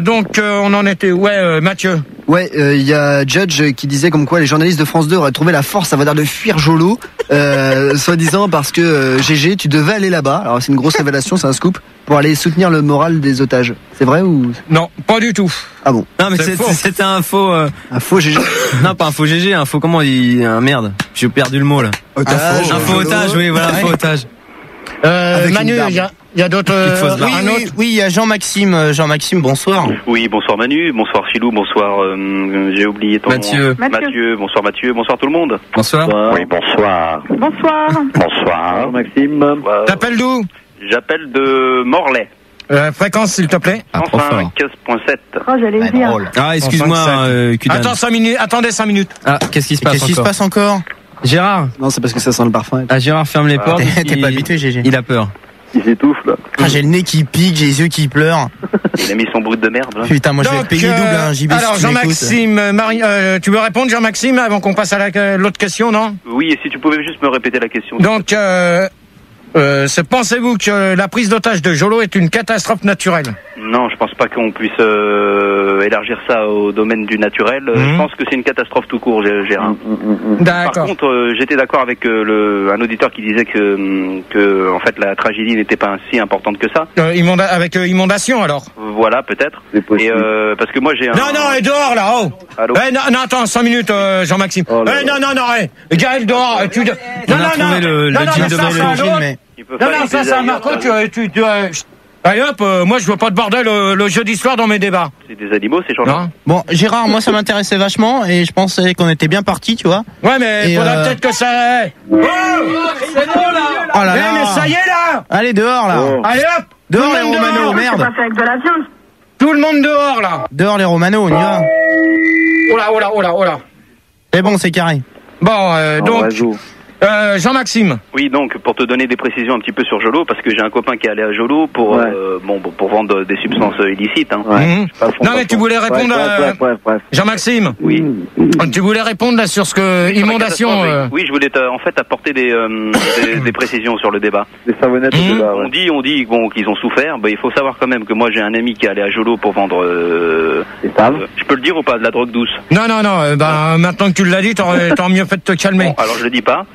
Donc on en était. Ouais, Mathieu. Ouais, il y a Judge qui disait comme quoi les journalistes de France 2 auraient trouvé la force, ça va dire, de fuir Jolo, soi-disant parce que GG, tu devais aller là-bas. Alors c'est une grosse révélation, c'est un scoop, pour aller soutenir le moral des otages. C'est vrai ou? Non, pas du tout. Ah bon? Non, mais c'était un faux. Un faux GG. Non, pas un faux GG, un faux comment il. Merde, j'ai perdu le mot là. Otage. Un faux otage, oui, voilà, un faux otage. Manu, il y a d'autres. Oui, il y a Jean-Maxime. Jean-Maxime, bonsoir. Oui, bonsoir Manu, bonsoir Philou, bonsoir. J'ai oublié ton Mathieu. Mathieu, bonsoir Mathieu, bonsoir tout le monde. Bonsoir. Oui, bonsoir. Bonsoir. Bonsoir. Maxime. T'appelles d'où? J'appelle de Morlaix. Fréquence, s'il te plaît. 105.7. Oh, j'allais le dire. Ah, excuse-moi, Attends 5 minutes. Attendez 5 minutes. Ah, qu'est-ce qui se passe encore? Gérard. Non, c'est parce que ça sent le parfum. Ah, Gérard, ferme les portes. T'es pas habitué, GG. Il a peur. Il s'étouffe là. Ah, j'ai le nez qui pique, j'ai les yeux qui pleurent. Il a mis son brut de merde. Là. Putain, moi je vais payer double, hein, JB. Alors Jean-Maxime, tu veux répondre Jean-Maxime avant qu'on passe à l'autre question, non? Oui, et si tu pouvais juste me répéter la question. Donc, pensez-vous que la prise d'otage de Jolo est une catastrophe naturelle? Non, je pense pas qu'on puisse élargir ça au domaine du naturel. Je pense que c'est une catastrophe tout court, Gérard. D'accord. Par contre, j'étais d'accord avec un auditeur qui disait que en fait la tragédie n'était pas si importante que ça. Avec inondation alors. Voilà, peut-être. Et parce que moi j'ai un... Non, et dehors là, oh. Allô. Non, attends, 5 minutes, Jean-Maxime. Non, Gaël dehors. On a trouvé le jean de Marco. Non, ça, Marco, Allez hop, moi je veux pas de bordel le jeudi soir dans mes débats. C'est des animaux ces gens-là. Bon, Gérard, moi ça m'intéressait vachement et je pensais qu'on était bien partis, tu vois. Ouais, mais il faudrait peut-être que ça... Oh, c'est bon là. Oh là là. Mais ça y est là. Allez dehors là. Allez hop. Dehors les Romano, merde. C'est pas fait avec de la viande. Tout le monde dehors là. Dehors les Romano, on y va. Oh là. C'est bon, c'est carré. Bon, donc... Jean-Maxime. Oui, donc pour te donner des précisions un petit peu sur Jolo, parce que j'ai un copain qui est allé à Jolo pour pour vendre des substances illicites. Hein. Non mais tu voulais répondre à Jean-Maxime. Oui. Tu voulais répondre là sur ce que inondation. Oui, je voulais en fait apporter des précisions sur le débat. Des savonnettes. On dit bon qu'ils ont souffert. Il faut savoir quand même que moi j'ai un ami qui est allé à Jolo pour vendre. Je peux le dire ou pas, de la drogue douce. Non. Maintenant que tu l'as dit, t'aurais mieux fait de te calmer. Bon, alors je le dis pas.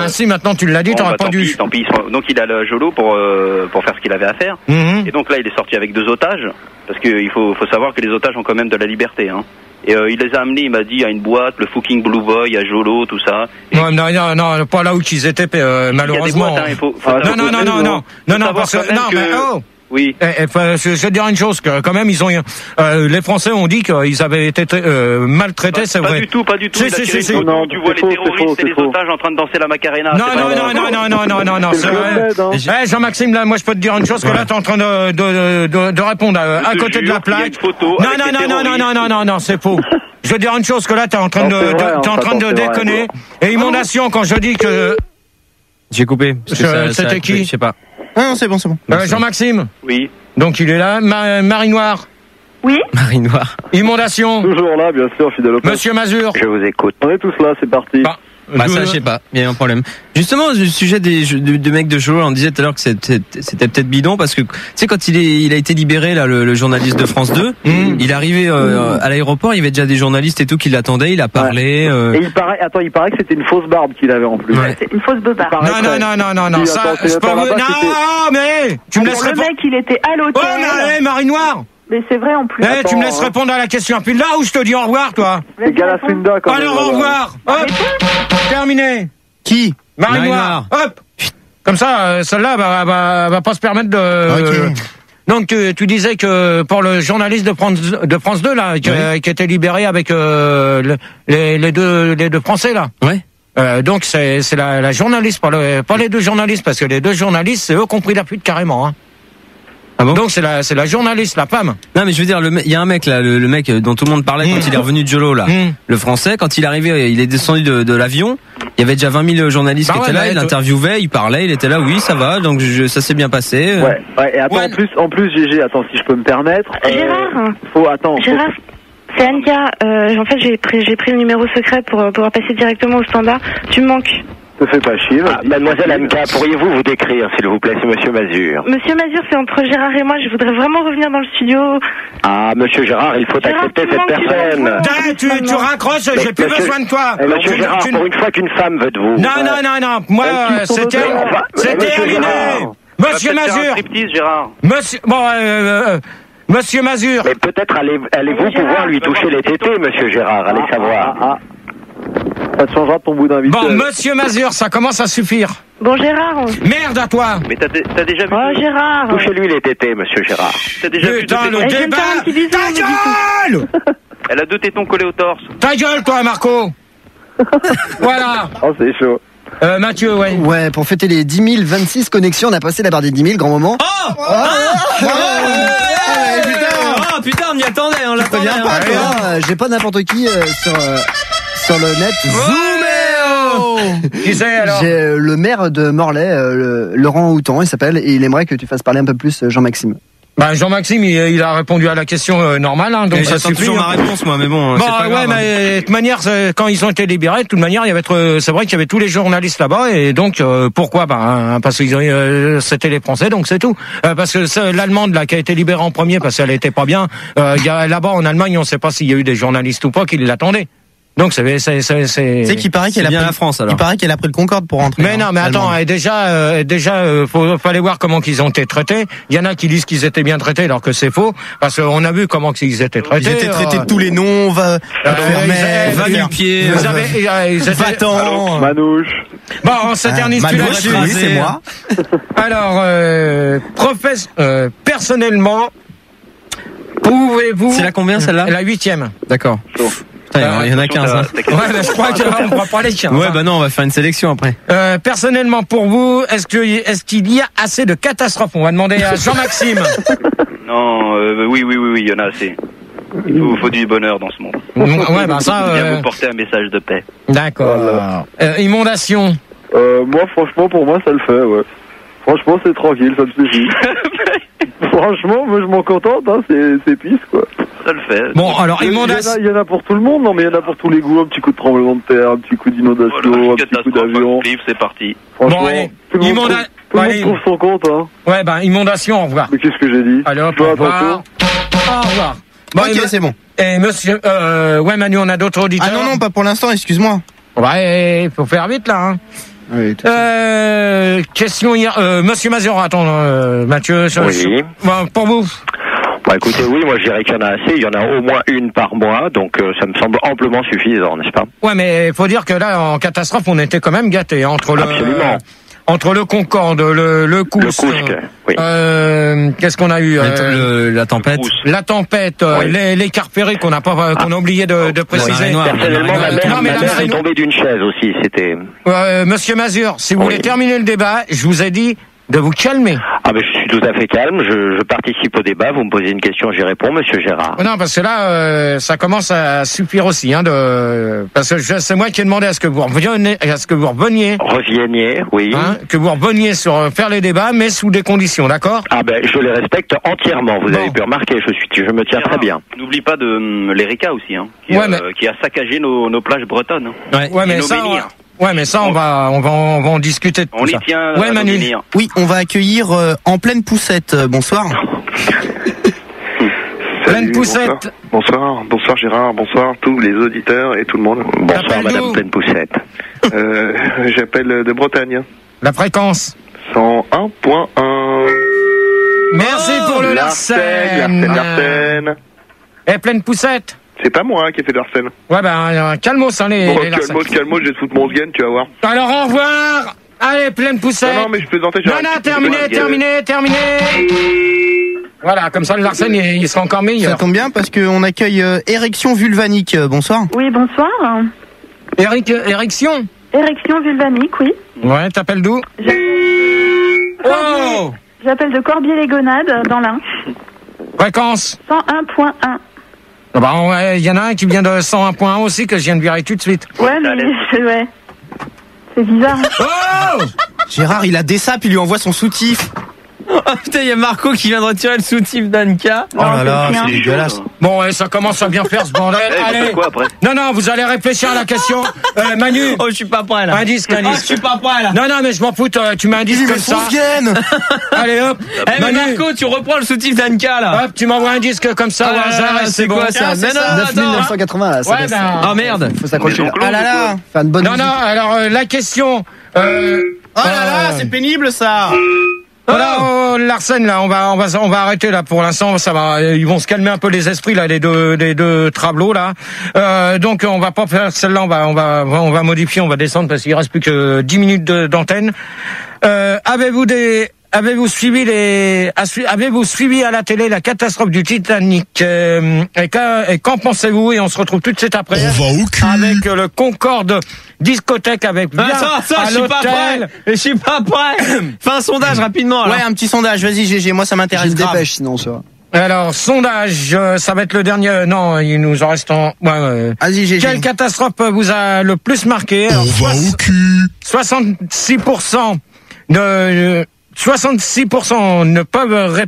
Si maintenant tu l'as dit, t'aurais pas dû. Tant pis. Donc il est allé à Jolo pour faire ce qu'il avait à faire. Et donc là il est sorti avec 2 otages, parce qu'il faut savoir que les otages ont quand même de la liberté. Hein. Et il les a amenés, il m'a dit, à une boîte, le fucking Blue Boy, à Jolo, tout ça. Et non, pas là où ils étaient, malheureusement. Il y a des boîtes, non, parce que oui. Je vais te dire une chose, que quand même ils ont les Français ont dit qu'ils avaient été maltraités, c'est vrai. Pas du tout. Tu vois les terroristes et les otages en train de danser la Macarena. Non, c'est vrai. Jean-Maxime, là, moi je peux te dire une chose, que là t'es en train de répondre à côté de la plaque. Non, c'est faux. Je veux dire une chose, que là t'es en train de déconner. Et inondation, quand je dis que... J'ai coupé. C'était qui? Je sais pas. Non, c'est bon. Jean-Maxime. Oui. Donc il est là. Marie Noire. Oui. Marie Noire. Inondation. Toujours là, bien sûr, fidèle au poste. Monsieur Mazur. Je vous écoute. On est tous là, c'est parti. Ça, je sais pas, il y a un problème. Justement, du sujet des mecs de Jolo, on disait tout à l'heure que c'était peut-être bidon, parce que, tu sais, quand il a été libéré, là, le journaliste de France 2, il est arrivé à l'aéroport, il y avait déjà des journalistes et tout qui l'attendaient, il a parlé. Et il paraît que c'était une fausse barbe qu'il avait en plus. Ouais. C'est une fausse beubare. Non, ça, je peux vous... Non, mais tu me laisses répondre. Le mec, il était à l'hôtel. Oh, mais Marie Noire. Mais c'est vrai en plus. Tu me laisses répondre à la question. Puis là où je te dis au revoir, toi. C'est Galasunda quand même. Alors au revoir. Hop. Terminé. Qui? Marie Noire. Hop. Comme ça, celle-là va pas se permettre de... Ok. Donc tu disais que pour le journaliste de France 2 là, qui était libéré avec les deux Français là. Ouais. Donc c'est la journaliste, pas les 2 journalistes, parce que les 2 journalistes, c'est eux qui ont pris la fuite carrément. Hein. Ah bon? Donc c'est la journaliste, la femme. Non mais je veux dire, il y a un mec là, le mec dont tout le monde parlait quand il est revenu de Jolo là, le Français, quand il est arrivé, il est descendu de l'avion, il y avait déjà 20 000 journalistes qui étaient là, il interviewait, il parlait, il était là, oui ça va, donc ça s'est bien passé. Ouais, et attends, en plus GG, attends, si je peux me permettre. Gérard, c'est Anka, en fait j'ai pris le numéro secret pour pouvoir passer directement au standard, tu me manques. Ne fais pas chier. Mademoiselle Anka, pourriez-vous vous décrire, s'il vous plaît, c'est Monsieur Mazur. Monsieur Mazur, c'est entre Gérard et moi. Je voudrais vraiment revenir dans le studio. Ah, Monsieur Gérard, il faut accepter cette personne. Tu raccroches, j'ai plus besoin de toi. Monsieur Gérard, pour une fois qu'une femme veut de vous. Non. Moi, c'est terminé. Monsieur Mazur. Monsieur Mazur. Mais peut-être allez-vous pouvoir lui toucher les tétés, Monsieur Gérard, allez savoir. Ça te changera ton bout d'invité. Bon, Monsieur Mazur, ça commence à suffire. Bon, Gérard. Merde à toi. Mais t'as déjà vu... Oh, Gérard. Touchez-lui les tétés, Monsieur Gérard. T'as déjà vu... Putain, le débat. Ta gueule. Elle a 2 tétons collés au torse. Ta gueule, toi, Marco. Voilà. Oh, c'est chaud. Mathieu, ouais. Ouais, pour fêter les 10 026 connexions, on a passé la barre des 10 000, grand moment. Putain, on y attendait, on l'attendait. J'ai pas n'importe qui sur le net. J'ai le maire de Morlaix, Laurent Houtan, il s'appelle, et il aimerait que tu fasses parler un peu plus Jean-Maxime. Jean-Maxime, il a répondu à la question normale, hein, donc ça suffit. Toujours ma réponse, moi, mais bon. C'est pas grave, mais de toute manière, quand ils ont été libérés, de toute manière, c'est vrai qu'il y avait tous les journalistes là-bas, et donc pourquoi? Parce que c'était les Français, donc c'est tout. Parce que l'Allemande là qui a été libérée en premier parce qu'elle était pas bien. Là-bas en Allemagne, on sait pas s'il y a eu des journalistes ou pas qui l'attendaient. Donc c'est. Tu sais qu'il paraît qu'elle a pris la France alors. Il paraît qu'elle a pris le Concorde pour rentrer. Mais non, mais attends, déjà, fallait voir comment qu'ils ont été traités. Il y en a qui disent qu'ils étaient bien traités alors que c'est faux, parce qu'on a vu comment ils étaient traités. Ils étaient traités de tous les noms, va nu-pied, va-t'en, Manouche. Bon, on s'éternise plus là-dessus. Oui, c'est moi. Alors, personnellement, pouvez-vous... C'est la combien celle-là? La 8e. D'accord. Putain, il y en a 15. Hein. Ouais, mais je crois qu'on va pas les 15. Ouais, bah non, on va faire une sélection après. Personnellement, pour vous, est-ce qu'il y a assez de catastrophes? On va demander à Jean-Maxime. Non, oui, il y en a assez. Il faut du bonheur dans ce monde. Ouais, bah ça. Bien vous porter un message de paix. D'accord. Voilà. Inondation. Moi, franchement, pour moi, ça le fait, ouais. Franchement, c'est tranquille, ça me suffit. Franchement, moi, je m'en contente, hein, c'est pisse, quoi. Ça le fait. Bon, alors, inondation. Il y en a pour tout le monde, non, mais il y en a pour tous les goûts. Un petit coup de tremblement de terre, un petit coup d'inondation, un petit coup d'avion. C'est parti. Franchement, tout le monde trouve son compte, hein. Ouais, bah, inondation, au revoir. Mais qu'est-ce que j'ai dit? Allez, hop, au revoir. Au revoir. Bon, ok, c'est bon. Et monsieur, ouais, Manu, on a d'autres auditeurs. Ah non, pas pour l'instant, excuse-moi. Ouais, faut faire vite, là, hein. Oui, question hier, monsieur Mazur, attends, Mathieu. Oui. Pour vous. Bah écoutez, oui, moi je dirais qu'il y en a assez, il y en a au moins une par mois, donc ça me semble amplement suffisant, n'est-ce pas? Ouais, mais faut dire que là, en catastrophe, on était quand même gâtés, entre Absolument. Entre le Concorde, le Koust, oui. Qu'est-ce qu'on a eu? La tempête. La tempête, oui. les carpéries qu'on a pas, qu'on a oublié de préciser. Personnellement, ma mère est tombée d'une chaise aussi, c'était... Monsieur Mazur, si vous voulez terminer le débat, je vous ai dit de vous calmer. Ah ben je suis tout à fait calme, je participe au débat, vous me posez une question, j'y réponds, monsieur Gérard. Non, parce que là, ça commence à suffire aussi, hein, parce que c'est moi qui ai demandé à ce que vous reveniez. Reveniez, oui. Hein, que vous reveniez sur faire les débats, mais sous des conditions, d'accord? Ah ben je les respecte entièrement, vous avez pu remarquer, je me tiens très bien. N'oublie pas de l'Erika aussi, hein, qui a saccagé nos plages bretonnes. Hein. Ouais, mais ça... Ouais, mais ça, on va en discuter. On y tient. Ouais, Manu. Oui, on va accueillir en pleine poussette. Bonsoir. Pleine poussette. Bonsoir Gérard, bonsoir tous les auditeurs et tout le monde. Bonsoir Madame Pleine Poussette. J'appelle de Bretagne. La fréquence 101.1. Merci pour le Larsen. Et Pleine Poussette. C'est pas moi qui ai fait de l'arsène. Ouais, ben, calmos, hein, les calmos, je vais te foutre mon sgaine, tu vas voir. Alors, au revoir. Allez, Pleine Poussette. Non, mais je plaisantais. Non, terminé. Voilà, comme ça, le Larsen, il sera encore meilleur. Ça tombe bien parce qu'on accueille Érection Vulvanique. Bonsoir. Oui, bonsoir. Érection Érection vulvanique, oui. Ouais, t'appelles d'où? J'appelle de Corbier-les-Gonades, dans l'Ain. Fréquence 101.1. Bah, y en a un qui vient de 101.1 aussi, que je viens de virer tout de suite. Ouais, mais ouais. C'est bizarre. Oh Gérard, il a des sapes, il lui envoie son soutif. Oh putain, il y a Marco qui vient de retirer le soutif d'Anka. Oh là là, c'est dégueulasse. Bon, ça commence à bien faire ce bordel. Allez. Quoi, après Non, vous allez réfléchir à la question. Manu. Oh, je suis pas prêt là. Un disque. Oh, je suis pas prêt là. Non, mais je m'en fous, tu mets un disque comme ça. Allez, hop. Manu. Marco, tu reprends le soutif d'Anka là. Hop, tu m'envoies un disque comme ça au hasard. C'est bon. quoi ça? Non, 9980. Ouais, oh merde. Faut s'accrocher. Ah là là. Faire une bonne musique. Non, alors la question. Oh là là, c'est pénible ça. Voilà, Larsen, là, on va arrêter là pour l'instant. Ça va, ils vont se calmer un peu les esprits là, les deux tableaux là. Donc on va pas faire celle-là. On va modifier, on va descendre parce qu'il reste plus que 10 minutes d'antenne. Avez-vous suivi à la télé la catastrophe du Titanic et qu'en pensez-vous? Et on se retrouve tout de suite après avec le Concorde discothèque avec bien je suis pas prêt. Fais un sondage rapidement. Alors. Ouais, un petit sondage. Vas-y, GG, moi ça m'intéresse. J'ai une dépêche sinon ça va. Alors, sondage, ça va être le dernier. Non, il nous en reste en. Vas-y, GG. Quelle catastrophe vous a le plus marqué? Alors, 66% de 66% ne peuvent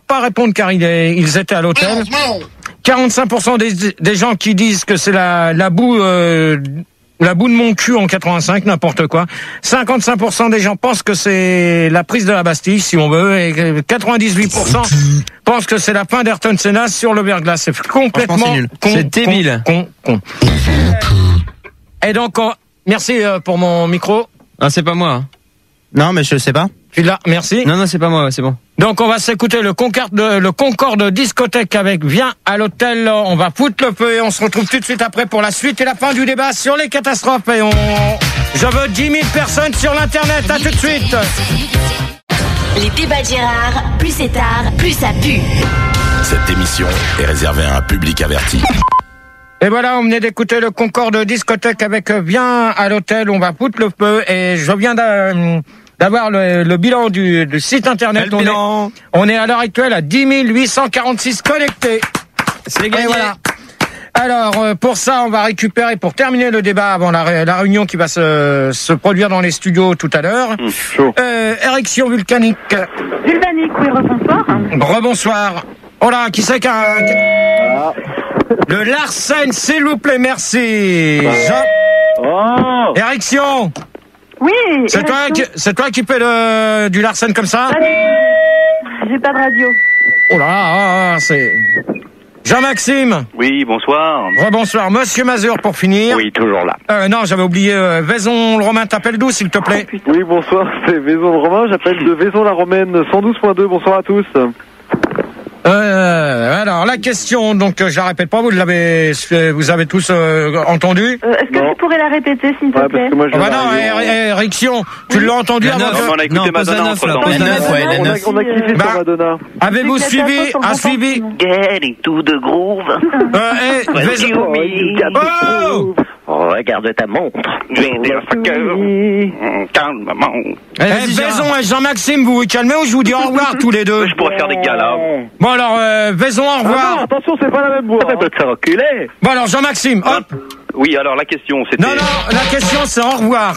pas répondre car ils étaient à l'hôtel. 45% des gens qui disent que c'est la boue de mon cul en 85, n'importe quoi. 55% des gens pensent que c'est la prise de la Bastille, si on veut, et 98% pensent que c'est la fin d'Ayrton Senna sur l'Oberglass. C'est complètement c'est nul. C'est débile. Con. Et donc, merci pour mon micro. Ah, c'est pas moi. Non, mais je sais pas. Tu l'as, merci. Non, c'est pas moi, c'est bon. Donc on va s'écouter le Concorde discothèque avec Viens à l'hôtel. On va foutre le feu et on se retrouve tout de suite après pour la suite et la fin du débat sur les catastrophes. Et je veux 10 000 personnes sur l'internet. À tout de suite. Les débats de Gérard, plus c'est tard, plus ça pue. Cette émission est réservée à un public averti. Et voilà, on venait d'écouter le Concorde discothèque avec Viens à l'hôtel, on va foutre le feu. Et je viens d'avoir le bilan du site internet. On est à l'heure actuelle à 10 846 connectés. C'est gagné. Voilà. Alors, pour ça, on va récupérer, pour terminer le débat avant la réunion qui va se produire dans les studios tout à l'heure. Érection vulcanique. Vulcanique, oui, rebonsoir. Rebonsoir. Oh là, qui c'est Le Larsen, s'il vous plaît, merci. Érection. Oui. C'est toi qui fais du Larsen comme ça? J'ai pas de radio. Oh là, c'est... Jean-Maxime. Oui, bonsoir. Rebonsoir. Monsieur Mazur pour finir. Oui, toujours là. Non, j'avais oublié. Vaison le Romain, t'appelles d'où, s'il te plaît? Oui, bonsoir, c'est Vaison le Romain. J'appelle de Vaison la Romaine 112.2. Bonsoir à tous. Alors, la question, donc, je la répète pas, vous avez tous entendu? Est-ce que tu pourrais la répéter, s'il te plaît? Érection, tu l'as entendu avant? On a écouté Madonna entre-temps. On a kiffé sur Madonna. Avez-vous suivi? Getting to the groove. Regarde ta montre. Calmement. Vaison et Jean-Maxime, vous vous calmez ou je vous dis au revoir tous les deux? Je pourrais faire des galas. Bon alors, Vaison, au revoir. Non, attention, c'est pas la même voix. Ça peut te faire reculer. Bon alors, Jean-Maxime, hop. Oui, alors la question, c'était... Non, la question c'est au revoir.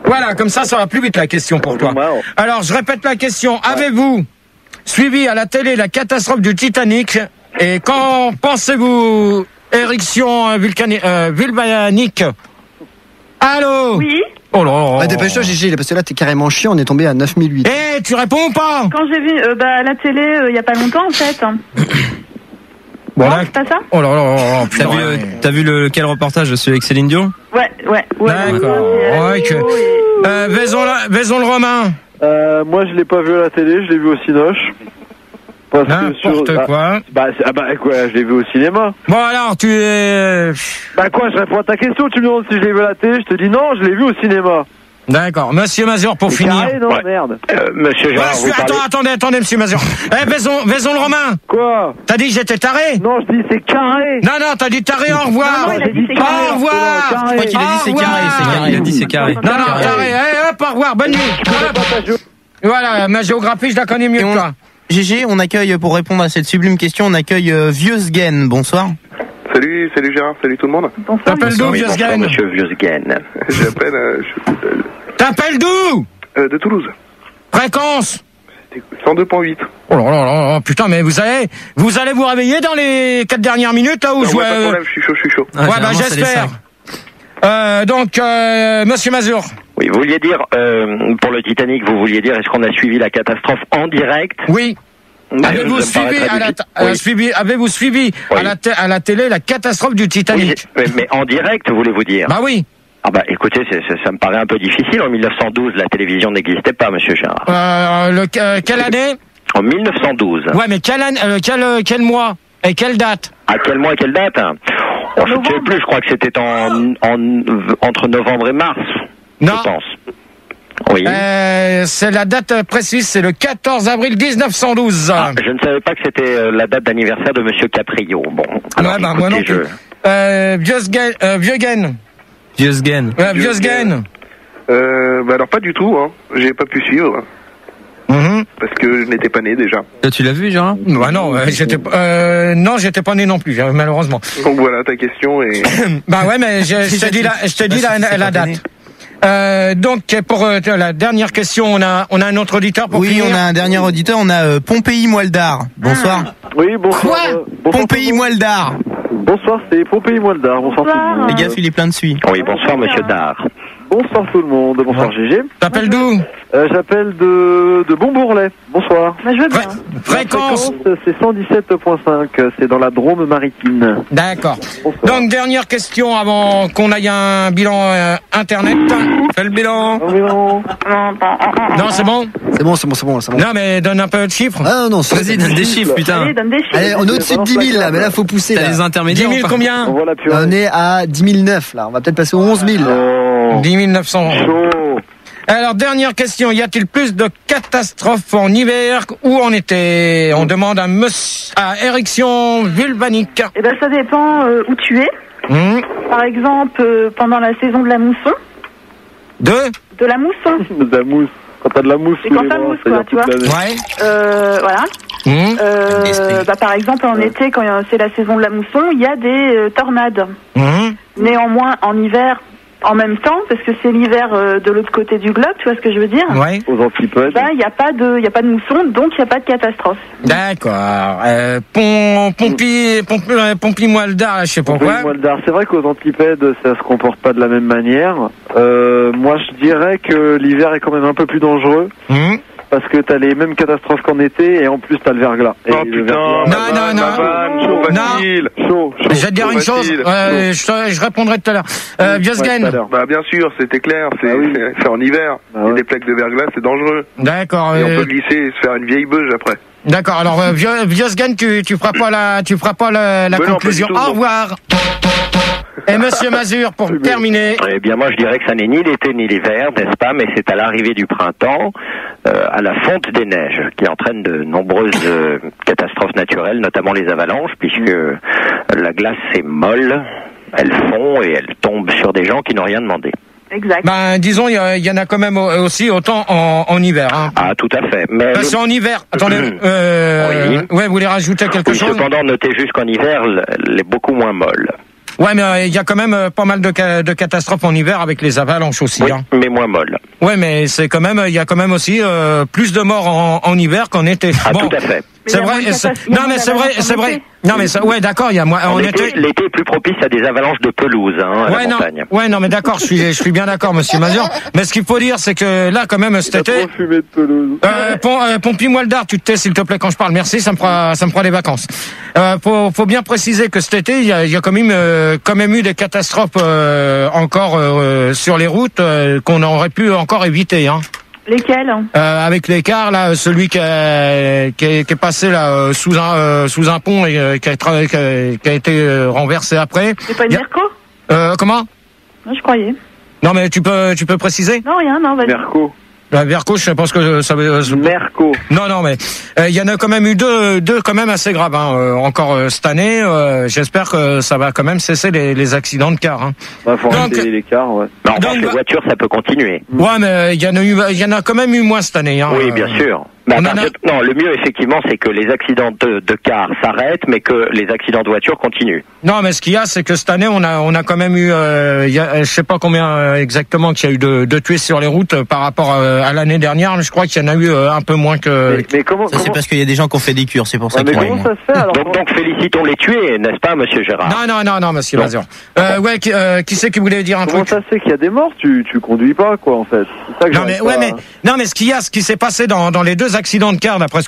Voilà, comme ça va plus vite la question pour toi. Alors, je répète la question. Avez-vous suivi à la télé la catastrophe du Titanic? Et quand pensez-vous éruption vulcanique? Allô? Oui. Oh là là. Dépêche-toi, Gégé, parce que là, t'es carrément chiant, on est tombé à 9008. Tu réponds ou pas? Quand j'ai vu à la télé, il y a pas longtemps, en fait. Voilà. C'est pas ça? Oh là là, putain. T'as vu quel reportage, celui avec Céline Dion? Ouais. D'accord. Vaison le Romain. Moi, je l'ai pas vu à la télé, je l'ai vu au Cinoche. N'importe quoi. Quoi, je l'ai vu au cinéma. Bon alors, tu es... Je réponds à ta question, tu me demandes si je l'ai vu à la télé, je te dis non, je l'ai vu au cinéma. D'accord. Monsieur Mazur, pour finir. Carré, non, merde. Monsieur Gérard, attendez, monsieur Mazur. Vaison le Romain. Quoi? T'as dit que j'étais taré? Non, je dis c'est carré. Non, t'as dit taré, au revoir. Non, il a dit c'est carré. Au revoir. Je crois qu'il a dit c'est carré, Il a dit c'est carré. Non, taré. Hop, au revoir, bonne nuit. Voilà, ma géographie, je la connais mieux que toi. Gégé, on accueille, pour répondre à cette sublime question, on accueille Vieux-Sgen. Bonsoir. Salut Gérard, salut tout le monde. T'appelles d'où, Vieux-Sgen? Monsieur Vieux-Sgen. J'appelle... T'appelles d'où? De Toulouse. Fréquence? 102.8. Oh là là, putain, mais vous allez vous réveiller dans les 4 dernières minutes, là, où pas de problème, je suis chaud. J'espère. Donc, monsieur Mazur. Oui, vous vouliez dire, pour le Titanic, est-ce qu'on a suivi la catastrophe en direct? Oui. Avez-vous suivi à la télé la catastrophe du Titanic? Oui, mais en direct, voulez-vous dire? Bah oui. Ah bah écoutez, ça me paraît un peu difficile. En 1912, la télévision n'existait pas, monsieur Gérard. Quelle année? En 1912. Ouais, mais quel mois et quelle date? À quel mois et quelle date? Je ne sais plus, je crois que c'était entre novembre et mars. Non. Je pense. Oui. C'est la date précise, c'est le 14 avril 1912. Je ne savais pas que c'était la date d'anniversaire de monsieur Caprio. Bon. Alors, moi non plus. Vieux-Sgen. Alors pas du tout, hein. J'ai pas pu suivre. Parce que je n'étais pas né déjà. Tu l'as vu, Gérard? Bah non, j'étais pas né non plus, malheureusement. Donc voilà ta question et... Bah ouais, mais je te dis la date. Donc pour la dernière question, on a un autre auditeur pour finir. Oui, on a un dernier auditeur, on a Pompéi Moildar. Bonsoir. Oui, bonsoir. Pompéi Moildar. Bonsoir, c'est Pompéi Moildar. Bonsoir tout le monde. Les gars, il est plein de suie. Oui, bonsoir monsieur Dar. Bonsoir tout le monde. Bonsoir Gégé. T'appelles d'où? J'appelle de Bonbourlet. Bonsoir. Bah, je veux bien. Fréquence, c'est 117.5. C'est dans la Drôme maritime. D'accord. Donc dernière question avant qu'on aille un bilan internet. Fais le bilan. Non, c'est bon. C'est bon. Non, mais donne un peu de chiffres. Ah non, vas-y, donne des chiffres, putain. Allez, donne des chiffres. Allez, on est au-dessus de 10 000 là, mais là faut pousser. T'as les intermédiaires. 10 000 combien? On est à 10 900 là. On va peut-être passer aux 11 000. 10 900. Alors, dernière question. Y a-t-il plus de catastrophes en hiver ou en été? On demande à érection vulvanique. Eh ben, ça dépend où tu es. Par exemple, pendant la saison de la mousson. De la mousson. De la mousse. Quand t'as de la mousse. C'est quand ça mousse, quoi, tu vois. Ouais. Voilà. Par exemple, en été, quand c'est la saison de la mousson, il y a des tornades. Néanmoins, en hiver, en même temps, parce que c'est l'hiver de l'autre côté du globe, tu vois ce que je veux dire? Ouais. Aux antipodes. Il n'y a pas de mousson, donc il n'y a pas de catastrophe. D'accord. Pompi-moi le dard, je sais pas quoi. Pompi-moi le dard. C'est vrai qu'aux antipodes, ça se comporte pas de la même manière. Moi, je dirais que l'hiver est quand même un peu plus dangereux. Parce que t'as les mêmes catastrophes qu'en été et en plus t'as le verglas. Oh putain, chaud. Je vais te dire une chose, je répondrai tout à l'heure. Biosgen. Bien sûr, c'était clair, c'est en hiver. Il y a des plaques de verglas, c'est dangereux. D'accord. Et on peut glisser et se faire une vieille beuge après. D'accord, alors Biosgen, tu feras pas la conclusion. Au revoir. Et Monsieur Mazur, pour terminer. Eh bien, moi, je dirais que ça n'est ni l'été ni l'hiver, n'est-ce pas, mais c'est à l'arrivée du printemps, à la fonte des neiges, qui entraîne de nombreuses catastrophes naturelles, notamment les avalanches, puisque la glace est molle, elle fond et elle tombe sur des gens qui n'ont rien demandé. Exact. Disons, il y en a quand même aussi autant en hiver. Hein. Ah, tout à fait. Mais parce qu'en hiver, attendez, vous voulez rajouter quelque chose? Cependant, notez juste qu'en hiver, elle est beaucoup moins molle. Ouais, mais il y a quand même pas mal de catastrophes en hiver avec les avalanches aussi. Oui, mais moins molle. Ouais, mais c'est quand même, il y a quand même aussi plus de morts en hiver qu'en été. Ah, tout à fait. C'est vrai. Non, mais c'est vrai. Non, mais ouais, d'accord. Il y a moins. En été, l'été est plus propice à des avalanches de pelouse, à la montagne. Ouais, non, mais d'accord. Je suis bien d'accord, Monsieur Mazur. Mais ce qu'il faut dire, c'est que là, quand même, cet été. Trop fumé de pelouse. Pompi-moi le dard, tu te tais, s'il te plaît, quand je parle. Merci, ça me fera des vacances. Faut bien préciser que cet été, il y a quand même eu des catastrophes encore sur les routes qu'on aurait pu encore éviter, hein. Lesquels? Avec l'écart, là, celui qui est passé là sous un pont et qui a été renversé après. C'est pas une Merco? Comment? Non, je croyais. Non, mais tu peux préciser? Non, rien, non, vas-y. Merco. Merco, je pense que ça veut. Merco. Non, mais il y en a quand même eu deux quand même assez graves. Encore cette année, j'espère que ça va quand même cesser les accidents de car. Faut arrêter les cars, ouais. Donc, les voitures, ça peut continuer. Ouais, mais il y en a quand même eu moins cette année. Oui, bien sûr. Non, le mieux effectivement, c'est que les accidents de car s'arrêtent, mais que les accidents de voiture continuent. Non, mais ce qu'il y a, c'est que cette année, on a quand même eu, je sais pas combien exactement qu'il y a eu de tués sur les routes par rapport à l'année dernière. Je crois qu'il y en a eu un peu moins que. Mais comment c'est parce qu'il y a des gens qui ont fait des cures, c'est pour ça. Mais comment ça se fait alors? Donc félicitons les tués, n'est-ce pas, Monsieur Gérard? Non, Monsieur Mazur. Qui c'est qui voulait dire un truc? Comment ça se fait qu'il y a des morts? Tu conduis pas, quoi, en fait. C'est ça que non, mais ce qui s'est passé dans les deux accidents de car, d'après ce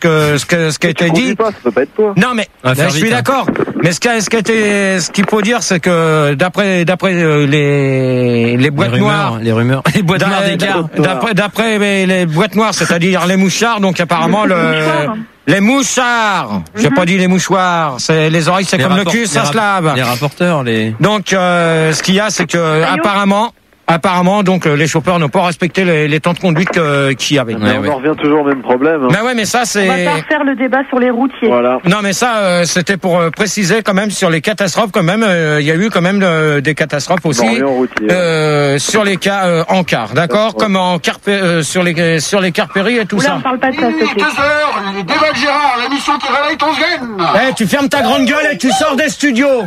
qui a été dit. Pas, ça peut pas être toi. Non, mais je suis d'accord. Mais ce qu'il faut dire, c'est que d'après les boîtes noires, les rumeurs, les boîtes noires des cars, d'après les boîtes noires, c'est-à-dire les mouchards, donc apparemment les mouchards. J'ai pas dit les mouchoirs. C'est les oreilles, c'est comme le cul, ça se lave. Les rapporteurs, Donc ce qu'il y a, c'est que apparemment, donc les chauffeurs n'ont pas respecté les temps de conduite qu'il y avait. On en revient toujours au même problème. Mais ouais, mais ça c'est. On va pas refaire le débat sur les routiers. Voilà. Non, mais ça c'était pour préciser quand même sur les catastrophes. Quand même, il y a eu quand même des catastrophes aussi sur les cas en car, d'accord, comme en car sur les cars péris et tout ça. On parle pas de ça. 2h, les débats de Gérard, l'émission qui réveille ton gène. Tu fermes ta grande gueule et tu sors des studios.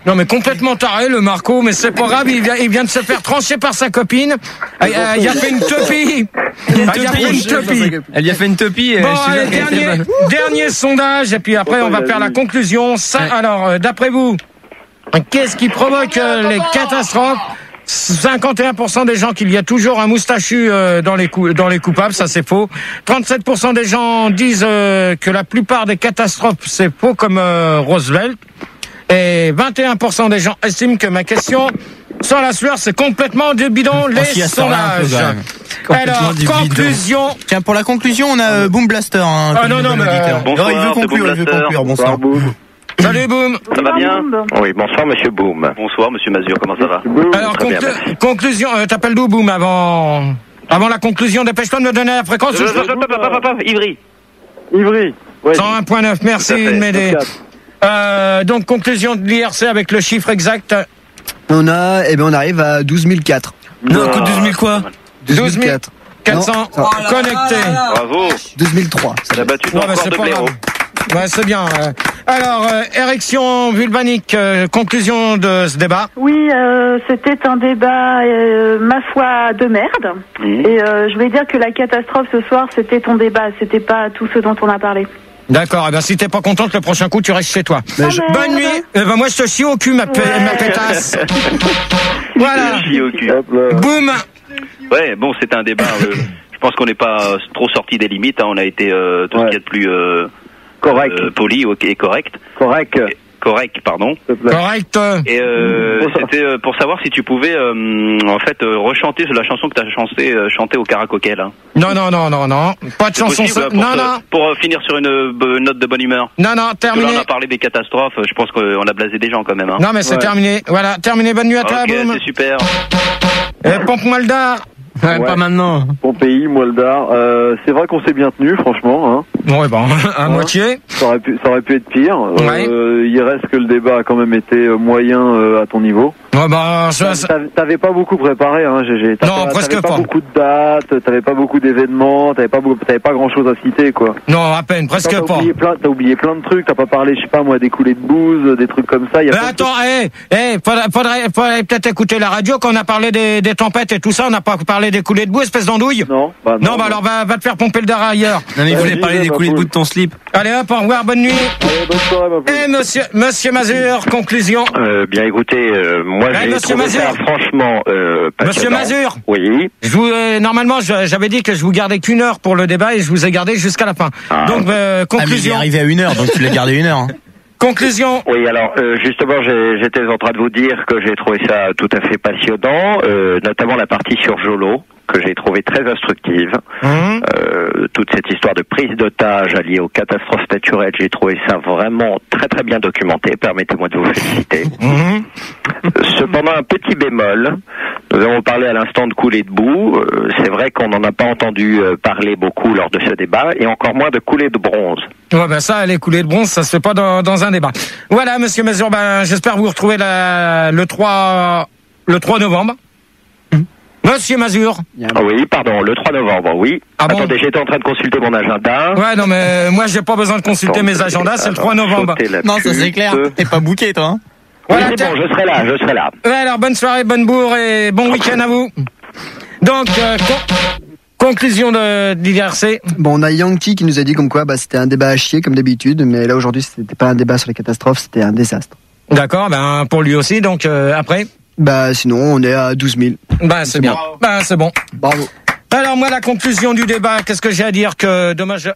Non, mais complètement taré, le Marco, mais c'est pas grave, il vient de se faire trancher par sa copine. Il a fait une teupie. Elle lui a fait une teupie. Bon, allez, dernier sondage, et puis après, on va faire la conclusion. Alors, d'après vous, qu'est-ce qui provoque les catastrophes? 51% des gens qu'il y a toujours un moustachu dans les coupables, ça c'est faux. 37% des gens disent que la plupart des catastrophes, c'est faux comme Roosevelt. Et 21% des gens estiment que ma question sans la sueur, c'est complètement du bidon, les sondages. Alors, conclusion. Tiens, pour la conclusion, on a Boom Blaster. Non, bonsoir, il veut conclure. Bonsoir. Boom. Salut Boom. Ça va bien? Oui, bonsoir Monsieur Boom. Bonsoir Monsieur Mazur, comment ça va? Alors, conclusion, t'appelles d'où Boom avant? Avant la conclusion, dépêche-toi de me donner la fréquence. Ivry. Ivry. Ouais. 101.9, merci de m'aider. Donc, conclusion de l'IRC avec le chiffre exact. On arrive à 12 004. Non, 12 000 quoi 12 400 connectés. Bravo. 12 003. Ça a battu ton record de blaireau. Ouais, c'est bien. Alors, érection vulvanique, conclusion de ce débat. Oui, c'était un débat, ma foi, de merde. Et je vais dire que la catastrophe ce soir, c'était ton débat, c'était pas tout ce dont on a parlé. D'accord, eh ben si t'es pas contente, le prochain coup, tu restes chez toi. Bonne nuit. Moi, je te chie au cul, ma pétasse. Voilà. Je chie au cul. Boum. Ouais, bon, c'était un débat. Je pense qu'on n'est pas trop sorti des limites. Hein. On a été tout ce qu'il y a de plus correct, poli et correct. Correct, pardon. Correct. Et c'était pour savoir si tu pouvais en fait rechanter la chanson que tu as chantée au Karakoké là. Non. Pas de chanson. Pour finir sur une note de bonne humeur. Non, terminé. Là, on a parlé des catastrophes. Je pense qu'on a blasé des gens quand même. Hein. Non, mais c'est terminé. Voilà, terminé. Bonne nuit à toi, boum. C'est super. Pompe-moi le dard. Ouais, pas maintenant. Pompéi, Moldar. C'est vrai qu'on s'est bien tenu, franchement. Hein. Ouais, bon, à moitié. Ça aurait pu être pire. Ouais. Il reste que le débat a quand même été moyen à ton niveau. Ouais, bah, t'avais pas beaucoup préparé, hein, GG. Non, presque pas. T'avais pas beaucoup de dates, t'avais pas beaucoup d'événements, t'avais pas grand chose à citer, quoi. Non, à peine, presque pas. T'as oublié plein de trucs, t'as pas parlé, je sais pas moi, des coulées de bouse, des trucs comme ça. Mais attends, faudrait peut-être écouter la radio quand on a parlé des tempêtes et tout ça, on n'a pas parlé des coulées de boue, espèce d'andouille. Non, alors va te faire pomper le dard ailleurs. Non, mais il voulait parler des coulées de boue de ton slip. Allez hop, au revoir, bonne nuit. Allez, bonne soirée, ma Et monsieur Mazur, conclusion. Bien écoutez, moi j'ai trouvé ça franchement Monsieur Mazur. Oui. Normalement, j'avais dit que je vous gardais qu'une heure pour le débat et je vous ai gardé jusqu'à la fin. Donc conclusion. Mais il est arrivé à 1 heure, donc tu l'as gardé 1 heure. Hein. Conclusion. Oui, alors justement, j'étais en train de vous dire que j'ai trouvé ça tout à fait passionnant, notamment la partie sur Jolo, que j'ai trouvé très instructive. Toute cette histoire de prise d'otage alliée aux catastrophes naturelles, j'ai trouvé ça vraiment très très bien documenté. Permettez-moi de vous féliciter. Cependant, un petit bémol. Nous avons parlé à l'instant de coulées de boue. C'est vrai qu'on n'en a pas entendu parler beaucoup lors de ce débat, et encore moins de coulées de bronze. Ouais, ben ça, les coulées de bronze, ça se fait pas dans un débat. Voilà, monsieur Mazur, j'espère vous retrouver le 3 novembre. Monsieur Mazur. Oui, pardon, le 3 novembre, oui. Ah bon? Attendez, j'étais en train de consulter mon agenda. Ouais, non, mais moi, j'ai pas besoin de consulter mes agendas, c'est le 3 novembre. Non, ça c'est clair. T'es pas booké, toi, hein? Voilà, oui, c'est bon, je serai là. Ouais, alors, bonne soirée, bonne bourre et bon week-end à vous. Donc, conclusion de l'IRC. Bon, on a Yankee qui nous a dit comme quoi, c'était un débat à chier, comme d'habitude, mais là, aujourd'hui, c'était pas un débat sur les catastrophes, c'était un désastre. D'accord, pour lui aussi, donc, après? Sinon, on est à 12 000. C'est bien. C'est bon. Bravo. Alors, moi, la conclusion du débat, qu'est-ce que j'ai à dire? Que dommage.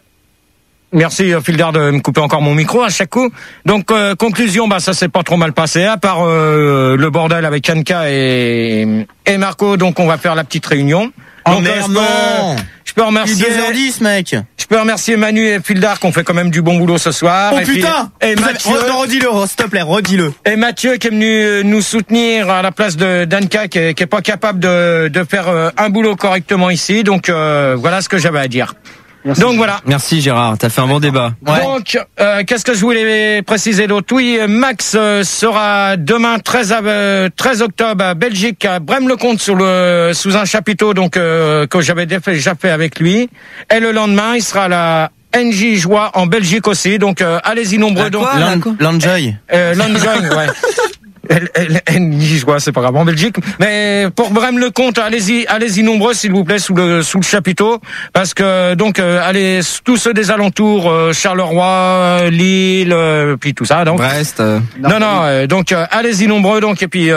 Merci, Fildar, de me couper encore mon micro à chaque coup. Donc, conclusion, ça s'est pas trop mal passé, à part le bordel avec Anka et Marco. Donc, on va faire la petite réunion. Donc, je peux remercier 2h10, mec. Je peux remercier Manu et Fildar qui ont fait quand même du bon boulot ce soir. Oh putain! Et Mathieu. Redis-le, s'il te plaît, redis-le. Et Mathieu qui est venu nous soutenir à la place d'Anka qui est pas capable de faire un boulot correctement ici. Donc, voilà ce que j'avais à dire. Merci. Donc voilà. Merci Gérard, t'as fait un bon débat. Ouais. Donc, qu'est-ce que je voulais préciser d'autre? Oui, Max sera demain 13 octobre à Belgique, à Braine-le-Comte sous un chapiteau donc que j'avais déjà fait avec lui. Et le lendemain, il sera à la NJ Joie en Belgique aussi. Donc allez-y nombreux. L'Enjoy. L'Enjoy, ouais. Je vois, c'est pas grave en Belgique, mais pour Braine-le-Comte, allez-y nombreux s'il vous plaît sous le chapiteau, parce que donc allez tous ceux des alentours, Charleroi, Lille, puis tout ça, donc Brest. Donc allez-y nombreux donc et puis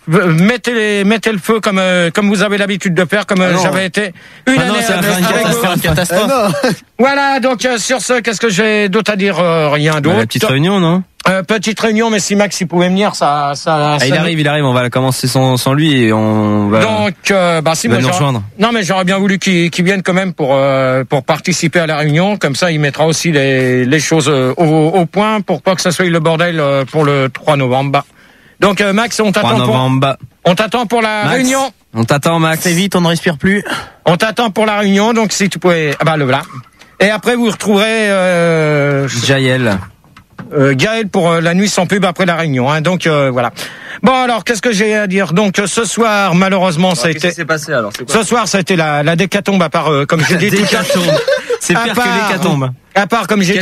mettez le feu comme vous avez l'habitude de faire, comme j'avais été une année avec catastrophe. Voilà, donc sur ce, qu'est-ce que j'ai d'autre à dire? Rien d'autre. La petite réunion, non? Petite réunion, mais si Max il pouvait venir, il arrive, on va commencer sans lui et on va. Donc, si nous rejoindre. Non, mais j'aurais bien voulu qu'il vienne quand même pour participer à la réunion. Comme ça, il mettra aussi les choses au point pour pas que ça soit le bordel pour le 3 novembre. Donc, Max, on t'attend. On t'attend pour la réunion. On t'attend, Max. C'est vite, on ne respire plus. On t'attend pour la réunion, donc si tu pouvais... Ah bah le voilà. Et après, vous retrouverez... Jaël. Gaël pour la nuit sans pub après la réunion. Hein, donc voilà. Bon alors, qu'est-ce que j'ai à dire? Donc ce soir, malheureusement, ça a été... Qu'est-ce qui s'est passé alors? Ce soir, ça a été la décatombe à part, comme j'ai dit... Décatombe. C'est pire que l'hécatombe. À part comme j'ai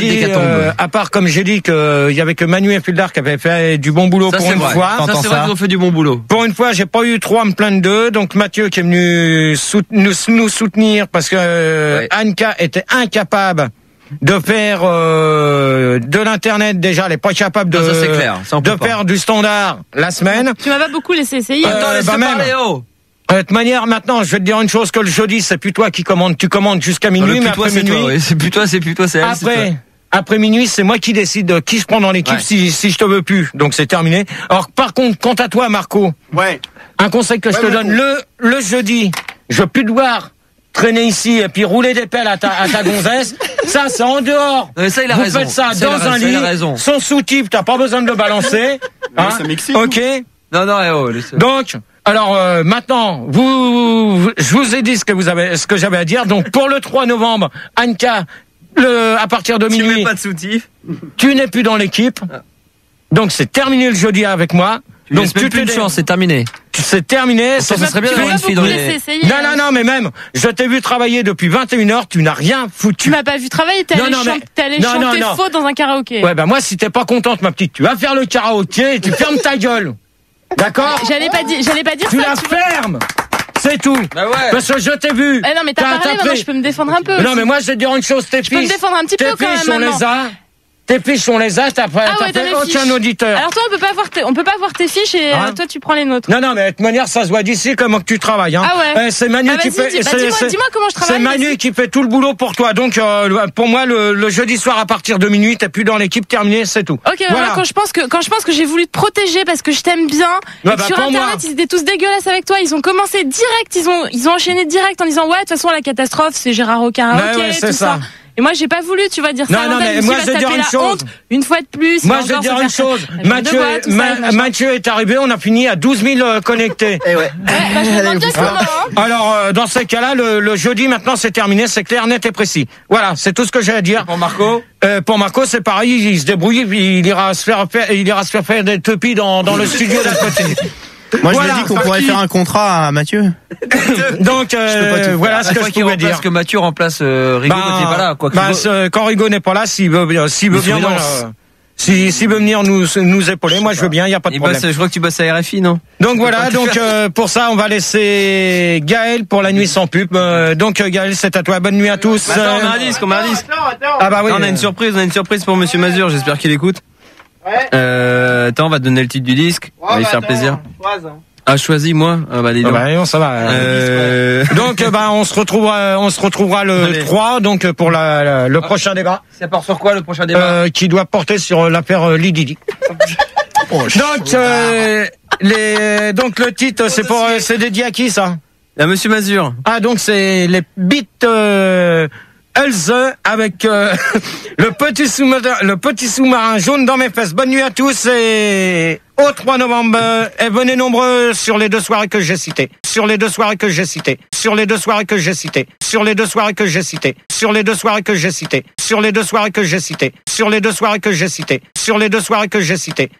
dit que il y avait que Manu et Fuldar qui avaient fait du bon boulot pour une fois. Ça c'est vrai qu'ils ont fait du bon boulot. Pour une fois, j'ai pas eu trop à me plaindre d'eux. Donc Mathieu qui est venu nous soutenir parce que Anka était incapable de faire de l'internet déjà, elle est pas capable de ça, c'est clair. Ça, de faire du standard la semaine. Tu m'as pas beaucoup laissé essayer. Attends, laisse-le parler, oh. De toute manière, maintenant, je vais te dire une chose, que le jeudi, c'est plus toi qui commandes. Tu commandes jusqu'à minuit, mais après minuit... Toi, c'est plus toi, c'est elle. Après minuit, c'est moi qui décide de qui je prends dans l'équipe si je te veux plus. Donc c'est terminé. Alors par contre, quant à toi, Marco, un conseil que je te donne, le jeudi, je veux plus devoir traîner ici et puis rouler des pelles à ta gonzesse. Ça, c'est en dehors. Ça, il a Vous raison. faites ça dans un lit, sans sous-type, t'as pas besoin de le balancer. Hein, ok. Non, donc... Alors maintenant, je vous ai dit ce que j'avais à dire. Donc pour le 3 novembre, Anka, à partir de minuit, tu mets pas de soutif. Tu n'es plus dans l'équipe. Donc c'est terminé le jeudi avec moi. Donc tu plus de chance, c'est terminé. C'est terminé. Ça serait bien d'avoir une fille dans les... Non, mais même, je t'ai vu travailler depuis 21h, tu n'as rien foutu. Tu m'as pas vu travailler, t'es allé chanter faux dans un karaoké. Ouais, bah moi, si t'es pas contente, ma petite, tu vas faire le karaoké et tu fermes ta gueule. D'accord? J'allais pas dire tu ça. La fermes! C'est tout. Bah ouais. Parce que je t'ai vu. Non, mais t'as parlé, maintenant je peux me défendre un peu. Non, mais moi je vais te dire une chose, tes fiches. Je peux me défendre un petit peu quand même. Tes fiches, on les a, t'as fait aucun auditeur. Alors toi, on peut pas voir tes fiches et toi, tu prends les nôtres. Non, mais de toute manière, ça se voit d'ici comment que tu travailles. Hein. Ah ouais. C'est Manu qui fait. Dis-moi comment je travaille. C'est Manu qui fait tout le boulot pour toi. Donc, pour moi, le jeudi soir à partir de minuit, t'es plus dans l'équipe, terminé, c'est tout. Ok, voilà. Quand je pense que j'ai voulu te protéger parce que je t'aime bien. Et sur Internet, ils étaient tous dégueulasses avec toi. Ils ont commencé direct, ils ont enchaîné direct en disant ouais, de toute façon la catastrophe, c'est Gérard au karaoké, tout ça. Et moi, j'ai pas voulu, tu vas dire ça. Non, mais moi, je vais dire une chose. Une fois de plus. Moi, je vais dire une chose. Mathieu est arrivé, on a fini à 12 000 connectés. Et ouais. Alors, dans ces cas-là, le jeudi, maintenant, c'est terminé. C'est clair, net et précis. Voilà, c'est tout ce que j'ai à dire. Pour Marco? Pour Marco, c'est pareil. Il se débrouille, il ira se faire faire des topis dans le studio d'à côté. Moi, je lui ai dit qu'on pourrait faire un contrat à Mathieu. Donc, voilà ce que je pouvais dire. Parce que Mathieu remplace Rigaud quand il n'est pas là, quoi. Quand Rigaud n'est pas là, s'il veut bien, s'il veut venir nous épauler, moi je veux bien, il y a pas de problème. Je crois que tu bosses à RFI, non? Donc voilà, pour ça, on va laisser Gaël pour la nuit sans pub. Donc Gaël, c'est à toi. Bonne nuit à tous. Attends, on a un disque. Ah bah oui. On a une surprise pour Monsieur Mazur. J'espère qu'il écoute. Attends, on va te donner le titre du disque. On va lui faire plaisir. Ah, choisis moi. Ah bah dis donc. Non, ça va. Donc on se retrouvera le 3 donc pour le prochain débat. Ça part sur quoi le prochain débat? Qui doit porter sur l'affaire Lididi. Donc le titre c'est dédié à qui ça? À Monsieur Mazur. Ah donc c'est les beats Elze avec le petit sous-marin jaune dans mes fesses. Bonne nuit à tous et au 3 novembre et venez nombreux sur les deux soirées que j'ai citées. Sur les deux soirées que j'ai citées. Sur les deux soirées que j'ai citées. Sur les deux soirées que j'ai citées. Sur les deux soirées que j'ai citées. Sur les deux soirées que j'ai citées. Sur les deux soirées que j'ai citées. Sur les deux soirées que j'ai citées.